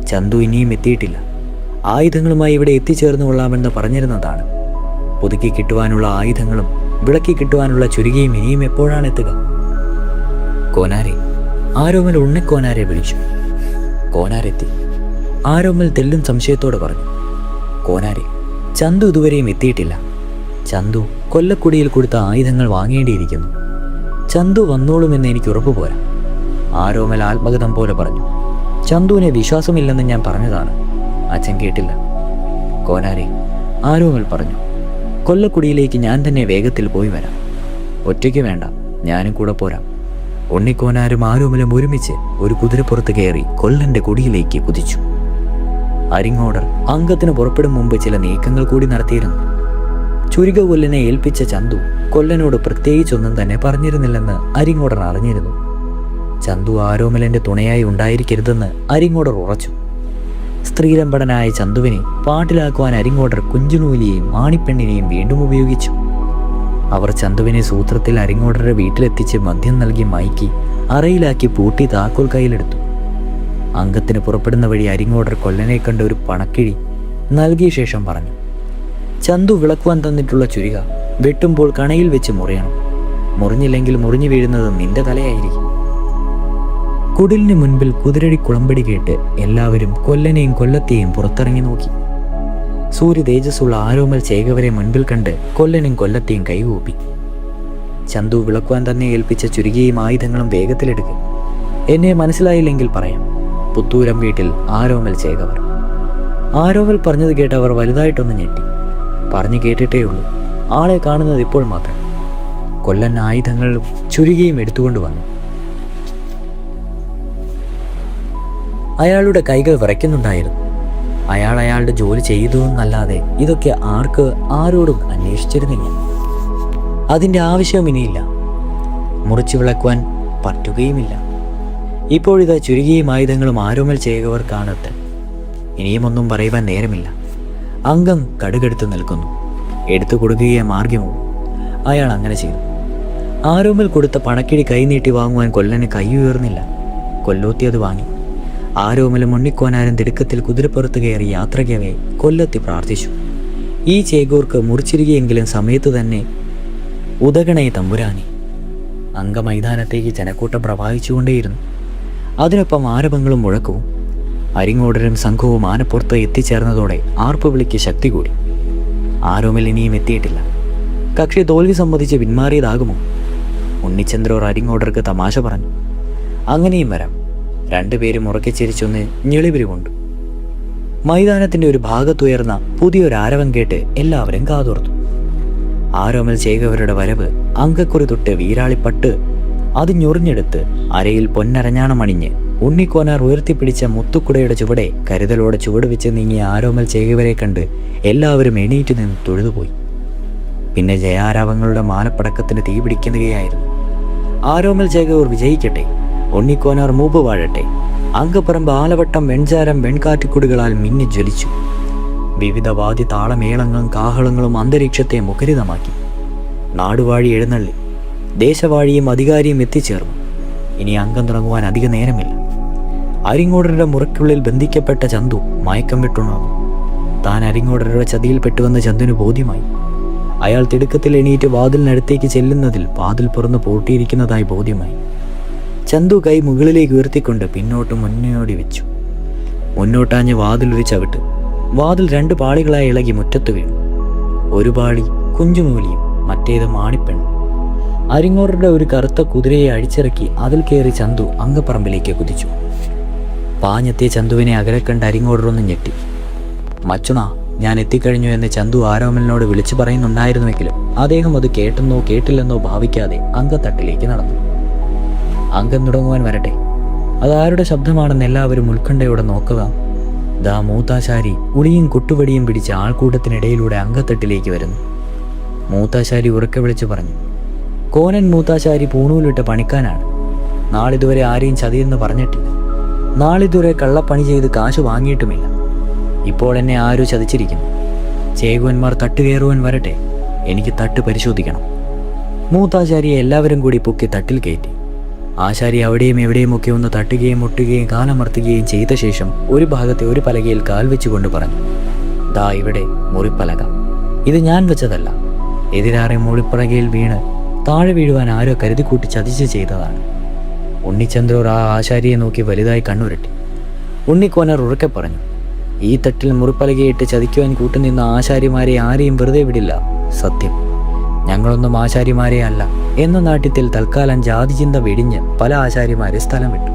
ചന്തു ഇനിയും എത്തിയിട്ടില്ല. ആയുധങ്ങളുമായി ഇവിടെ എത്തിച്ചേർന്നു കൊള്ളാമെന്ന് പറഞ്ഞിരുന്നതാണ്. പുതുക്കി കിട്ടുവാനുള്ള ആയുധങ്ങളും വിളക്കി കിട്ടുവാനുള്ള ചുരുകയും ഇനിയും എപ്പോഴാണ് എത്തുക? കോനാരെ, ആരോമൽ ഉണ്ണിക്കോനാരെ വിളിച്ചു. കോനാരെത്തി. ആരോമൽ തെല്ലും സംശയത്തോടെ പറഞ്ഞു, കോനാരെ, ചന്തു ഇതുവരെയും എത്തിയിട്ടില്ല. ചന്തു കൊല്ലക്കുടിയിൽ കൊടുത്ത ആയുധങ്ങൾ വാങ്ങേണ്ടിയിരിക്കുന്നു. ചന്തു വന്നോളുമെന്ന് എനിക്ക് ഉറപ്പ് പോരാ. ആരോമൽ ആത്മഗതം പോലെ പറഞ്ഞു. ചന്തുവിനെ വിശ്വാസമില്ലെന്ന് ഞാൻ പറഞ്ഞതാണ്. അച്ഛൻ കേട്ടില്ല. കോനാരെ, ആരോമൽ പറഞ്ഞു, കൊല്ലക്കുടിയിലേക്ക് ഞാൻ തന്നെ വേഗത്തിൽ പോയി വരാം. ഒറ്റയ്ക്ക് വേണ്ട, ഞാനും കൂടെ പോരാം. ഉണ്ണിക്കോനാരും ആരോമലും ഒരുമിച്ച് ഒരു കുതിരപ്പുറത്ത് കയറി കൊല്ലന്റെ കുടിയിലേക്ക് കുതിച്ചു. അരിങ്ങോടർ അംഗത്തിന് പുറപ്പെടും മുമ്പ് ചില നീക്കങ്ങൾ കൂടി നടത്തിയിരുന്നു. ചുരുക കൊല്ലനെ ഏൽപ്പിച്ച ചന്തു കൊല്ലനോട് പ്രത്യേകിച്ചൊന്നും തന്നെ പറഞ്ഞിരുന്നില്ലെന്ന് അരിങ്ങോടർ അറിഞ്ഞിരുന്നു. ചന്തു ആരോമലന്റെ തുണയായി ഉണ്ടായിരിക്കരുതെന്ന് അരിങ്ങോടർ ഉറച്ചു. സ്ത്രീലമ്പടനായ ചന്തുവിനെ പാട്ടിലാക്കുവാൻ അരിങ്ങോടർ കുഞ്ചുനൂലിയെയും മാണിപ്പെണ്ണിനെയും വീണ്ടും ഉപയോഗിച്ചു. അവർ ചന്തുവിനെ സൂത്രത്തിൽ അരിങ്ങോടരുടെ വീട്ടിലെത്തിച്ച് മദ്യം നൽകി മയക്കി അറയിലാക്കി പൂട്ടി താക്കോൽ കയ്യിലെടുത്തു. അംഗത്തിന് പുറപ്പെടുന്ന വഴി അരിങ്ങോടർ കൊല്ലനെ കണ്ട ഒരു പണക്കിഴി നൽകിയ ശേഷം പറഞ്ഞു, ചന്തു വിളക്കുവാൻ തന്നിട്ടുള്ള ചുരിക വെട്ടുമ്പോൾ കണയിൽ വെച്ച് മുറിയണം. മുറിഞ്ഞില്ലെങ്കിൽ മുറിഞ്ഞു വീഴുന്നത് നിന്റെ തലയായിരിക്കും. കുടിലിന് മുൻപിൽ കുതിരടി കുളമ്പടി കേട്ട് എല്ലാവരും കൊല്ലനെയും കൊല്ലത്തെയും പുറത്തിറങ്ങി നോക്കി. സൂര്യ തേജസ്സുള്ള ആരോമൽ ചേകവരെ മുൻപിൽ കണ്ട് കൊല്ലനും കൊല്ലത്തെയും കൈകൂപ്പി. ചന്തു വിളക്കുവാൻ തന്നെ ഏൽപ്പിച്ച ചുരുകിയും ആയുധങ്ങളും വേഗത്തിലെടുക്കും. എന്നെ മനസ്സിലായില്ലെങ്കിൽ പറയാം. പുത്തൂരം വീട്ടിൽ ആരോമൽ ചേകവർ. ആരോമൽ പറഞ്ഞത് കേട്ട് അവർ വലുതായിട്ടൊന്ന് ഞെട്ടി. പറഞ്ഞു കേട്ടിട്ടേ ഉള്ളൂ, ആളെ കാണുന്നത് ഇപ്പോൾ മാത്രം. കൊല്ലൻ ആയുധങ്ങളും ചുരുകിയും എടുത്തുകൊണ്ട് വന്നു. അയാളുടെ കൈകൾ വിറയ്ക്കുന്നുണ്ടായിരുന്നു. അയാൾ അയാളുടെ ജോലി ചെയ്തു എന്നല്ലാതെ ഇതൊക്കെ ആരോടും അന്വേഷിച്ചിരുന്നില്ല. അതിൻ്റെ ആവശ്യവും ഇനിയില്ല. മുറിച്ചു വിളക്കുവാൻ പറ്റുകയുമില്ല. ഇപ്പോഴിതാ ചുരുകിയും ആയുധങ്ങളും ആരോമൽ ചേകവർ കാണട്ടെ. ഇനിയുമൊന്നും പറയുവാൻ നേരമില്ല. അംഗം കടുകെടുത്ത് നിൽക്കുന്നു. എടുത്തു കൊടുക്കുകയെ മാർഗമോ? അയാൾ അങ്ങനെ ചെയ്തു. ആരോമൽ കൊടുത്ത പണക്കിഴി കൈനീട്ടി വാങ്ങുവാൻ കൊല്ലന് കൈ ഉയർന്നില്ല. കൊല്ലോത്തി അത് വാങ്ങി. ആരോമലും ഉണ്ണിക്കോനാരും തിടുക്കത്തിൽ കുതിരപ്പുറത്ത് കയറി യാത്രയ്ക്കവേ കൊല്ലത്തി പ്രാർത്ഥിച്ചു. ഈ ചേകോർക്ക് മുറിച്ചിരികെങ്കിലും സമയത്ത് തന്നെ ഉദകണേ തമ്പുരാനി. അംഗമൈതാനത്തേക്ക് ജനക്കൂട്ടം പ്രവാഹിച്ചുകൊണ്ടേയിരുന്നു. അതിനൊപ്പം ആരവങ്ങളും മുഴക്കവും. അരിങ്ങോടരും സംഘവും ആനപ്പുറത്ത് എത്തിച്ചേർന്നതോടെ ആർപ്പ് വിളിക്ക് ശക്തി കൂടി. ആരോമൽ ഇനിയും എത്തിയിട്ടില്ല. കക്ഷി തോൽവി സമ്മതിച്ച് പിന്മാറിയതാകുമോ? ഉണ്ണിച്ചന്ദ്രോർ അരിങ്ങോടർക്ക് തമാശ പറഞ്ഞു. അങ്ങനെയും വരാം. രണ്ടുപേരും ഉറക്കെ ചിരിച്ചൊന്ന് ഞെളിപിരി കൊണ്ടു. മൈതാനത്തിന്റെ ഒരു ഭാഗത്തുയർന്ന പുതിയൊരു ആരവം കേട്ട് എല്ലാവരും കാതോർത്തു. ആരോമൽ ചേകവരുടെ വരവ് അങ്കക്കുറി തൊട്ട് വീരാളിപ്പട്ട് അത് ഞൊറിഞ്ഞെടുത്ത് അരയിൽ പൊന്നരഞ്ഞാണമണിഞ്ഞ് ഉണ്ണിക്കോനാർ ഉയർത്തിപ്പിടിച്ച മുത്തുക്കുടയുടെ ചുവടെ കരുതലോടെ ചുവട് വെച്ച് നീങ്ങിയ ആരോമൽ ചേകവരെ കണ്ട് എല്ലാവരും എണീറ്റ് നിന്ന് തൊഴുതുപോയി. പിന്നെ ജയാരാവങ്ങളുടെ മാലപ്പടക്കത്തിന് തീ പിടിക്കുകയായിരുന്നു. ആരോമൽ ചേകവർ വിജയിക്കട്ടെ, ഉണ്ണിക്കോനാർ മൂപ്പ് വാഴട്ടെ. അങ്കപ്പറമ്പ് ആലവട്ടം വെൺചാരം വെൺകാറ്റിക്കുടികളാൽ മിന്നി ജ്വലിച്ചു. വിവിധ വാദ്യ താളമേളങ്ങളും കാഹളങ്ങളും അന്തരീക്ഷത്തെ മുഖരിതമാക്കി. നാടുവാഴി എഴുന്നള്ളി. ദേശവാഴിയും അധികാരിയും എത്തിച്ചേർന്നു. ഇനി അംഗം തുടങ്ങുവാൻ അധിക നേരമില്ല. അരിങ്ങോടരുടെ മുറയ്ക്കുള്ളിൽ ബന്ധിക്കപ്പെട്ട ചന്തു മയക്കം വിട്ടുണർന്നു. താൻ അരിങ്ങോടരുടെ ചതിയിൽപ്പെട്ടുവെന്ന് ചന്തുവിന് ബോധ്യമായി. അയാൾ തിടുക്കത്തിൽ എണീറ്റ് വാതിലിനടുത്തേക്ക് ചെല്ലുന്നതിൽ വാതിൽ പുറന്ന് പൂട്ടിയിരിക്കുന്നതായി ബോധ്യമായി. ചന്തു കൈ മുകളിലേക്ക് ഉയർത്തിക്കൊണ്ട് പിന്നോട്ട് മുന്നോടി വെച്ചു. മുന്നോട്ടാഞ്ഞ് വാതിലൊരു ചവിട്ട്. വാതിൽ 2 പാളികളായി ഇളകി മുറ്റത്ത് വീണു. ഒരു പാളി കുഞ്ചുമൂലിയും മറ്റേത് മാണിപ്പെണ്ണും. അരിങ്ങോടരുടെ ഒരു കറുത്ത കുതിരയെ അഴിച്ചിറക്കി അതിൽ കയറി ചന്തു അങ്കപ്പറമ്പിലേക്ക് കുതിച്ചു. പാഞ്ഞെത്തിയ ചന്തുവിനെ അകലെ കണ്ട് അരിങ്ങോടറൊന്ന് ഞെട്ടി. മച്ചുണ, ഞാൻ എത്തിക്കഴിഞ്ഞു എന്ന് ചന്തു ആരോമലിനോട് വിളിച്ചു പറയുന്നുണ്ടായിരുന്നുവെങ്കിലും അദ്ദേഹം അത് കേട്ടെന്നോ കേട്ടില്ലെന്നോ ഭാവിക്കാതെ അങ്കത്തട്ടിലേക്ക് നടന്നു. അംഗം തുടങ്ങുവാൻ വരട്ടെ. അതാരുടെ ശബ്ദമാണെന്ന് എല്ലാവരും ഉത്കണ്ഠയോടെ നോക്കുക. ദാ മൂത്താശാരി ഉളിയും കുട്ടുവടിയും പിടിച്ച ആൾക്കൂട്ടത്തിനിടയിലൂടെ അങ്കത്തട്ടിലേക്ക് വരുന്നു. മൂത്താശാരി ഉറക്കെ വിളിച്ചു പറഞ്ഞു, കോനൻ മൂത്താശാരി പൂണൂലിട്ട് പണിക്കാനാണ്. നാളിതുവരെ ആരെയും ചതിയെന്ന് പറഞ്ഞിട്ടില്ല. നാളിതുവരെ കള്ളപ്പണി ചെയ്ത് കാശ് വാങ്ങിയിട്ടുമില്ല. ഇപ്പോൾ എന്നെ ആരും ചതിച്ചിരിക്കുന്നു. ചേകുവന്മാർ തട്ടുകയറുവാൻ വരട്ടെ. എനിക്ക് തട്ട് പരിശോധിക്കണം. മൂത്താശാരിയെ എല്ലാവരും കൂടി പൊക്കി തട്ടിൽ കയറ്റി. ആശാരി അവിടെയും എവിടെയുമൊക്കെ ഒന്ന് തട്ടുകയും മുട്ടുകയും കാലമർത്തുകയും ചെയ്ത ശേഷം ഒരു ഭാഗത്തെ ഒരു പലകയിൽ കാൽ വെച്ചുകൊണ്ട് പറഞ്ഞു, ദാ ഇവിടെ മുറിപ്പലക. ഇത് ഞാൻ വെച്ചതല്ല. എതിരാറെ മുറിപ്പലകയിൽ വീണ് താഴെ വീഴുവാൻ ആരോ കരുതിക്കൂട്ടി ചതിച്ച് ചെയ്തതാണ്. ഉണ്ണിച്ചന്ദ്രോർ ആ ആശാരിയെ നോക്കി വലുതായി കണ്ണുരട്ടി. ഉണ്ണിക്കോനർ ഉറക്കെ പറഞ്ഞു, ഈ തട്ടിൽ മുറിപ്പലകയിട്ട് ചതിക്കുവാൻ കൂട്ടുനിന്ന ആശാരിമാരെ ആരെയും വെറുതെ വിടില്ല. സത്യം, ഞങ്ങളൊന്നും ആശാരിമാരെ അല്ല എന്ന നാട്യത്തിൽ തൽക്കാലം ജാതിചിന്ത വെടിഞ്ഞ് പല ആശാരിമാരെ സ്ഥലം വിട്ടു.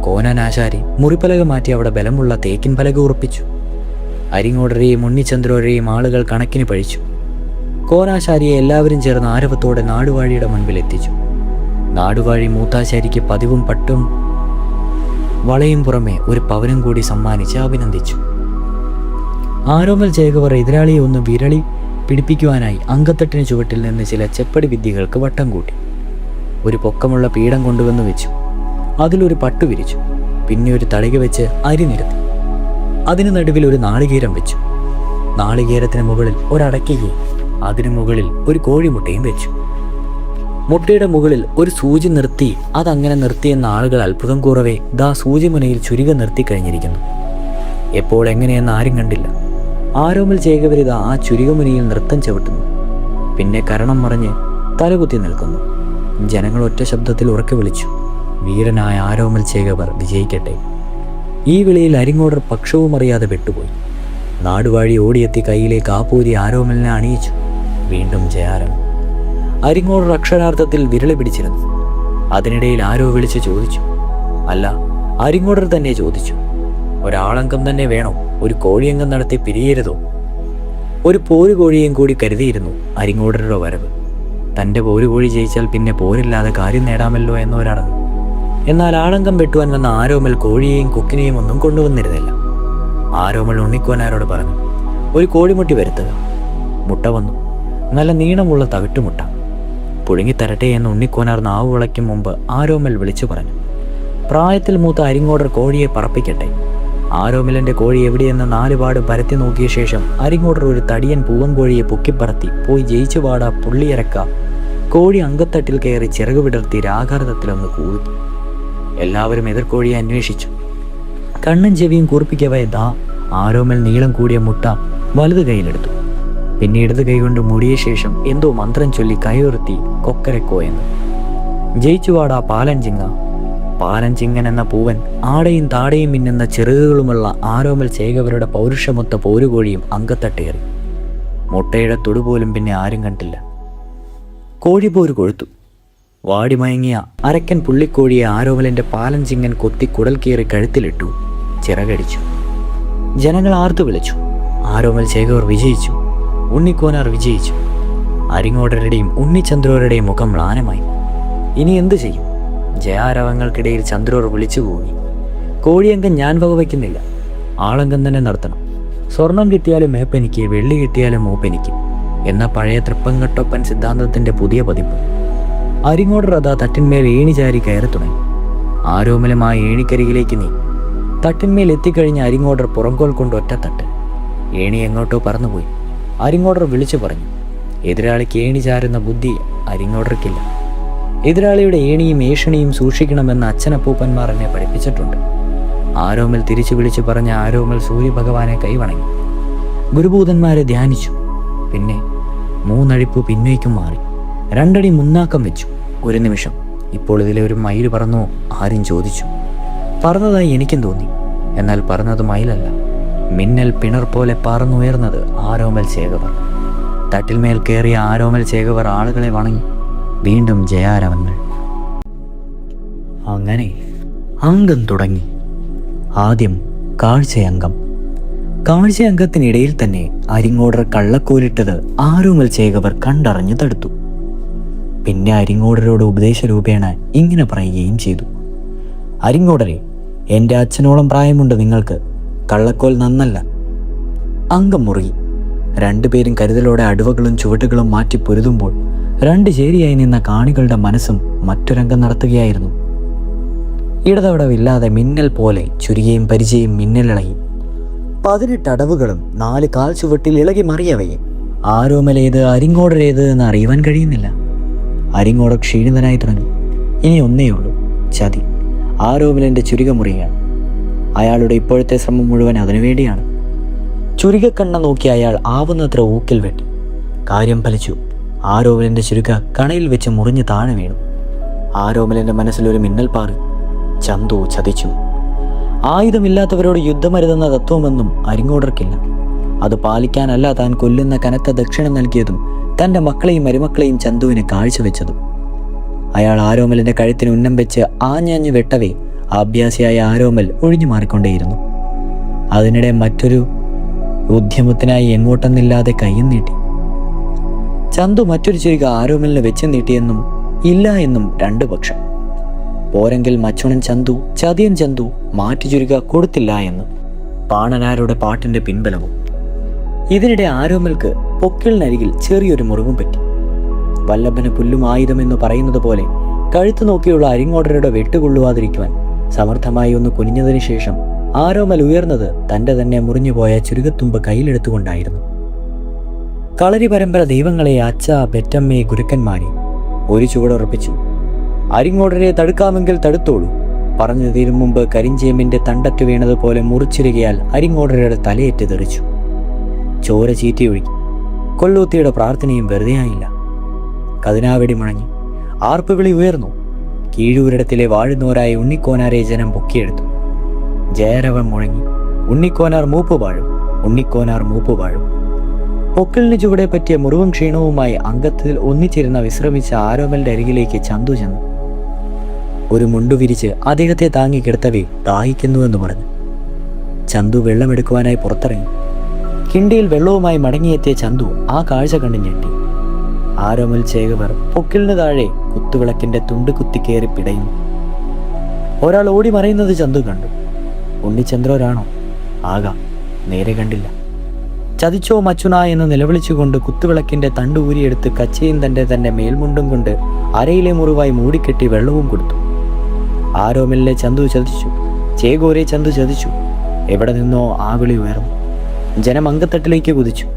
കോനൻ ആശാരി മുറിപ്പലക മാറ്റി അവിടെ ബലമുള്ള തേക്കിൻ പലക ഉറപ്പിച്ചു. അരിങ്ങോടരെയും ഉണ്ണിച്ചന്ദ്രോരെയും ആളുകൾ കണക്കിന് പഴിച്ചു. കോനാശാരിയെ എല്ലാവരും ചേർന്ന് ആരവത്തോടെ നാടുവാഴിയുടെ മുൻപിൽ എത്തിച്ചു. നാടുവാഴി മൂത്താശാരിക്ക് പതിവും പട്ടും വളയും പുറമെ ഒരു പവനും കൂടി സമ്മാനിച്ച് അഭിനന്ദിച്ചു. ആരോമൽ ചേകവർ എതിരാളിയെ ഒന്ന് വിരളി പിടിപ്പിക്കുവാനായി അങ്കത്തട്ടിന് ചുവട്ടിൽ നിന്ന് ചില ചെപ്പടി വിദ്യകൾക്ക് വട്ടം കൂട്ടി. ഒരു പൊക്കമുള്ള പീഠം കൊണ്ടുവന്ന് വെച്ചു. അതിലൊരു പട്ടു വിരിച്ചു. പിന്നെ ഒരു തളിക വെച്ച് അരി നിരത്തി. അതിന് നടുവിൽ ഒരു നാളികേരം വെച്ചു. നാളികേരത്തിന് മുകളിൽ ഒരടയ്ക്കുകയും അതിനു മുകളിൽ ഒരു കോഴിമുട്ടയും വെച്ചു. മുട്ടയുടെ മുകളിൽ ഒരു സൂചി നിർത്തി അതങ്ങനെ നിർത്തിയെന്ന ആളുകൾ അത്ഭുതം കൂറവേ ദാ സൂചിമുനയിൽ ചുരിക നിർത്തിക്കഴിഞ്ഞിരിക്കുന്നു. എപ്പോൾ എങ്ങനെയെന്ന് ആരും കണ്ടില്ല. ആരോമൽ ചേകവരിത ആ ചുരികമുനിയിൽ നൃത്തം ചവിട്ടുന്നു. പിന്നെ കരണം മറിഞ്ഞ് തലകുത്തി നിൽക്കുന്നു. ജനങ്ങൾ ഒറ്റ ശബ്ദത്തിൽ ഉറക്കെ വിളിച്ചു, വീരനായ ആരോമൽ ചേകവർ വിജയിക്കട്ടെ. ഈ വിളിയിൽ അരിങ്ങോടർ പക്ഷവും അറിയാതെ പെട്ടുപോയി. നാടുവാഴി ഓടിയെത്തി കയ്യിലേക്ക് ആപ്പൂരി ആരോമലിനെ അണിയിച്ചു. വീണ്ടും ജയാരവൻ. അരിങ്ങോടർ അക്ഷരാർത്ഥത്തിൽ വിരളി പിടിച്ചിരുന്നു. അതിനിടയിൽ ആരോ വിളിച്ച് ചോദിച്ചു. അല്ല, അരിങ്ങോടർ തന്നെ ചോദിച്ചു. ഒരാളംഗം തന്നെ വേണോ? ഒരു കോഴിയംഗം നടത്തി പിരിയരുതോ? ഒരു പോരുകോഴിയും കൂടി കരുതിയിരുന്നു അരിങ്ങോടരുടെ വരവ്. തൻ്റെ പോരുകോഴി ജയിച്ചാൽ പിന്നെ പോരില്ലാതെ കാര്യം നേടാമല്ലോ എന്നൊരറിവ്. എന്നാൽ ആളംഗം വെട്ടുവാൻ വന്ന ആരോമൽ കോഴിയെയും കൊക്കിനെയും ഒന്നും കൊണ്ടുവന്നിരുന്നില്ല. ആരോമൽ ഉണ്ണിക്കോനാരോട് പറഞ്ഞു, ഒരു കോഴിമുട്ടി വരുത്തുക. മുട്ട വന്നു. നല്ല നീളമുള്ള തവിട്ടുമുട്ട. പുഴുങ്ങിത്തരട്ടെ എന്ന് ഉണ്ണിക്കോനാർ നാവ് വിളയ്ക്കും മുമ്പ് ആരോമൽ വിളിച്ചു പറഞ്ഞു. പ്രായത്തിൽ മൂത്ത അരിങ്ങോടർ കോഴിയെ പറപ്പിക്കട്ടെ. ആരോമലിൻ്റെ കോഴി എവിടെയെന്ന് 4 പാട് പരത്തി നോക്കിയ ശേഷം അരിങ്ങോടർ ഒരു തടിയൻ പൂവൻ കോഴിയെ പൊക്കിപ്പറത്തി പോയി ജയിച്ചു പാടാ പുള്ളിയിറക്ക കോഴി അങ്കത്തട്ടിൽ കയറി ചിറകു വിടർത്തി രാഘാരതത്തിലൊന്ന് കൂകി. എല്ലാവരും എതിർക്കോഴിയെ അന്വേഷിച്ചു. കണ്ണും ചെവിയും കൂർപ്പിക്കവേ ദാ ആരോമൽ നീളം കൂടിയ മുട്ട വലത് കൈയിലെടുത്തു. പിന്നെ ഇടത് കൈകൊണ്ട് മൂടിയ ശേഷം എന്തോ മന്ത്രം ചൊല്ലി കൈയുയർത്തി കൊക്കരക്കോ എന്ന്. ജയിച്ചുവാടാ പാലഞ്ചിങ്ങ. പാലഞ്ചിങ്ങൻ എന്ന പൂവൻ ആടയും താടയും മിന്നുന്ന ചിറകുകളുമുള്ള ആരോമൽ ചേകവരുടെ പൗരുഷമൊത്ത പോരുകോഴിയും അങ്കത്തട്ടേറി. മുട്ടയുടെ തൊടുപോലും പിന്നെ ആരും കണ്ടില്ല. കോഴിപ്പോര് കൊഴുത്തു. വാടിമയങ്ങിയ അരക്കൻ പുള്ളിക്കോഴിയെ ആരോമലിൻ്റെ പാലഞ്ചിങ്ങൻ കൊത്തി കുടൽ കീറി കഴുത്തിലിട്ടു. ചിറകടിച്ചു. ജനങ്ങൾ ആർത്തു വിളിച്ചു. ആരോമൽ ചേകവർ വിജയിച്ചു. ഉണ്ണിക്കോനാർ വിജയിച്ചു. അരിങ്ങോടരുടെയും ഉണ്ണിച്ചന്ദ്രോരുടെയും മുഖം മ്ലാനമായി. ഇനി എന്തു ചെയ്യും? ജയാരവങ്ങൾക്കിടയിൽ ചന്ദ്രോർ വിളിച്ചു കൂങ്ങി. കോഴിയംഗം ഞാൻ വകവയ്ക്കുന്നില്ല. ആളംഗം തന്നെ നടത്തണം. സ്വർണം കിട്ടിയാലും മേപ്പെനിക്ക്, വെള്ളി കിട്ടിയാലും മൂപ്പെനിക്ക് എന്ന പഴയ തൃപ്പങ്കട്ടൊപ്പൻ സിദ്ധാന്തത്തിൻ്റെ പുതിയ പതിപ്പ്. അരിങ്ങോടർ അതാ തട്ടിന്മേൽ ഏണി ചാരി കയറി തുടങ്ങി. ആരോമലും ആ ഏണിക്കരികിലേക്ക് നീ. തട്ടിന്മേൽ എത്തിക്കഴിഞ്ഞ അരിങ്ങോടർ പുറംകോൽ കൊണ്ട് ഒറ്റത്തട്ട്. ഏണി എങ്ങോട്ടോ പറന്നുപോയി. അരിങ്ങോടർ വിളിച്ചു പറഞ്ഞു. എതിരാളിക്ക് ഏണി ചാരുന്ന ബുദ്ധി അരിങ്ങോടർക്കില്ല. എതിരാളിയുടെ ഏണിയും ഏഷണിയും സൂക്ഷിക്കണമെന്ന് അച്ഛനപ്പൂപ്പന്മാർ എന്നെ പഠിപ്പിച്ചിട്ടുണ്ട്. ആരോമൽ തിരിച്ചു വിളിച്ചു പറഞ്ഞ ആരോമൽ സൂര്യഭഗവാനെ കൈവണങ്ങി. ഗുരുഭൂതന്മാരെ ധ്യാനിച്ചു. പിന്നെ 3 അടിപ്പ് പിന്നേക്കും മാറി. 2 അടി മുന്നാക്കം വെച്ചു. ഒരു നിമിഷം. ഇപ്പോൾ ഇതിലെ ഒരു മയിൽ പറന്നോ? ആരും ചോദിച്ചു. പറന്നതായി എനിക്കും തോന്നി. എന്നാൽ പറന്നത് മയിലല്ല. മിന്നൽ പിണർ പോലെ പറന്നുയർന്നത് ആരോമൽ ചേകവർ. തട്ടിൽമേൽ കയറിയ ആരോമൽ ചേകവർ ആളുകളെ വണങ്ങി. വീണ്ടും ജയാരവങ്ങൾ. അങ്ങനെ അംഗം തുടങ്ങി. ആദ്യം കാഴ്ചയംഗം. കാഴ്ചയംഗത്തിനിടയിൽ തന്നെ അരിങ്ങോടർ കള്ളക്കോലിട്ടത് ആരോമൽ ചേകവർ കണ്ടറിഞ്ഞു തടുത്തു. പിന്നെ അരിങ്ങോടരോട് ഉപദേശരൂപേണ ഇങ്ങനെ പറയുകയും ചെയ്തു. അരിങ്ങോടരെ, എൻ്റെ അച്ഛനോളം പ്രായമുണ്ട് നിങ്ങൾക്ക്. കള്ളക്കോൽ നന്നല്ല. അംഗം മുറുകി. 2 പേരും കരുതലോടെ അടുവകളും ചുവട്ടുകളും മാറ്റി പൊരുതുമ്പോൾ 2 ചേരിയായി നിന്ന കാണികളുടെ മനസ്സും മറ്റൊരംഗം നടത്തുകയായിരുന്നു. ഇടതവിടവില്ലാതെ മിന്നൽ പോലെ ചുരികയും പരിചയും മിന്നലിളകി. 18 അടവുകളും 4 കാൽ ചുവട്ടിൽ ഇളകി മറിയവയെ ആരോമലേത് അരിങ്ങോടരേത് എന്ന് അറിയുവാൻ കഴിയുന്നില്ല. അരിങ്ങോടർ ക്ഷീണിതനായി തുടങ്ങി. ഇനി ഒന്നേയുള്ളൂ, ചതി. ആരോമലിൻ്റെ ചുരിക മുറിയാണ്. അയാളുടെ ഇപ്പോഴത്തെ ശ്രമം മുഴുവൻ അതിനുവേണ്ടിയാണ്. ചുരികക്കണ്ണ നോക്കി അയാൾ ആവുന്നത്ര ഊക്കിൽ വെട്ടി. കാര്യം ഫലിച്ചു. ആരോമലിൻ്റെ ചുരുക്ക കണയിൽ വെച്ച് മുറിഞ്ഞ് താഴെ വീണു. ആരോമലിൻ്റെ മനസ്സിലൊരു മിന്നൽ പാറി. ചന്തു ചതിച്ചു. ആയുധമില്ലാത്തവരോട് യുദ്ധമരുതെന്ന തത്വമൊന്നും അരിങ്ങോടർക്കില്ല. അത് പാലിക്കാനല്ല താൻ കൊല്ലുന്ന കനത്ത ദക്ഷിണ നൽകിയതും തൻ്റെ മക്കളെയും മരുമക്കളെയും ചന്തുവിന് കാഴ്ചവെച്ചതും. അയാൾ ആരോമലിൻ്റെ കഴുത്തിന് ഉന്നം വെച്ച് ആഞ്ഞാഞ്ഞു വെട്ടവേ അഭ്യാസിയായ ആരോമൽ ഒഴിഞ്ഞു മാറിക്കൊണ്ടേയിരുന്നു. അതിനിടെ മറ്റൊരു ഉദ്യമത്തിനായി എങ്ങോട്ടെന്നില്ലാതെ കയ്യും നീട്ടി. ചന്തു മറ്റൊരു ചുരിക ആരോമലിന് വെച്ച് നീട്ടിയെന്നും ഇല്ല എന്നും 2 പക്ഷം. പോരെങ്കിൽ മച്ചുണൻ ചന്തു, ചതിയൻ ചന്തു മാറ്റു ചുരിക കൊടുത്തില്ല എന്ന് പാണനാരുടെ പാട്ടിൻ്റെ പിൻബലവും. ഇതിനിടെ ആരോമൽക്ക് പൊക്കിളിനരികിൽ ചെറിയൊരു മുറിവും പറ്റി. വല്ലഭന് പുല്ലും ആയുധമെന്ന് പറയുന്നത് പോലെ കഴുത്തു നോക്കിയുള്ള അരിങ്ങോടരുടെ വെട്ടുകൊള്ളുവാതിരിക്കുവാൻ സമർത്ഥമായി ഒന്ന് കുനിഞ്ഞതിന് ശേഷം ആരോമൽ ഉയർന്നത് തൻ്റെ തന്നെ മുറിഞ്ഞുപോയ ചുരുകത്തുമ്പ് കയ്യിലെടുത്തുകൊണ്ടായിരുന്നു. കളരി പരമ്പര ദൈവങ്ങളെ, അച്ഛ, പെറ്റമ്മയെ, ഗുരുക്കന്മാരെ ഒരു ചുവടുറപ്പിച്ചു. അരിങ്ങോടരെ തടുക്കാമെങ്കിൽ തടുത്തോളൂ. പറഞ്ഞു തീരും മുമ്പ് കരിഞ്ചേമ്പിൻ്റെ തണ്ടറ്റു വീണതുപോലെ മുറിച്ചിരുകയാൽ അരിങ്ങോടരുടെ തലയേറ്റ് തെറിച്ചു. ചോര ചീറ്റിയൊഴുകി. കൊല്ലൂത്തിയുടെ പ്രാർത്ഥനയും വെറുതെയായില്ല. കതിനാവെടി മുഴങ്ങി. ആർപ്പുവിളി ഉയർന്നു. കീഴൂരിടത്തിലെ വാഴുന്നോരായ ഉണ്ണിക്കോനാരെ ജനം പൊക്കിയെടുത്തു. ജയരവൻ മുഴങ്ങി. ഉണ്ണിക്കോനാർ മൂപ്പ് വാഴും. ഉണ്ണിക്കോനാർ മൂപ്പ് വാഴും. പൊക്കിളിന് ചുവടെ പറ്റിയ മുറിവും ക്ഷീണവുമായി അംഗത്തിൽ ഒന്നിച്ചിരുന്ന വിശ്രമിച്ച ആരോമലിന്റെ അരികിലേക്ക് ചന്തു ചെന്നു. ഒരു മുണ്ടു വിരിച്ച് അദ്ദേഹത്തെ താങ്ങി കിടത്തവേ ദാഹിക്കുന്നുവെന്ന് പറഞ്ഞു. ചന്തു വെള്ളമെടുക്കുവാനായി പുറത്തിറങ്ങി. കിണ്ടിയിൽ വെള്ളവുമായി മടങ്ങിയെത്തിയ ചന്തു ആ കാഴ്ച കണ്ടു ഞെട്ടി. ആരോമൽ ചേകവർ പൊക്കിളിന് താഴെ കുത്തുവിളക്കിന്റെ തുണ്ട് കുത്തിക്കേറി പിടയുന്നു. ഒരാൾ ഓടി മറയുന്നത് ചന്തു കണ്ടു. ഉണ്ണിച്ചന്ദ്രരാണോ? ആകാം, നേരെ കണ്ടില്ല. ചതിച്ചോ മച്ചുന എന്ന് നിലവിളിച്ചുകൊണ്ട് കുത്തുവിളക്കിന്റെ തണ്ട് ഊരിയെടുത്ത് കച്ചയും തന്നെ മേൽമുണ്ടും കൊണ്ട് അരയിലെ മുറിവായി മൂടിക്കെട്ടി വെള്ളവും കൊടുത്തു. ആരോമലിനെ ചന്തു ചതിച്ചു, ചേകോരെ ചന്തു ചതിച്ചു. എവിടെ നിന്നോ ആ വിളി ഉയർന്നു. ജനം അങ്കത്തട്ടിലേക്ക് കുതിച്ചു.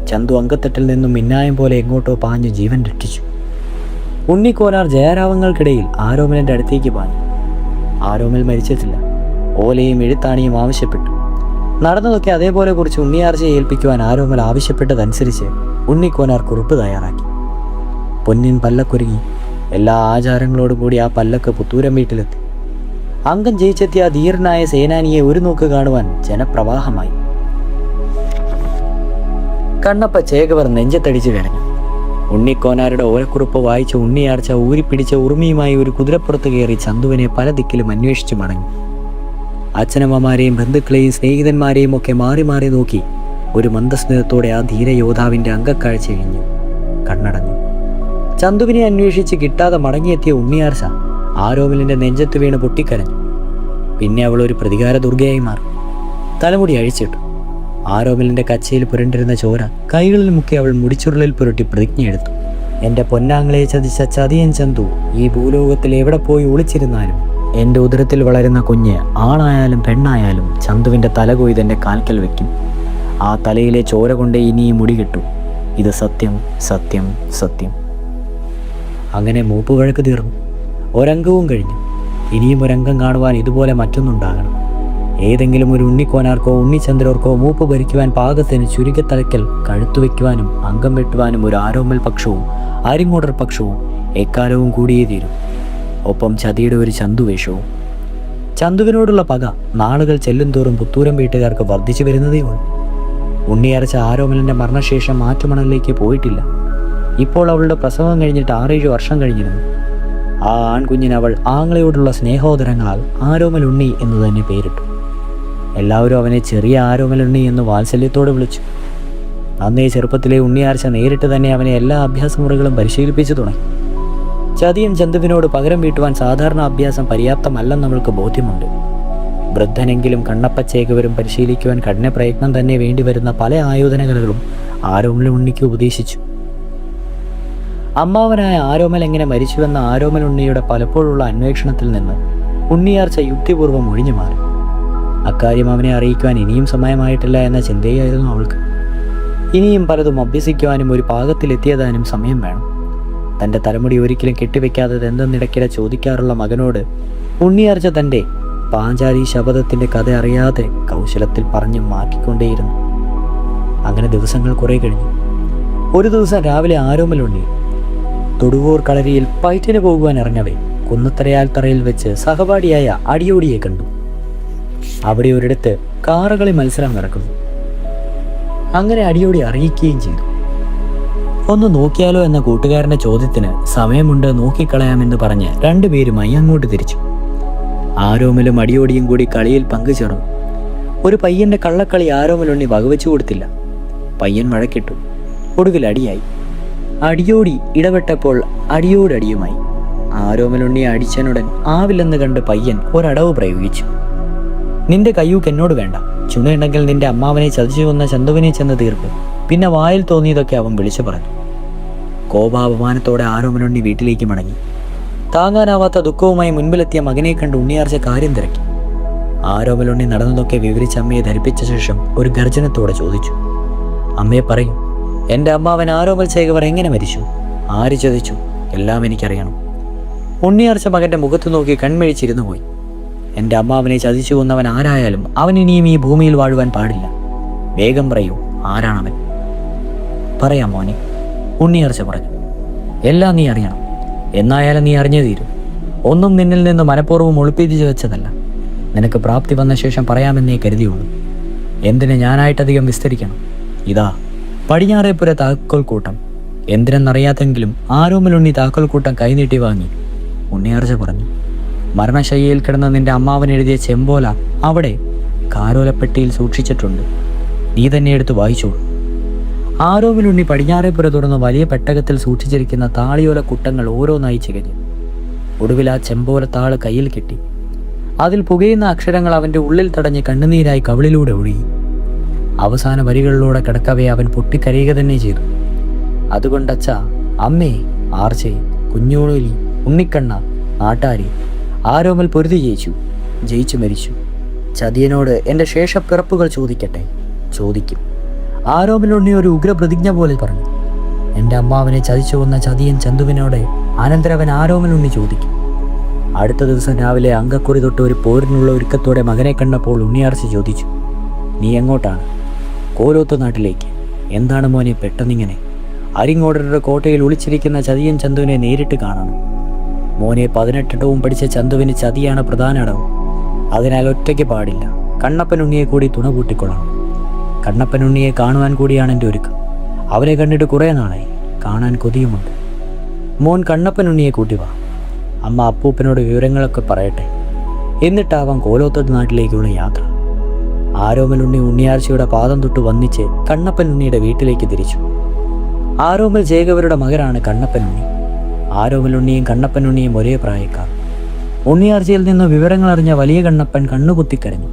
ചന്തു അങ്കത്തട്ടിൽ നിന്നും മിന്നായം പോലെ എങ്ങോട്ടോ പാഞ്ഞു ജീവൻ രക്ഷിച്ചു. ഉണ്ണിക്കോനാർ ജയരാവങ്ങൾക്കിടയിൽ ആരോമലിന്റെ അടുത്തേക്ക് പാഞ്ഞു. ആരോമൽ മരിച്ചിട്ടില്ല. ഓലയും എഴുത്താണിയും ആവശ്യപ്പെട്ടു. നടന്നതൊക്കെ അതേപോലെ കുറിച്ച് ഉണ്ണിയാർച്ചയെ ഏൽപ്പിക്കുവാൻ ആരോമൽ ആവശ്യപ്പെട്ടതനുസരിച്ച് ഉണ്ണിക്കോനാർ കുറിപ്പ് തയ്യാറാക്കി. പൊന്നിൻ പല്ലക്കൊരുങ്ങി. എല്ലാ ആചാരങ്ങളോടും കൂടി ആ പല്ലക്ക് പുത്തൂരം വീട്ടിലെത്തി. അംഗം ജയിച്ചെത്തിയ ആ ധീരനായ സേനാനിയെ ഒരു നോക്ക് കാണുവാൻ ജനപ്രവാഹമായി. കണ്ണപ്പ ചേകവർ നെഞ്ചത്തടിച്ചു കരഞ്ഞു. ഉണ്ണിക്കോനാരുടെ ഓലക്കുറിപ്പ് വായിച്ച ഉണ്ണിയാർച്ച ഊരിപ്പിടിച്ച ഉറുമിയുമായി ഒരു കുതിരപ്പുറത്ത് കയറി ചന്തുവിനെ പല ദിക്കിലും അന്വേഷിച്ചു മടങ്ങി. അച്ഛനമ്മമാരെയും ബന്ധുക്കളെയും സ്നേഹിതന്മാരെയും ഒക്കെ മാറി മാറി നോക്കി ഒരു മന്ദസ്മിതത്തോടെ ആ ധീരയോദ്ധാവിന്റെ അംഗക്കാഴ്ച കഴിഞ്ഞു കണ്ണടഞ്ഞു. ചന്തുവിനെ അന്വേഷിച്ച് കിട്ടാതെ മടങ്ങിയെത്തിയ ഉണ്ണിയാർച്ച ആരോമലിന്റെ നെഞ്ചത്ത് വീണ് പൊട്ടിക്കരഞ്ഞു. പിന്നെ അവൾ ഒരു പ്രതികാര ദുർഗയായി മാറി. തലമുടി അഴിച്ചിട്ടു. ആരോമലിന്റെ കച്ചയിൽ പുരണ്ടിരുന്ന ചോര കൈകളിൽ മുക്കി അവൾ മുടിച്ചുരുളിൽ പുരട്ടി പ്രതിജ്ഞയെടുത്തു. എന്റെ പൊന്നാങ്ങളെ ചതിച്ച ചതിയൻ ചന്തു ഈ ഭൂലോകത്തിൽ എവിടെ പോയി ഒളിച്ചിരുന്നാലും എൻ്റെ ഉദരത്തിൽ വളരുന്ന കുഞ്ഞ് ആണായാലും പെണ്ണായാലും ചന്തുവിൻ്റെ തല കൊയ്ത് എൻ്റെ കാൽക്കൽ വെക്കും. ആ തലയിലെ ചോര കൊണ്ട് ഇനിയും മുടി കിട്ടും. ഇത് സത്യം, സത്യം, സത്യം. അങ്ങനെ മൂപ്പ് വഴക്ക് തീർന്നു. ഒരംഗവും കഴിഞ്ഞു. ഇനിയും ഒരംഗം കാണുവാൻ ഇതുപോലെ മറ്റൊന്നുണ്ടാകണം. ഏതെങ്കിലും ഒരു ഉണ്ണിക്കോനാർക്കോ ഉണ്ണിച്ചന്ദ്രർക്കോ മൂപ്പ് ഭരിക്കുവാൻ പാകത്തിന് ചുരുക്കത്തലയ്ക്കൽ കഴുത്തുവെക്കുവാനും അംഗം വെട്ടുവാനും ഒരു ആരോമൽ പക്ഷവും ആരിങ്ങോടർ പക്ഷവും എക്കാലവും കൂടിയേ തീരും. ഒപ്പം ചതിയുടെ ഒരു ചന്തുവേഷവും. ചന്തുവിനോടുള്ള പക നാളുകൾ ചെല്ലുംതോറും പുത്തൂരം വീട്ടുകാർക്ക് വർദ്ധിച്ചു വരുന്നതേ ഉള്ളൂ. ഉണ്ണിയരച്ച ആരോമലിന്റെ മരണശേഷം ആറ്റുമണലിലേക്ക് പോയിട്ടില്ല. ഇപ്പോൾ അവളുടെ പ്രസവം കഴിഞ്ഞിട്ട് 6-7 വർഷം കഴിഞ്ഞിരുന്നു. ആ ആൺകുഞ്ഞിന് അവൾ ആങ്ങളയോടുള്ള സ്നേഹോദരങ്ങളാൽ ആരോമൽ ഉണ്ണി എന്ന് തന്നെ പേരിട്ടു. എല്ലാവരും അവനെ ചെറിയ ആരോമൽ ഉണ്ണി എന്ന് വാത്സല്യത്തോടെ വിളിച്ചു. അന്നേ ചെറുപ്പത്തിലെ ഉണ്ണിയാർച്ച നേരിട്ട് തന്നെ അവനെ എല്ലാ അഭ്യാസമുറകളും പരിശീലിപ്പിച്ചു തുടങ്ങി. ചതിയൻ ചന്തുവിനോട് പകരം വീട്ടുവാൻ സാധാരണ അഭ്യാസം പര്യാപ്തമല്ലെന്ന് നമ്മൾക്ക് ബോധ്യമുണ്ട്. വൃദ്ധനെങ്കിലും കണ്ണപ്പച്ചേകവരും പരിശീലിക്കുവാൻ കഠിന പ്രയത്നം തന്നെ വേണ്ടിവരുന്ന പല ആയോധനകലകളും ആരോമൽ ഉണ്ണിക്ക് ഉപദേശിച്ചു. അമ്മാവനായ ആരോമൽ എങ്ങനെ മരിച്ചുവെന്ന ആരോമൽ ഉണ്ണിയുടെ പലപ്പോഴുള്ള അന്വേഷണത്തിൽ നിന്ന് ഉണ്ണിയാർച്ച യുക്തിപൂർവ്വം ഒഴിഞ്ഞു മാറി. അക്കാര്യം അവനെ അറിയിക്കുവാൻ ഇനിയും സമയമായിട്ടില്ല എന്ന ചിന്തയായിരുന്നു അവൾക്ക്. ഇനിയും പലതും അഭ്യസിക്കുവാനും ഒരു പാകത്തിലെത്തിയതാനും സമയം വേണം. തൻ്റെ തലമുടി ഒരിക്കലും കെട്ടിവെക്കാത്തത് എന്തെന്നിടയ്ക്കിടെ ചോദിക്കാറുള്ള മകനോട് ഉണ്ണിയാർച്ച തൻ്റെ പാഞ്ചാലി ശബദത്തിൻ്റെ കഥ അറിയാതെ കൗശലത്തിൽ പറഞ്ഞു മാറ്റിക്കൊണ്ടേയിരുന്നു. അങ്ങനെ ദിവസങ്ങൾ കുറെ കഴിഞ്ഞു. ഒരു ദിവസം രാവിലെ ആരോമൽ ഉണ്ണി തൊടുവൂർ കളരിയിൽ പയറ്റിന് പോകുവാൻ ഇറങ്ങവേ കുന്നത്തറയാൽ തറയിൽ വെച്ച് സഹപാഠിയായ അടിയോടിയെ കണ്ടു. അവിടെ ഒരിടത്ത് കാറകളി മത്സരം നടക്കുന്നു. അങ്ങനെ അടിയോടി അറിയിക്കുകയും ചെയ്തു. ഒന്ന് നോക്കിയാലോ എന്ന കൂട്ടുകാരന്റെ ചോദ്യത്തിന് സമയമുണ്ട്, നോക്കിക്കളയാമെന്ന് പറഞ്ഞ് രണ്ടുപേരുമായി അങ്ങോട്ട് തിരിച്ചു. ആരോമലും അടിയോടിയും കൂടി കളിയിൽ പങ്കുചേർന്നു. ഒരു പയ്യന്റെ കള്ളക്കളി ആരോമലുണ്ണി വകവെച്ചു കൊടുത്തില്ല. പയ്യൻ വഴക്കിട്ടു. ഒടുവിൽ അടിയായി. അടിയോടി ഇടപെട്ടപ്പോൾ അടിയോടടിയുമായി. ആരോമലുണ്ണിയെ അടിച്ചനുടൻ ആവില്ലെന്ന് കണ്ട് പയ്യൻ ഒരടവ് പ്രയോഗിച്ചു. നിന്റെ കയ്യൂക്ക് എന്നോട് വേണ്ട. ചുണയുണ്ടെങ്കിൽ നിന്റെ അമ്മാവനെ ചതിച്ചു കൊന്ന ചന്തുവിനെ ചെന്ന് തീർപ്പ്. പിന്നെ വായിൽ തോന്നിയതൊക്കെ അവൻ വിളിച്ചു പറഞ്ഞു. കോപാപമാനത്തോടെ ആരോമലുണ്ണി വീട്ടിലേക്ക് മടങ്ങി. താങ്ങാനാവാത്ത ദുഃഖവുമായി മുൻപിലെത്തിയ മകനെ കണ്ട് ഉണ്ണിയാർച്ച കാര്യം തിരക്കി. ആരോമലുണ്ണി നടന്നതൊക്കെ വിവരിച്ച് അമ്മയെ ധരിപ്പിച്ച ശേഷം ഒരു ഗർജനത്തോടെ ചോദിച്ചു. അമ്മയെ പറയും, എൻ്റെ അമ്മാവൻ ആരോമൽ ചേകവർ എങ്ങനെ മരിച്ചു? ആര് ചതിച്ചു? എല്ലാം എനിക്കറിയണം. ഉണ്ണിയാർച്ച മകന്റെ മുഖത്ത് നോക്കി കൺമിഴിച്ചിരുന്നു പോയി. എൻ്റെ അമ്മാവനെ ചതിച്ചു കൊന്നവൻ ആരായാലും അവൻ ഇനിയും ഈ ഭൂമിയിൽ വാഴുവാൻ പാടില്ല. വേഗം പറയൂ, ആരാണവൻ? പറയാം മോനെ, ഉണ്ണിയാർച്ച പറഞ്ഞു. എല്ലാം നീ അറിയണം. എന്നായാലും നീ അറിഞ്ഞേ തീരൂ. ഒന്നും നിന്നിൽ നിന്ന് മനഃപൂർവ്വം ഒളിപ്പിച്ചു വെച്ചതല്ല. നിനക്ക് പ്രാപ്തി വന്ന ശേഷം പറയാമെന്നേ കരുതിയുള്ളൂ. എന്തിന് ഞാനായിട്ടധികം വിസ്തരിക്കണം? ഇതാ പടിഞ്ഞാറേപ്പുര താക്കോൽ കൂട്ടം. എന്തിനെന്നറിയാത്തെങ്കിലും ആരോമലുണ്ണി താക്കോൽ കൂട്ടം കൈനീട്ടി വാങ്ങി. ഉണ്ണിയാർച്ച പറഞ്ഞു, മരണശയ്യയിൽ കിടന്ന നിന്റെ അമ്മാവൻ എഴുതിയ ചെമ്പോല അവിടെ കാരോലപ്പെട്ടിയിൽ സൂക്ഷിച്ചിട്ടുണ്ട്. നീ തന്നെ എടുത്ത് വായിച്ചോളൂ. ആരോമലുണ്ണി പടിഞ്ഞാറേപ്പുര തുറന്ന് വലിയ പെട്ടകത്തിൽ സൂക്ഷിച്ചിരിക്കുന്ന താളിയോല കുട്ടങ്ങൾ ഓരോന്നായി ചികഞ്ഞു. ഒടുവിൽ ആ ചെമ്പോല താള് കയ്യിൽ കിട്ടി. അതിൽ പുകയുന്ന അക്ഷരങ്ങൾ അവൻ്റെ ഉള്ളിൽ തടഞ്ഞ് കണ്ണുനീരായി കവിളിലൂടെ ഒഴുകി. അവസാന വരികളിലൂടെ കിടക്കവേ അവൻ പൊട്ടിക്കരയുക തന്നെ ചെയ്തു. അതുകൊണ്ടച്ഛ, അമ്മേ, ആർച്ചേ, കുഞ്ഞോളി, ഉണ്ണിക്കണ്ണ, നാട്ടാരി, ആരോമൽ പൊരുതി ജയിച്ചു മരിച്ചു. ചതിയനോട് എൻ്റെ ശേഷപ്പിറപ്പുകൾ ചോദിക്കട്ടെ? ചോദിക്കും. ആരോമലുണ്ണി ഒരു ഉഗ്രപ്രതിജ്ഞ പോലെ പറഞ്ഞു. എൻ്റെ അമ്മാവനെ ചതിച്ചു കൊന്ന ചതിയൻ ചന്തുവിനോട് അനന്തരവൻ ആരോമലുണ്ണി ചോദിക്കും. അടുത്ത ദിവസം രാവിലെ അങ്കക്കുറി തൊട്ട് ഒരു പോരിനുള്ള ഒരുക്കത്തോടെ മകനെ കണ്ടപ്പോൾ ഉണ്ണിയാർച്ച ചോദിച്ചു, നീ എങ്ങോട്ടാണ്? കോലോത്ത് നാട്ടിലേക്ക്. എന്താണ് മോനെ പെട്ടെന്നിങ്ങനെ? അരിങ്ങോടരുടെ കോട്ടയിൽ ഒളിച്ചിരിക്കുന്ന ചതിയൻ ചന്തുവിനെ നേരിട്ട് കാണണം. മോനെ 18 ഇടവും പഠിച്ച ചന്തുവിന് ചതിയാണ് പ്രധാന ഇടവും. അതിനാൽ ഒറ്റയ്ക്ക് പാടില്ല. കണ്ണപ്പനുണ്ണിയെ കൂടി തുണ കൂട്ടിക്കൊള്ളണം. കണ്ണപ്പനുണ്ണിയെ കാണുവാൻ കൂടിയാണ് എൻ്റെ ഒരുക്കം. അവരെ കണ്ടിട്ട് കുറേ നാളായി. കാണാൻ കൊതിയുമുണ്ട്. മോൻ കണ്ണപ്പനുണ്ണിയെ കൂട്ടി വാ. അമ്മ അപ്പൂപ്പനോട് വിവരങ്ങളൊക്കെ പറയട്ടെ. എന്നിട്ടാവാം കോലോത്തോട്ട് നാട്ടിലേക്കുള്ള യാത്ര. ആരോമലുണ്ണി ഉണ്ണിയാർച്ചയുടെ പാദം തൊട്ട് വന്നിച്ച് കണ്ണപ്പനുണ്ണിയുടെ വീട്ടിലേക്ക് തിരിച്ചു. ആരോമൽ ജേകവരുടെ മകനാണ് കണ്ണപ്പനുണ്ണി. ആരോമലുണ്ണിയും കണ്ണപ്പനുണ്ണിയും ഒരേ പ്രായക്കാർ. ഉണ്ണിയാർച്ചയിൽ നിന്ന് വിവരങ്ങൾ അറിഞ്ഞ വലിയ കണ്ണപ്പൻ കണ്ണുകുത്തിക്കരഞ്ഞു.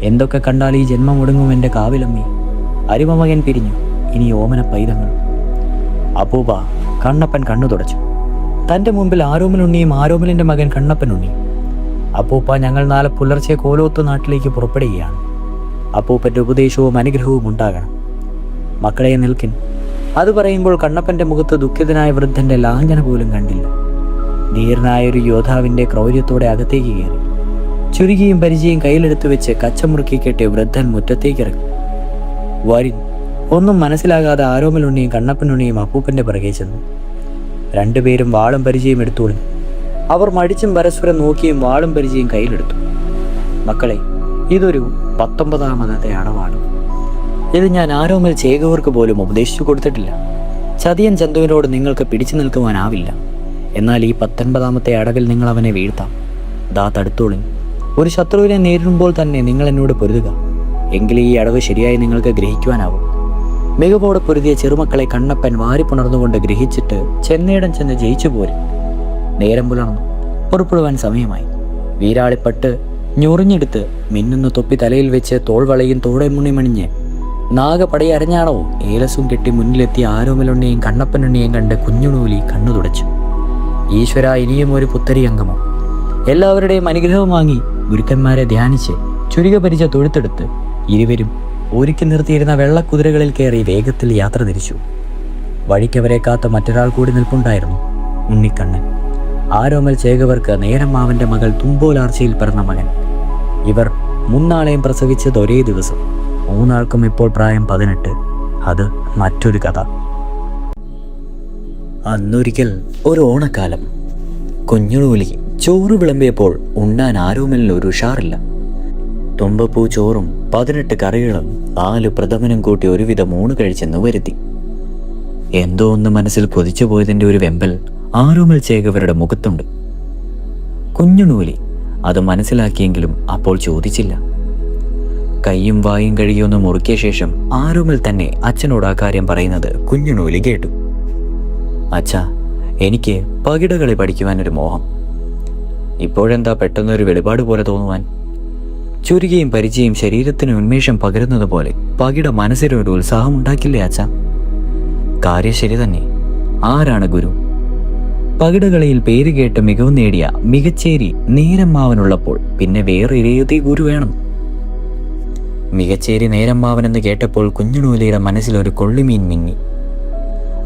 എന്തൊക്കെ കണ്ടാൽ ഈ ജന്മം ഒടുങ്ങും എൻ്റെ കാവിലമ്മി. അരിമമകൻ പിരിഞ്ഞു, ഇനി ഓമന പൈതങ്ങൾ. അപ്പൂപ്പ, കണ്ണപ്പൻ കണ്ണു തുടച്ചു. തൻ്റെ മുമ്പിൽ ആരോമലുണ്ണിയും ആരോമലിൻ്റെ മകൻ കണ്ണപ്പനുണ്ണി. അപ്പൂപ്പ, ഞങ്ങൾ നാളെ പുലർച്ചെ കോലോത്ത് നാട്ടിലേക്ക് പുറപ്പെടുകയാണ്. അപ്പൂപ്പൻ്റെ ഉപദേശവും അനുഗ്രഹവും ഉണ്ടാകണം. മക്കളെ നിൽക്കിൻ. അത് പറയുമ്പോൾ കണ്ണപ്പൻ്റെ മുഖത്ത് ദുഃഖിതനായ വൃദ്ധൻ്റെ ലാഞ്ചന പോലും കണ്ടില്ല. ധീരനായൊരു യോദ്ധാവിൻ്റെ ക്രൗര്യത്തോടെ അകത്തേക്ക് കയറി. ചുരുകിയും പരിചയം കയ്യിലെടുത്തു വെച്ച് കച്ചമുറുക്കി കെട്ടി വൃദ്ധൻ മുറ്റത്തേക്ക് ഇറങ്ങി. വരിൻ. ഒന്നും മനസ്സിലാകാതെ ആരോമലുണ്ണിയും കണ്ണപ്പനുണ്ണിയും അപ്പൂപ്പൻ്റെ പിറകെ ചെന്നു. രണ്ടുപേരും വാളും പരിചയം എടുത്തോളും. അവർ മടിച്ചും പരസ്പരം നോക്കിയും വാളും പരിചയം കയ്യിലെടുത്തു. മക്കളെ, ഇതൊരു 19ാമത്തെ അടവാണ്. ഇത് ഞാൻ ആരോമൽ ചേകവർക്ക് പോലും ഉപദേശിച്ചു കൊടുത്തിട്ടില്ല. ചതിയൻ ചന്തുവിനോട് നിങ്ങൾക്ക് പിടിച്ചു നിൽക്കുവാനാവില്ല. എന്നാൽ ഈ 19ാമത്തെ അടവിൽ നിങ്ങൾ അവനെ വീഴ്ത്താം. ദാ തടുത്തോളിൻ. ഒരു ശത്രുവിനെ നേരിടുമ്പോൾ തന്നെ നിങ്ങൾ എന്നോട് പൊരുതുക. എങ്കിൽ ഈ അടവ് ശരിയായി നിങ്ങൾക്ക് ഗ്രഹിക്കുവാനാവും. മികവോടെ പൊരുതിയ ചെറുമക്കളെ കണ്ണപ്പൻ വാരിപ്പുണർന്നുകൊണ്ട് ഗ്രഹിച്ചിട്ട് ചെന്നൈയിടം ചെന്ന് ജയിച്ചു പോരും. നേരം പുലർന്നു. പുറപ്പെടുവാൻ സമയമായി. വീരാളിപ്പട്ട് ഞൊറിഞ്ഞെടുത്ത് മിന്നുന്ന തൊപ്പി തലയിൽ വെച്ച് തോൾവളയും തോടെമുണിമണിഞ്ഞ് നാഗപടയരഞ്ഞാണവും ഏലസും കെട്ടി മുന്നിലെത്തിയ ആരോമലുണ്ണിയും കണ്ണപ്പനുണ്ണിയും കണ്ട് കുഞ്ഞുണൂലി കണ്ണു തുടച്ചു. ഈശ്വര, ഇനിയും ഒരു പുത്തരി അംഗമോ? എല്ലാവരുടെയും അനുഗ്രഹം വാങ്ങി ഗുരുക്കന്മാരെ ധ്യാനിച്ച് ചുരുക പരിച തൊഴുത്തെടുത്ത് ഇരുവരും ഒരുക്കി നിർത്തിയിരുന്ന വെള്ളക്കുതിരകളിൽ കയറി വേഗത്തിൽ യാത്ര തിരിച്ചു. വഴിക്കവരെ കാത്ത മറ്റൊരാൾ കൂടി നിൽപ്പുണ്ടായിരുന്നു, ഉണ്ണിക്കണ്ണൻ. ആരോമൽ ചേകവർക്ക് നേരമ്മാവൻ്റെ മകൾ തുമ്പോലാർച്ചയിൽ പിറന്ന മകൻ. ഇവർ മുന്നാളെയും പ്രസവിച്ചത് ഒരേ ദിവസം. മൂന്നാൾക്കും ഇപ്പോൾ പ്രായം 18. അത് മറ്റൊരു കഥ. അന്നൊരിക്കൽ ഒരു ഓണക്കാലം. കുഞ്ഞുണൂലി ചോറ് വിളമ്പിയപ്പോൾ ഉണ്ണാൻ ആരോമലിന് ഒരു ഉഷാറില്ല. തുമ്പപ്പൂ ചോറും 18 കറികളും 4 പ്രഥമനും കൂട്ടി ഒരുവിധം ഊണ് കഴിച്ചെന്ന് വരുത്തി. എന്തോ ഒന്ന് മനസ്സിൽ കൊതിച്ചു പോയതിൻ്റെ ഒരു വെമ്പൽ ആരോമൽ ചേകവരുടെ മുഖത്തുണ്ട്. കുഞ്ഞുണൂലി അത് മനസ്സിലാക്കിയെങ്കിലും അപ്പോൾ ചോദിച്ചില്ല. കൈയും വായും കഴുകിയൊന്ന് മുറുക്കിയ ശേഷം ആരോമൽ തന്നെ അച്ഛനോട് ആ കാര്യം പറയുന്നത് കുഞ്ഞുണൂലി കേട്ടു. അച്ഛാ, എനിക്ക് പകിടകളി പഠിക്കുവാനൊരു മോഹം. ഇപ്പോഴെന്താ പെട്ടെന്നൊരു വെളിപാട് പോലെ തോന്നുവാൻ? ചുരുകയും പരിചയം ശരീരത്തിന് ഉന്മേഷം പകരുന്നത് പോലെ പകിട മനസ്സിനൊരു ഉത്സാഹം ഉണ്ടാക്കില്ലേ അച്ഛാ? കാര്യം ശരി തന്നെ. ആരാണ് ഗുരു? പകിടകളിയിൽ പേര് കേട്ട് മികവ് നേടിയ മികച്ചേരി നേരമ്മാവനുള്ളപ്പോൾ പിന്നെ വേറെ ഏതേ ഗുരു വേണം? മികച്ചേരി നേരമ്മാവനെന്ന് കേട്ടപ്പോൾ കുഞ്ഞുണൂലിയുടെ മനസ്സിലൊരു കൊള്ളിമീൻ മിന്നി.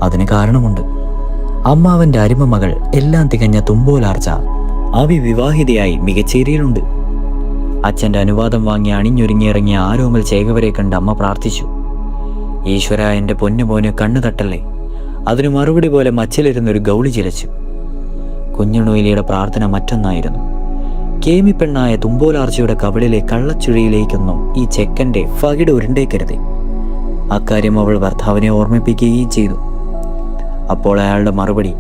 അതിന് കാരണമുണ്ട്. അമ്മാവന്റെ അരിമ മകൾ എല്ലാം തികഞ്ഞ തുമ്പോലാർച്ച അവിവാഹിതയായി മികച്ചേരിയിലുണ്ട്. അച്ഛൻ്റെ അനുവാദം വാങ്ങി അണിഞ്ഞൊരുങ്ങിയിറങ്ങിയ ആരോമൽ ചേകവരെ കണ്ട് അമ്മ പ്രാർത്ഥിച്ചു. ഈശ്വര, എൻ്റെ പൊന്നുമോന് കണ്ണു തട്ടല്ലേ. അതിന് മറുപടി പോലെ മച്ചിലിരുന്നൊരു ഗൗളി ചിലച്ചു. കുഞ്ഞുണൂലിയുടെ പ്രാർത്ഥന മറ്റൊന്നായിരുന്നു. കേമിപ്പെണ്ണായ തുമ്പോലാർച്ചയുടെ കവിളിലെ കള്ളച്ചുഴിയിലേക്കൊന്നും ഈ ചെക്കൻ്റെ ഫകിട് ഉരുണ്ടേക്കരുത്. അക്കാര്യം അവൾ ഭർത്താവിനെ ഓർമ്മിപ്പിക്കുകയും ചെയ്തു. അപ്പോൾ അയാളുടെ മറുപടി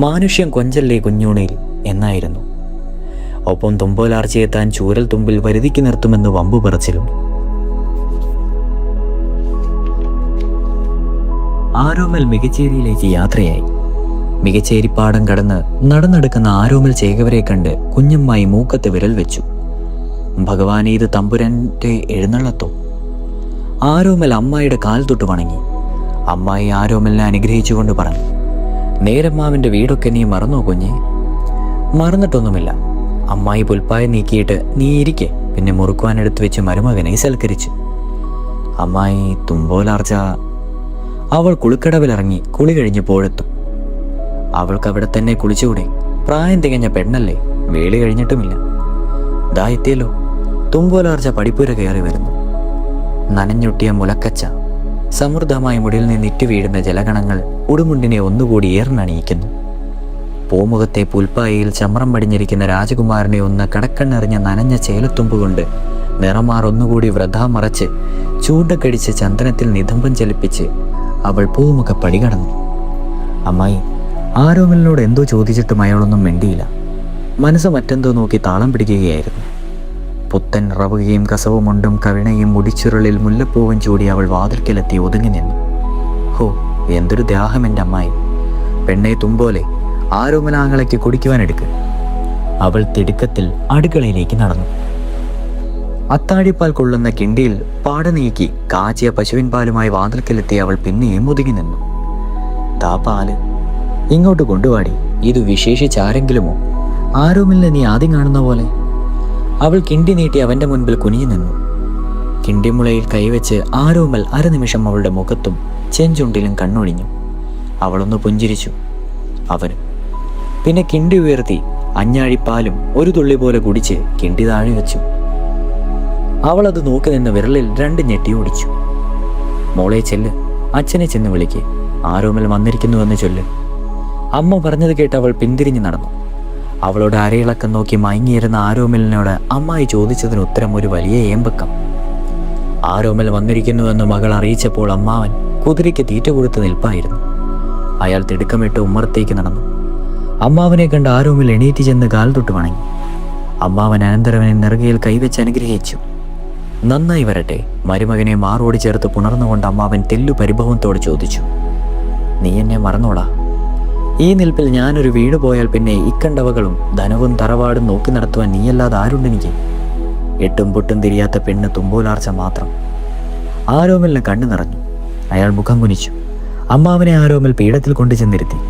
മാനുഷ്യം കൊഞ്ചല്ലേ കുഞ്ഞൂണിയിൽ എന്നായിരുന്നു. ഒപ്പം തുമ്പോലാർച്ചയെ താൻ ചൂരൽ തുമ്പിൽ വരുതിക്ക് നിർത്തുമെന്ന് വമ്പു പറച്ചിലും. ആരോമൽ മികച്ചേരിയിലേക്ക് യാത്രയായി. മികച്ചേരിപ്പാടം കടന്ന് നടന്നെടുക്കുന്ന ആരോമൽ ചേകവരെ കണ്ട് കുഞ്ഞമ്മായി മൂക്കത്ത് വിരൽ വെച്ചു. ഭഗവാനെ, ഇത് തമ്പുരാന്റെ എഴുന്നള്ളത്തോ? ആരോമൽ അമ്മായിയുടെ കാൽ തൊട്ട് വണങ്ങി. അമ്മായി ആരോമലിനെ അനുഗ്രഹിച്ചുകൊണ്ട് പറഞ്ഞു, നേരമ്മാവിൻ്റെ വീടൊക്കെ നീ മറന്നോ കുഞ്ഞെ? മറന്നിട്ടൊന്നുമില്ല. അമ്മായി പുൽപ്പായ നീക്കിയിട്ട് നീ ഇരിക്കെ പിന്നെ മുറുക്കുവാനെടുത്ത് വെച്ച് മരുമകനെ സൽക്കരിച്ചു. അമ്മായി തുമ്പോലാർച്ച. അവൾ കുളിക്കടവിലിറങ്ങി കുളി കഴിഞ്ഞപ്പോഴെത്തും. അവൾക്ക് അവിടെ തന്നെ കുളിച്ചുകൂടെ? പ്രായം തികഞ്ഞ പെണ്ണല്ലേ, വേളി കഴിഞ്ഞിട്ടുമില്ല. ദാ എത്തിയല്ലോ. തുമ്പോലാർച്ച പടിപ്പുര കയറി വരുന്നു. നനഞ്ഞൊട്ടിയ മുലക്കച്ച, സമൃദ്ധമായ മുടിയിൽ നിന്ന് ഇറ്റു വീഴുന്ന ജലഗണങ്ങൾ ഉടുമുണ്ടിനെ ഒന്നുകൂടി ഏറിനണിയിക്കുന്നു. പൂമുഖത്തെ പുൽപ്പായയിൽ ചമ്രം പടിഞ്ഞിരിക്കുന്ന രാജകുമാരനെ ഒന്ന് കടക്കണ്ണെറിഞ്ഞ നനഞ്ഞ ചേലത്തുമ്പ് കൊണ്ട് നിറമാർ ഒന്നുകൂടി വ്രതാ മറച്ച് ചൂണ്ടക്കടിച്ച് ചന്ദനത്തിൽ നിതംബം ചലിപ്പിച്ച് അവൾ പൂമുഖ പടി കടന്നു. അമ്മായി, ആരോമലിനോട് എന്തോ ചോദിച്ചിട്ടും അയാളൊന്നും മിണ്ടിയില്ല. മനസ്സ് മറ്റെന്തോ നോക്കി താളം പിടിക്കുകയായിരുന്നു. പുത്തൻ റവുകയും കസവുമുണ്ടും കവിണയും മുടിച്ചുരുളിൽ മുല്ലപ്പൂവും ചൂടി അവൾ വാതിൽക്കലെത്തി ഒതുങ്ങി നിന്നു. ഹോ, എന്തൊരു ദാഹം എൻ്റെ അമ്മായി! പെണ്ണെ തുമ്പോലെ, ആരോമലാങ്ങളയ്ക്ക് കുടിക്കുവാനെടുക്ക്. അവൾ തിടുക്കത്തിൽ അടുക്കളയിലേക്ക് നടന്നു. അത്താഴിപ്പാൽ കൊള്ളുന്ന കിണ്ടിയിൽ പാട നീക്കി കാച്ചിയ പശുവിൻ പാലുമായി വാതിൽക്കലെത്തി അവൾ പിന്നെയും ഒതുങ്ങി നിന്നു. താ പാല് ഇങ്ങോട്ട് കൊണ്ടുപാടി. ഇത് വിശേഷിച്ചാരെങ്കിലുമോ? ആരോമലിനെ നീ ആദ്യം കാണുന്ന പോലെ. അവൾ കിണ്ടി നീട്ടി അവൻ്റെ മുൻപിൽ കുനിഞ്ഞു നിന്നു. കിണ്ടിമുളയിൽ കൈവച്ച് ആരോമൽ അരനിമിഷം അവളുടെ മുഖത്തും ചെഞ്ചുണ്ടിലും കണ്ണൊഴിഞ്ഞു. അവളൊന്ന് പുഞ്ചിരിച്ചു. അവനും പിന്നെ കിണ്ടി ഉയർത്തി അഞ്ഞാഴിപ്പാലും ഒരു തുള്ളി പോലെ കുടിച്ച് കിണ്ടി താഴെ വെച്ചു. അവൾ അത് നോക്കി നിന്ന് വിരലിൽ 2 ഞെട്ടി ഓടിച്ചു. മോളെ ചെല്ല്, അച്ഛനെ ചെന്ന് വിളിക്ക്. ആരോമൽ വന്നിരിക്കുന്നുവെന്ന് ചൊല്ല്. അമ്മ പറഞ്ഞത് കേട്ട് അവൾ പിന്തിരിഞ്ഞു നടന്നു. അവളോട് അരയിളക്കം നോക്കി മയങ്ങിയിരുന്ന ആരോമലിനോട് അമ്മായി ചോദിച്ചതിന് ഉത്തരം ഒരു വലിയ ഏമ്പക്കം. ആരോമൽ വന്നിരിക്കുന്നുവെന്ന് മകൾ അറിയിച്ചപ്പോൾ അമ്മാവൻ കുതിരയ്ക്ക് തീറ്റ കൊടുത്ത് നിൽപ്പായിരുന്നു. അയാൾ തിടുക്കമിട്ട് ഉമ്മറത്തേക്ക് നടന്നു. അമ്മാവനെ കണ്ട് ആരോമൽ എണീറ്റ് ചെന്ന് കാൽ തൊട്ട് വണങ്ങി. അമ്മാവൻ അനന്തരവനെ നെറുകയിൽ കൈവച്ച് അനുഗ്രഹിച്ചു. നന്നായി വരട്ടെ. മരുമകനെ മാറോടി ചേർത്ത് പുണർന്നുകൊണ്ട് അമ്മാവൻ തെല്ലു പരിഭവത്തോടെ ചോദിച്ചു, നീ എന്നെ മറന്നോടാ? ഈ നിൽപ്പിൽ ഞാനൊരു വീട് പോയാൽ പിന്നെ ഇക്കണ്ടവകളും ധനവും തറവാടും നോക്കി നടത്തുവാൻ നീയല്ലാതെ ആരുണ്ടെനിക്ക്? എട്ടും പൊട്ടും തിരിയാത്ത പെണ്ണ് തുമ്പോലാർച്ച മാത്രം. ആരോമലിന് കണ്ണു നിറഞ്ഞു. അയാൾ മുഖം കുനിച്ചു. അമ്മാവനെ ആരോമൽ പീഠത്തിൽ കൊണ്ടുചെന്നിരുത്തി.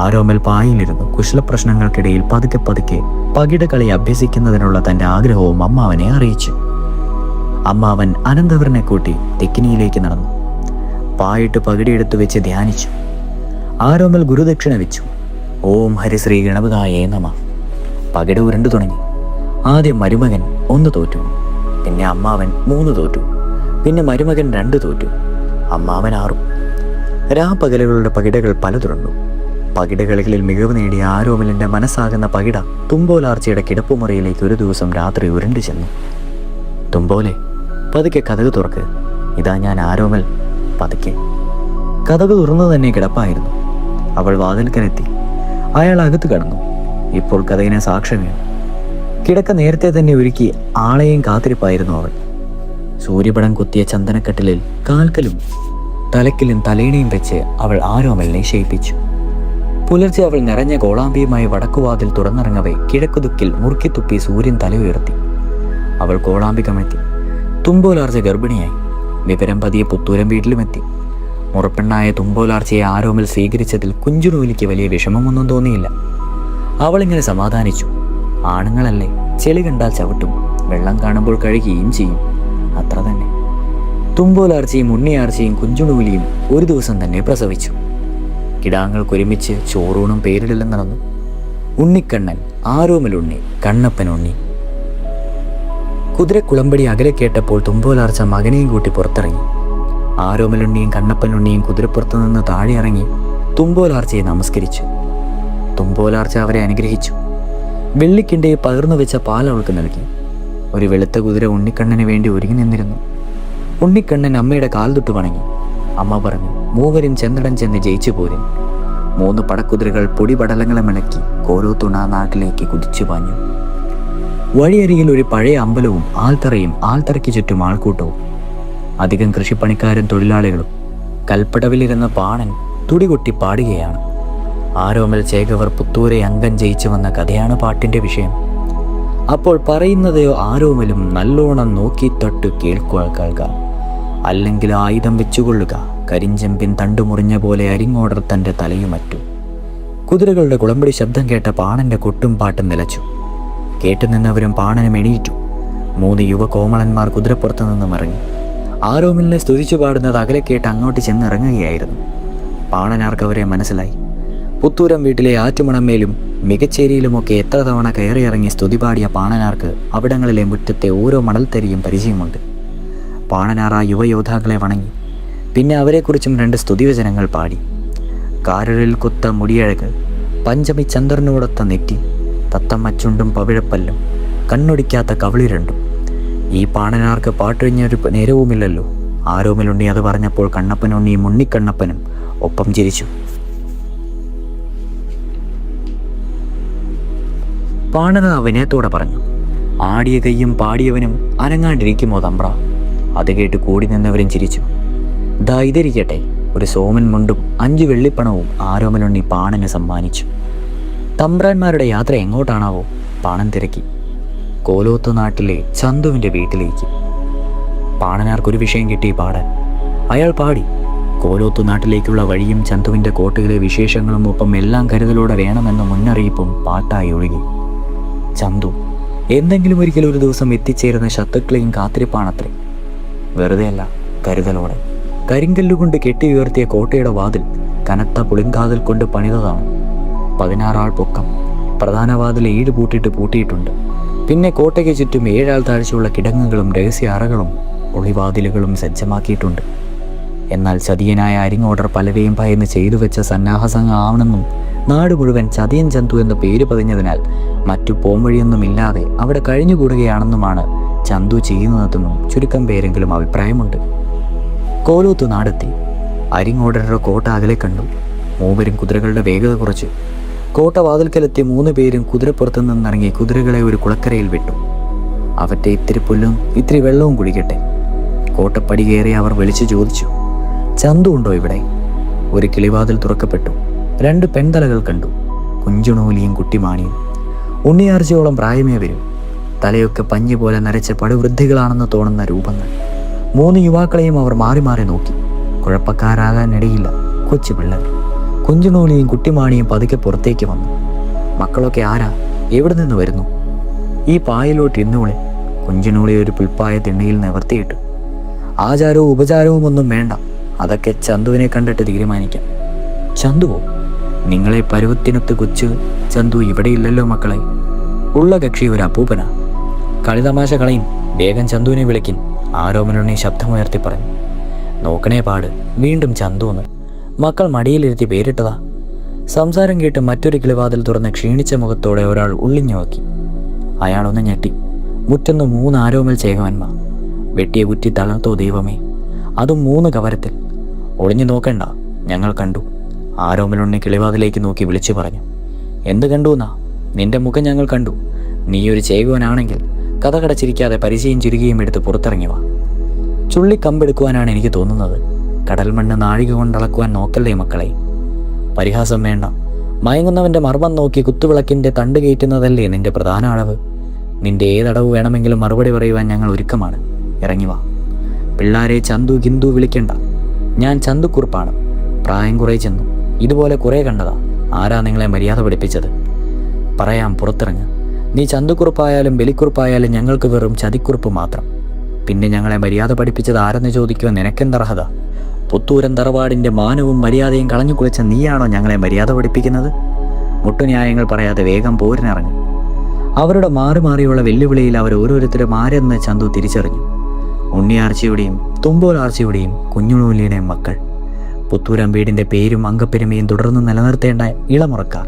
ആരോമൽ പായിലിരുന്നു കുശലപ്രശ്നങ്ങൾക്കിടയിൽ പതുക്കെ പതുക്കെ പകിട കളി അഭ്യസിക്കുന്നതിനുള്ള തൻ്റെ ആഗ്രഹവും അമ്മാവനെ അറിയിച്ചു. അമ്മാവൻ അനന്തവരനെ കൂട്ടി തെക്കിനിയിലേക്ക് നടന്നു. പായിട്ട് പകിടിയെടുത്തു വെച്ച് ധ്യാനിച്ചു. ആരോമൽ ഗുരുദക്ഷിണ വെച്ചു. ഓം ഹരിശ്രീ ഗണപതായേ നമഃ. പകിട ഉരുണ്ടു തുടങ്ങി. ആദ്യം മരുമകൻ 1 തോറ്റു, പിന്നെ അമ്മാവൻ 3 തോറ്റു, പിന്നെ മരുമകൻ 2 തോറ്റു, അമ്മാവൻ 6. രാപ്പകലുകളുടെ പകിടകൾ പലതുറന്നു. പകിടകളിൽ മികവ് നേടിയ ആരോമലിൻ്റെ മനസ്സാകുന്ന പകിട തുമ്പോലാർച്ചയുടെ കിടപ്പുമുറിയിലേക്ക് ഒരു ദിവസം രാത്രി ഉരുണ്ടു ചെന്നു. തുമ്പോലെ, പതുക്കെ കതക് തുറക്ക്. ഇതാ ഞാൻ ആരോമൽ. പതുക്കെ. കതക് തുറന്നു തന്നെ കിടപ്പായിരുന്നു. അവൾ വാതിൽക്കലെത്തി. അയാൾ അകത്ത് കടന്നു. ഇപ്പോൾ കഥയിനെ സാക്ഷ്യമേ. കിടക്ക നേരത്തെ തന്നെ ഒരുക്കി ആളെയും കാത്തിരിപ്പായിരുന്നു അവൾ. സൂര്യപടം കുത്തിയ ചന്ദനക്കട്ടിലിൽ കാൽക്കലും തലക്കിലും തലേണയും വെച്ച് അവൾ ആരോമലിനെ ശയിപ്പിച്ചു. പുലർച്ചെ അവൾ നിറഞ്ഞ കോളാമ്പിയുമായി വടക്കുവാതിൽ തുറന്നിറങ്ങവേ കിഴക്കുതുക്കിൽ മുറുക്കിത്തുപ്പി സൂര്യൻ തല ഉയർത്തി. അവൾ കോളാമ്പി കമഴ്ത്തി. തുമ്പോലാർച്ച ഗർഭിണിയായി. വിവരം പതിയെ പുത്തൂരം വീട്ടിലുമെത്തി. മുറപ്പെണ്ണായ തുമ്പോലാർച്ചയെ ആരോമൽ സ്വീകരിച്ചതിൽ കുഞ്ചുനൂലിക്ക് വലിയ വിഷമമൊന്നും തോന്നിയില്ല. അവളിങ്ങനെ സമാധാനിച്ചു. ആണുങ്ങളല്ലേ, ചെളി കണ്ടാൽ ചവിട്ടും, വെള്ളം കാണുമ്പോൾ കഴുകുകയും ചെയ്യും, അത്ര തന്നെ. തുമ്പോലാർച്ചയും ഉണ്ണിയാർച്ചയും കുഞ്ചുനൂലിയും ഒരു ദിവസം തന്നെ പ്രസവിച്ചു. കിടാങ്ങൾക്കൊരുമിച്ച് ചോറൂണും പേരിടലും നടന്നു. ഉണ്ണിക്കണ്ണൻ, ആരോമലുണ്ണി, കണ്ണപ്പൻ ഉണ്ണി. കുതിരക്കുളമ്പടി അകലെ കേട്ടപ്പോൾ തുമ്പോലാർച്ച മകനെയും കൂട്ടി പുറത്തിറങ്ങി. ആരോമലുണ്ണിയും കണ്ണപ്പനുണ്ണിയും കുതിരപ്പുറത്തു നിന്ന് താഴെ ഇറങ്ങി തുമ്പോലാർച്ചയെ നമസ്കരിച്ചു. തുമ്പോലാർച്ച അവരെ അനുഗ്രഹിച്ചു. വെള്ളിക്കിണ്ടി പകർന്നു വെച്ച പാൽ അവൾക്ക് നൽകി. ഒരു വെളുത്ത കുതിര ഉണ്ണിക്കണ്ണന് വേണ്ടി ഒരുങ്ങി നിന്നിരുന്നു. ഉണ്ണിക്കണ്ണൻ അമ്മയുടെ കാൽ തൊട്ട് വണങ്ങി. അമ്മ പറഞ്ഞു, മൂവരും ചെന്നിടം ചെന്ന് ജയിച്ചു പോരും. 3 പടക്കുതിരകൾ പൊടിപടലങ്ങളെ മിളക്കി കോലോത്തുണ നാട്ടിലേക്ക് കുതിച്ചു പാഞ്ഞു. വഴിയരികിൽ ഒരു പഴയ അമ്പലവും ആൽത്തറയും ആൽത്തറയ്ക്ക് ചുറ്റും ആൾക്കൂട്ടവും. അധികം കൃഷിപ്പണിക്കാരും തൊഴിലാളികളും. കൽപ്പടവിലിരുന്ന പാണൻ തുടികൊട്ടി പാടുകയാണ്. ആരോമൽ ചേകവർ പുത്തൂരെ അംഗം ജയിച്ചു വന്ന കഥയാണ് പാട്ടിൻ്റെ വിഷയം. അപ്പോൾ പറയുന്നതയോ ആരോമലും നല്ലോണം നോക്കി തൊട്ട് കേൾക്കുക, അല്ലെങ്കിൽ ആയുധം വെച്ചുകൊള്ളുക. കരിഞ്ചെമ്പിൻ തണ്ടുമുറിഞ്ഞ പോലെ അരിങ്ങോടർ തൻ്റെ തലയുമറ്റു. കുതിരകളുടെ കുളമ്പടി ശബ്ദം കേട്ട പാണന്റെ കൊട്ടും പാട്ടും നിലച്ചു. കേട്ടുനിന്നവരും പാണനും എണീറ്റു. 3 യുവകോമളന്മാർ കുതിരപ്പുറത്തു നിന്നും ഇറങ്ങി. ആരോമലിനെ സ്തുതിച്ചു പാടുന്നത് അകലെ കേട്ട് അങ്ങോട്ട് ചെന്നിറങ്ങുകയായിരുന്നു. പാണനാർക്ക് അവരെ മനസ്സിലായി. പുത്തൂരം വീട്ടിലെ ആറ്റുമണമേലും മികച്ചേരിയിലുമൊക്കെ എത്ര തവണ കയറിയിറങ്ങി സ്തുതി പാടിയ പാണനാർക്ക് അവിടങ്ങളിലെ മുറ്റത്തെ ഓരോ മണൽത്തരിയും പരിചയമുണ്ട്. പാണനാർ ആ യുവയോദ്ധാക്കളെ വണങ്ങി. പിന്നെ അവരെക്കുറിച്ചും 2 സ്തുതിവചനങ്ങൾ പാടി. കാരലിൽ കൊത്ത മുടിയഴക്, പഞ്ചമി ചന്ദ്രനോടൊത്ത നെറ്റി, തത്തമ്മച്ചുണ്ടും പവിഴപ്പല്ലും, കണ്ണൊടിക്കാത്ത കവിളി രണ്ടും. ഈ പാണനാർക്ക് പാട്ടൊഴിഞ്ഞൊരു നേരവുമില്ലല്ലോ. ആരോമലുണ്ണി അത് പറഞ്ഞപ്പോൾ കണ്ണപ്പനുണ്ണിയും ഉണ്ണിക്കണ്ണപ്പനും ഒപ്പം ചിരിച്ചു. പാണന് വിനയത്തോടെ പറഞ്ഞു, ആടിയ കയ്യും പാടിയവനും അനങ്ങാണ്ടിരിക്കുമോ തമ്പ്ര? അത് കേട്ട് കൂടി നിന്നവരും ചിരിച്ചു. ദാ ഇതിരിക്കട്ടെ. ഒരു സോമൻ മുണ്ടും 5 വെള്ളിപ്പണവും ആരോമലുണ്ണി പാണന് സമ്മാനിച്ചു. തമ്പ്രാന്മാരുടെ യാത്ര എങ്ങോട്ടാണാവോ? പാണൻ തിരക്കി. കോലോത്തു നാട്ടിലെ ചന്തുവിൻ്റെ വീട്ടിലേക്ക്. പാണനാർക്കൊരു വിഷയം കിട്ടി പാടാൻ. അയാൾ പാടി. കോലോത്തു നാട്ടിലേക്കുള്ള വഴിയും ചന്തുവിൻ്റെ കോട്ടയിലെ വിശേഷങ്ങളും ഒപ്പം എല്ലാം കരുതലോടെ വേണമെന്ന മുന്നറിയിപ്പും പാട്ടായി ഒഴുകി. ചന്തു എന്തെങ്കിലും ഒരിക്കലും ഒരു ദിവസം എത്തിച്ചേരുന്ന ശത്രുക്കളെയും കാത്തിരിപ്പാണത്രേ. വെറുതെയല്ല, കരുതലോടെ. കരിങ്കല്ലുകൊണ്ട് കെട്ടി ഉയർത്തിയ കോട്ടയുടെ വാതിൽ കനത്ത പുളിങ്കാതിൽ കൊണ്ട് പണിതതാണ്. 16 ആൾ പൊക്കം. പ്രധാന വാതിൽ 7 പൂട്ടിയിട്ടുണ്ട്. പിന്നെ കോട്ടയ്ക്ക് ചുറ്റും 7 ആൾ താഴ്ചയുള്ള കിടങ്ങുകളും രഹസ്യ അറകളും ഒളിവാതിലുകളും സജ്ജമാക്കിയിട്ടുണ്ട്. എന്നാൽ ചതിയനായ അരിങ്ങോടർ പലരെയും ഭയന്ന് ചെയ്തു വെച്ച സന്നാഹസംഘമാണെന്നും നാട് മുഴുവൻ ചതിയൻ ചന്തു എന്ന പേര് പതിഞ്ഞതിനാൽ മറ്റു പോംവഴിയൊന്നുമില്ലാതെ അവിടെ കഴിഞ്ഞുകൂടുകയാണെന്നുമാണ് ചന്തു ചെയ്യുന്നതെന്നും ചുരുക്കം പേരെങ്കിലും അഭിപ്രായമുണ്ട്. കോലോത്തു നാടെത്തി. അരിങ്ങോടരുടെ കോട്ട അകലെ കണ്ടു. മൂവരും കുതിരകളുടെ വേഗത കുറച്ചു. കോട്ട വാതിൽക്കലെത്തിയ 3 പേരും കുതിരപ്പുറത്തു നിന്നിറങ്ങി കുതിരകളെ ഒരു കുളക്കരയിൽ വിട്ടു. അവറ്റെ ഇത്തിരി പുല്ലും ഇത്തിരി വെള്ളവും കുടിക്കട്ടെ. കോട്ടപ്പടി കയറി അവർ വിളിച്ചു ചോദിച്ചു, ചന്തു ഉണ്ടോ ഇവിടെ? ഒരു കിളിവാതിൽ തുറക്കപ്പെട്ടു. 2 പെൺതലകൾ കണ്ടു. കുഞ്ചുണൂലിയും കുട്ടിമാണിയും. ഉണ്ണിയാർച്ചയോളം പ്രായമേ വരും. തലയൊക്കെ പഞ്ഞു പോലെ നരച്ച പടുവൃദ്ധികളാണെന്ന് തോന്നുന്ന രൂപങ്ങൾ. 3 യുവാക്കളെയും അവർ മാറി മാറി നോക്കി. കുഴപ്പക്കാരാകാനിടയില്ല കൊച്ചു പിള്ളേർ. കുഞ്ചുണൂലിയും കുട്ടിമാണിയും പതുക്കെ പുറത്തേക്ക് വന്നു. മക്കളൊക്കെ ആരാ? എവിടെ നിന്ന് വരുന്നു? ഈ പായലോട്ട് ഇന്നൂളെ. കുഞ്ചുണൂളി ഒരു പുൽപ്പായ തിണ്ണയിൽ നിവർത്തിയിട്ടു. ആചാരവും ഉപചാരവും ഒന്നും വേണ്ട. അതൊക്കെ ചന്തുവിനെ കണ്ടിട്ട് തീരുമാനിക്കാം. ചന്തുവോ? നിങ്ങളെ പരുവത്തിനൊത്ത് കൊച്ചു ചന്തു ഇവിടെയില്ലല്ലോ മക്കളെ. ഉള്ള കക്ഷി ഒരു അപ്പൂപ്പനാ. കളിതമാശ കളയും. വേഗം ചന്തുവിനെ വിളിക്കിൻ. ആരോമലുണ്ണി ശബ്ദമുയർത്തി പറഞ്ഞു. നോക്കണേ പാട്. വീണ്ടും ചന്തുന്ന്. മക്കൾ മടിയിലിരുത്തി പേരിട്ടതാ. സംസാരം കേട്ട് മറ്റൊരു കിളിവാതിൽ തുറന്ന് ക്ഷീണിച്ച മുഖത്തോടെ ഒരാൾ ഉള്ളിഞ്ഞു നോക്കി. അയാളൊന്ന് ഞെട്ടി. മുറ്റന്ന് 3 ആരോമൽ ചേകവന്മാർ. വെട്ടിയ കുറ്റി തളർത്തോ ദൈവമേ, അതും 3 കവരത്തിൽ. ഒളിഞ്ഞു നോക്കണ്ട, ഞങ്ങൾ കണ്ടു. ആരോമലുണ്ണി കിളിവാതിലേക്ക് നോക്കി വിളിച്ചു പറഞ്ഞു. എന്ത് കണ്ടു എന്നാ? നിന്റെ മുഖം ഞങ്ങൾ കണ്ടു. നീ ഒരു ചേകവനാണെങ്കിൽ കഥ കടച്ചിരിക്കാതെ പരിചയം ചുരുകയും എടുത്ത് പുറത്തിറങ്ങി വാ. ചുള്ളിക്കമ്പെടുക്കുവാനാണ് എനിക്ക് തോന്നുന്നത്. കടൽ മണ്ണ് നാഴിക കൊണ്ടളക്കുവാൻ നോക്കല്ലേ മക്കളെ. പരിഹാസം വേണ്ട. മയങ്ങുന്നവൻ്റെ മർമ്മം നോക്കി കുത്തുവിളക്കിൻ്റെ തണ്ട് കയറ്റുന്നതല്ലേ നിന്റെ പ്രധാന അളവ്. നിന്റെ ഏതടവ് വേണമെങ്കിലും മറുപടി പറയുവാൻ ഞങ്ങൾ ഒരുക്കമാണ്. ഇറങ്ങി വാ. പിള്ളാരെ ചന്തു ഗിന്ദു വിളിക്കണ്ട. ഞാൻ ചന്തുക്കുറുപ്പാണ്. പ്രായം കുറേ ചെന്നു. ഇതുപോലെ കുറേ കണ്ടതാ. ആരാ നിങ്ങളെ മര്യാദ പഠിപ്പിച്ചത്? പറയാം, പുറത്തിറങ്ങ്. നീ ചന്തുക്കുറുപ്പായാലും ബലിക്കുറുപ്പായാലും ഞങ്ങൾക്ക് വെറും ചതിക്കുറുപ്പ് മാത്രം. പിന്നെ ഞങ്ങളെ മര്യാദ പഠിപ്പിച്ചത് ആരെന്ന് ചോദിക്കുവാൻ നിനക്കെന്തർഹത? പുത്തൂരൻ തറവാടിൻ്റെ മാനവും മര്യാദയും കളഞ്ഞു കുളിച്ച നീയാണോ ഞങ്ങളെ മര്യാദ പഠിപ്പിക്കുന്നത്? മുട്ടുന്യായങ്ങൾ പറയാതെ വേഗം പോരിനിറങ്ങി. അവരുടെ മാറി മാറിയുള്ള വെല്ലുവിളിയിൽ അവർ ഓരോരുത്തരും ആരെന്ന് ചന്തു തിരിച്ചറിഞ്ഞു. ഉണ്ണിയാർച്ചയുടെയും തുമ്പോലാർച്ചയുടെയും കുഞ്ഞുണൂലിയുടെയും മക്കൾ. പുത്തൂരം വീടിൻ്റെ പേരും അംഗപ്പെരുമയും തുടർന്ന് നിലനിർത്തേണ്ട ഇളമുറക്കാർ.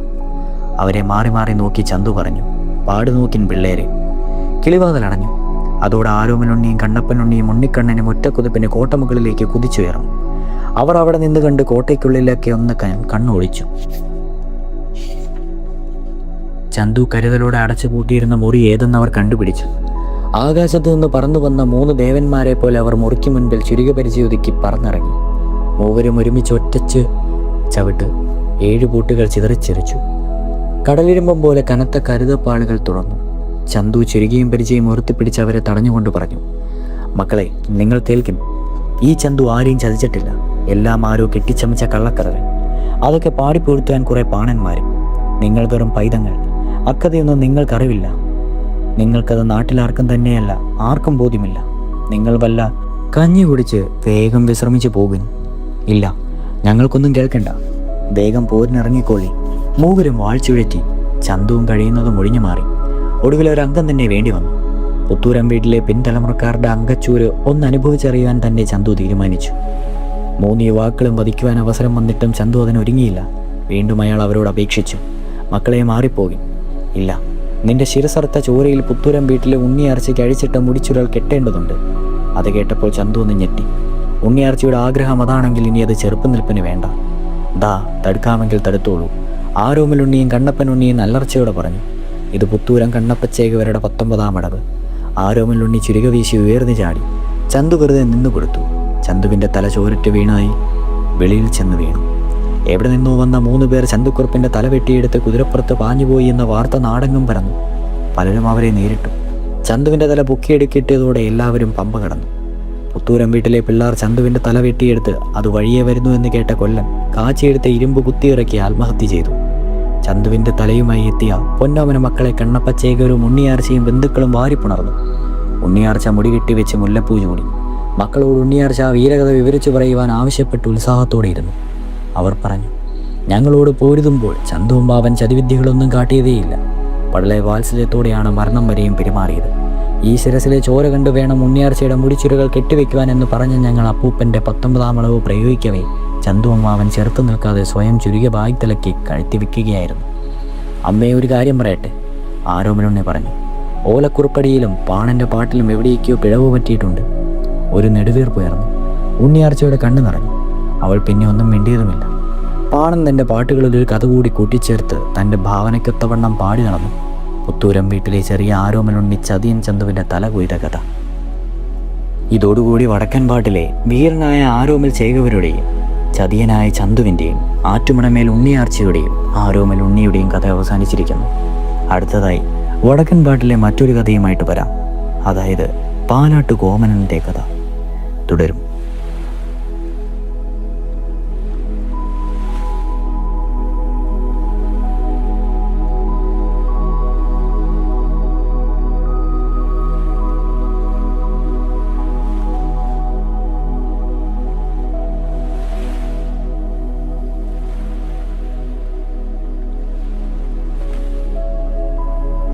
അവരെ മാറി മാറി നോക്കി ചന്തു പറഞ്ഞു. പാട് നോക്കിൻ പിള്ളേര്. കിളിവാതിലടഞ്ഞു. അതോടെ ആരോമലുണ്ണിയും കണ്ണപ്പനുണ്ണിയും ഉണ്ണിക്കണ്ണനും ഒറ്റക്കുതിപ്പിന് കോട്ടമുകളിലേക്ക് കുതിച്ചുയർന്നു. അവർ അവിടെ നിന്ന് കണ്ട് കോട്ടയ്ക്കുള്ളിലൊക്കെ ഒന്ന് കണ്ണൊളിച്ചു. ചന്തു കരുതലോടെ അടച്ചു പൂട്ടിയിരുന്ന മുറി ഏതെന്ന് അവർ കണ്ടുപിടിച്ചു. ആകാശത്ത് നിന്ന് പറന്നു വന്ന 3 ദേവന്മാരെ പോലെ അവർ മുറിക്ക് മുൻപിൽ ചുരിക പരിചയൊതുക്കി പറന്നിറങ്ങി. മൂവരും ഒരുമിച്ച് ഒറ്റച്ച് ചവിട്ട് 7 പൂട്ടുകൾ ചിതറിച്ചിരിച്ചു. കടലിരുമ്പം പോലെ കനത്ത കരുതപ്പാളുകൾ തുറന്നു. ചന്തു ചുരുകയും പരിചയം ഉയർത്തിപ്പിടിച്ച് അവരെ തടഞ്ഞുകൊണ്ട് പറഞ്ഞു, മക്കളെ, നിങ്ങൾ കേൾക്കും. ഈ ചന്തു ആരെയും ചതിച്ചിട്ടില്ല. എല്ലാം ആരോ കെട്ടിച്ചമച്ച കള്ളക്കഥകൾ. അതൊക്കെ പാടിപ്പൊഴുത്താൻ കുറെ പാണന്മാരും. നിങ്ങൾ വെറും പൈതങ്ങൾ. അക്കഥയൊന്നും നിങ്ങൾക്കറിവില്ല. നിങ്ങൾക്കത് നാട്ടിലാർക്കും തന്നെയല്ല, ആർക്കും ബോധ്യമില്ല. നിങ്ങൾ വല്ല കഞ്ഞി കുടിച്ച് വേഗം വിശ്രമിച്ചു പോകും. ഇല്ല, ഞങ്ങൾക്കൊന്നും കേൾക്കണ്ട. വേഗം പോരിനിറങ്ങിക്കോളി. മൂവരും വാഴ്ചുഴറ്റി. ചന്തുവും കഴിയുന്നതും ഒഴിഞ്ഞു മാറി. ഒടുവിൽ ഒരു അംഗം തന്നെ വേണ്ടി വന്നു. പുത്തൂരം വീട്ടിലെ പിൻതലമുറക്കാരുടെ അങ്കച്ചൂര് ഒന്നനുഭവിച്ചറിയാൻ തന്നെ ചന്തു തീരുമാനിച്ചു. 3 യുവാക്കളും വധിക്കുവാൻ അവസരം വന്നിട്ടും ചന്തു അതിനൊരുങ്ങിയില്ല. വീണ്ടും അയാൾ അവരോട് അപേക്ഷിച്ചു, മക്കളെ, മാറിപ്പോകും. ഇല്ല, നിന്റെ ശിരസറുത്ത ചോരയിൽ പുത്തൂരം വീട്ടിലെ ഉണ്ണിയാർച്ചയ്ക്ക് അഴിച്ചിട്ട മുടിച്ചുരൽ കെട്ടേണ്ടതുണ്ട്. അത് കേട്ടപ്പോൾ ചന്തു ഒന്ന് ഞെട്ടി. ഉണ്ണിയാർച്ചയുടെ ആഗ്രഹം അതാണെങ്കിൽ ഇനി അത് ചെറുപ്പനിൽപ്പിന് വേണ്ട. ദാ, തടുക്കാമെങ്കിൽ തടുത്തോളൂ. ആരോമലുണ്ണിയും കണ്ണപ്പനുണ്ണിയും നല്ലർച്ചയോടെ പറഞ്ഞു. ഇത് പുത്തൂരം കണ്ണപ്പച്ചേകവരുടെ 19-ാം അടവ്. ആരോമലുണ്ണി ചുരുക വീശി ഉയർന്നു ചാടി. ചന്തു വെറുതെ നിന്നു കൊടുത്തു. ചന്തുവിൻ്റെ തല ചോരറ്റ് വീണായി വെളിയിൽ ചെന്ന് വീണു. എവിടെ നിന്നോ വന്ന 3 പേർ ചന്തുക്കുറുപ്പിൻ്റെ തല വെട്ടിയെടുത്ത് കുതിരപ്പുറത്ത് പാഞ്ഞുപോയി എന്ന വാർത്ത നാടെങ്ങും പരന്നു. പലരും അവരെ നേരിട്ടു. ചന്തുവിൻ്റെ തല പൊക്കിയെടുക്കിട്ടതോടെ എല്ലാവരും പമ്പ കടന്നു. പുത്തൂരം വീട്ടിലെ പിള്ളേർ ചന്തുവിൻ്റെ തല വെട്ടിയെടുത്ത് അത് വഴിയെ വരുന്നു എന്ന് കേട്ട കൊല്ലൻ കാച്ചിയെടുത്ത ഇരുമ്പ് കുത്തിയിറക്കി ആത്മഹത്യ ചെയ്തു. ചന്തുവിൻ്റെ തലയുമായി എത്തിയ പൊന്നോമന മക്കളെ കണ്ണപ്പച്ചേകരും ഉണ്ണിയാർച്ചയും ബന്ധുക്കളും വാരിപ്പുണർന്നു. ഉണ്ണിയാർച്ച മുടി കെട്ടിവെച്ച് മുല്ലപ്പൂ ചൂടി. മക്കളോട് ഉണ്ണിയാർച്ച വീരകഥ വിവരിച്ചു പറയുവാൻ ആവശ്യപ്പെട്ട് ഉത്സാഹത്തോടെ ഇരുന്നു. അവർ പറഞ്ഞു, ഞങ്ങളോട് പോരുതുമ്പോൾ ചന്തുവും ബാവൻ ചതിവിദ്യകളൊന്നും കാട്ടിയതേയില്ല. വളരെ വാത്സല്യത്തോടെയാണ് മരണം വരെയും പെരുമാറിയത്. ഈ ശിരസിലെ ചോര കണ്ടു വേണം ഉണ്ണിയാർച്ചയുടെ മുടിച്ചുരകൾ കെട്ടിവെക്കുവാൻ എന്ന് പറഞ്ഞ് ഞങ്ങൾ അപ്പൂപ്പൻ്റെ 19-ാം അളവ് പ്രയോഗിക്കവേ ചന്തുവും ബാവൻ ചെറുത്തു നിൽക്കാതെ സ്വയം ചുരുക ബാഗ്തലയ്ക്ക് കഴുത്തി വെക്കുകയായിരുന്നു. അമ്മയെ, ഒരു കാര്യം പറയട്ടെ, ആരോമലുണ്ണി പറഞ്ഞു. ഓലക്കുറുപ്പടിയിലും പാണൻ്റെ പാട്ടിലും എവിടേക്കോ പിഴവ് പറ്റിയിട്ടുണ്ട്. ഒരു നെടുവീർപ്പുയർന്നു. ഉണ്ണിയാർച്ചയുടെ കണ്ണു നിറഞ്ഞു. അവൾ പിന്നെ ഒന്നും മിണ്ടിയതുമില്ല. പാണൻ തൻ്റെ പാട്ടുകളിൽ ഒരു കഥ കൂടി കൂട്ടിച്ചേർത്ത് തൻ്റെ ഭാവനയ്ക്കൊത്തവണ്ണം പാടി നടന്നു. പുത്തൂരം വീട്ടിലെ ചെറിയ ആരോമലുണ്ണി ചതിയൻ ചന്തുവിൻ്റെ തല കൊയ്ത കഥ. ഇതോടുകൂടി വടക്കൻ പാട്ടിലെ വീരനായ ആരോമൽ ചേകവരുടെയും ചതിയനായ ചന്തുവിൻ്റെയും ആറ്റുമണമേൽ ഉണ്ണിയാർച്ചയുടെയും ആരോമൽ ഉണ്ണിയുടെയും കഥ അവസാനിച്ചിരിക്കുന്നു. അടുത്തതായി വടക്കൻ പാട്ടിലെ മറ്റൊരു കഥയുമായിട്ട് വരാം. അതായത് പാലാട്ട് കോമനൻ്റെ കഥ തുടരും.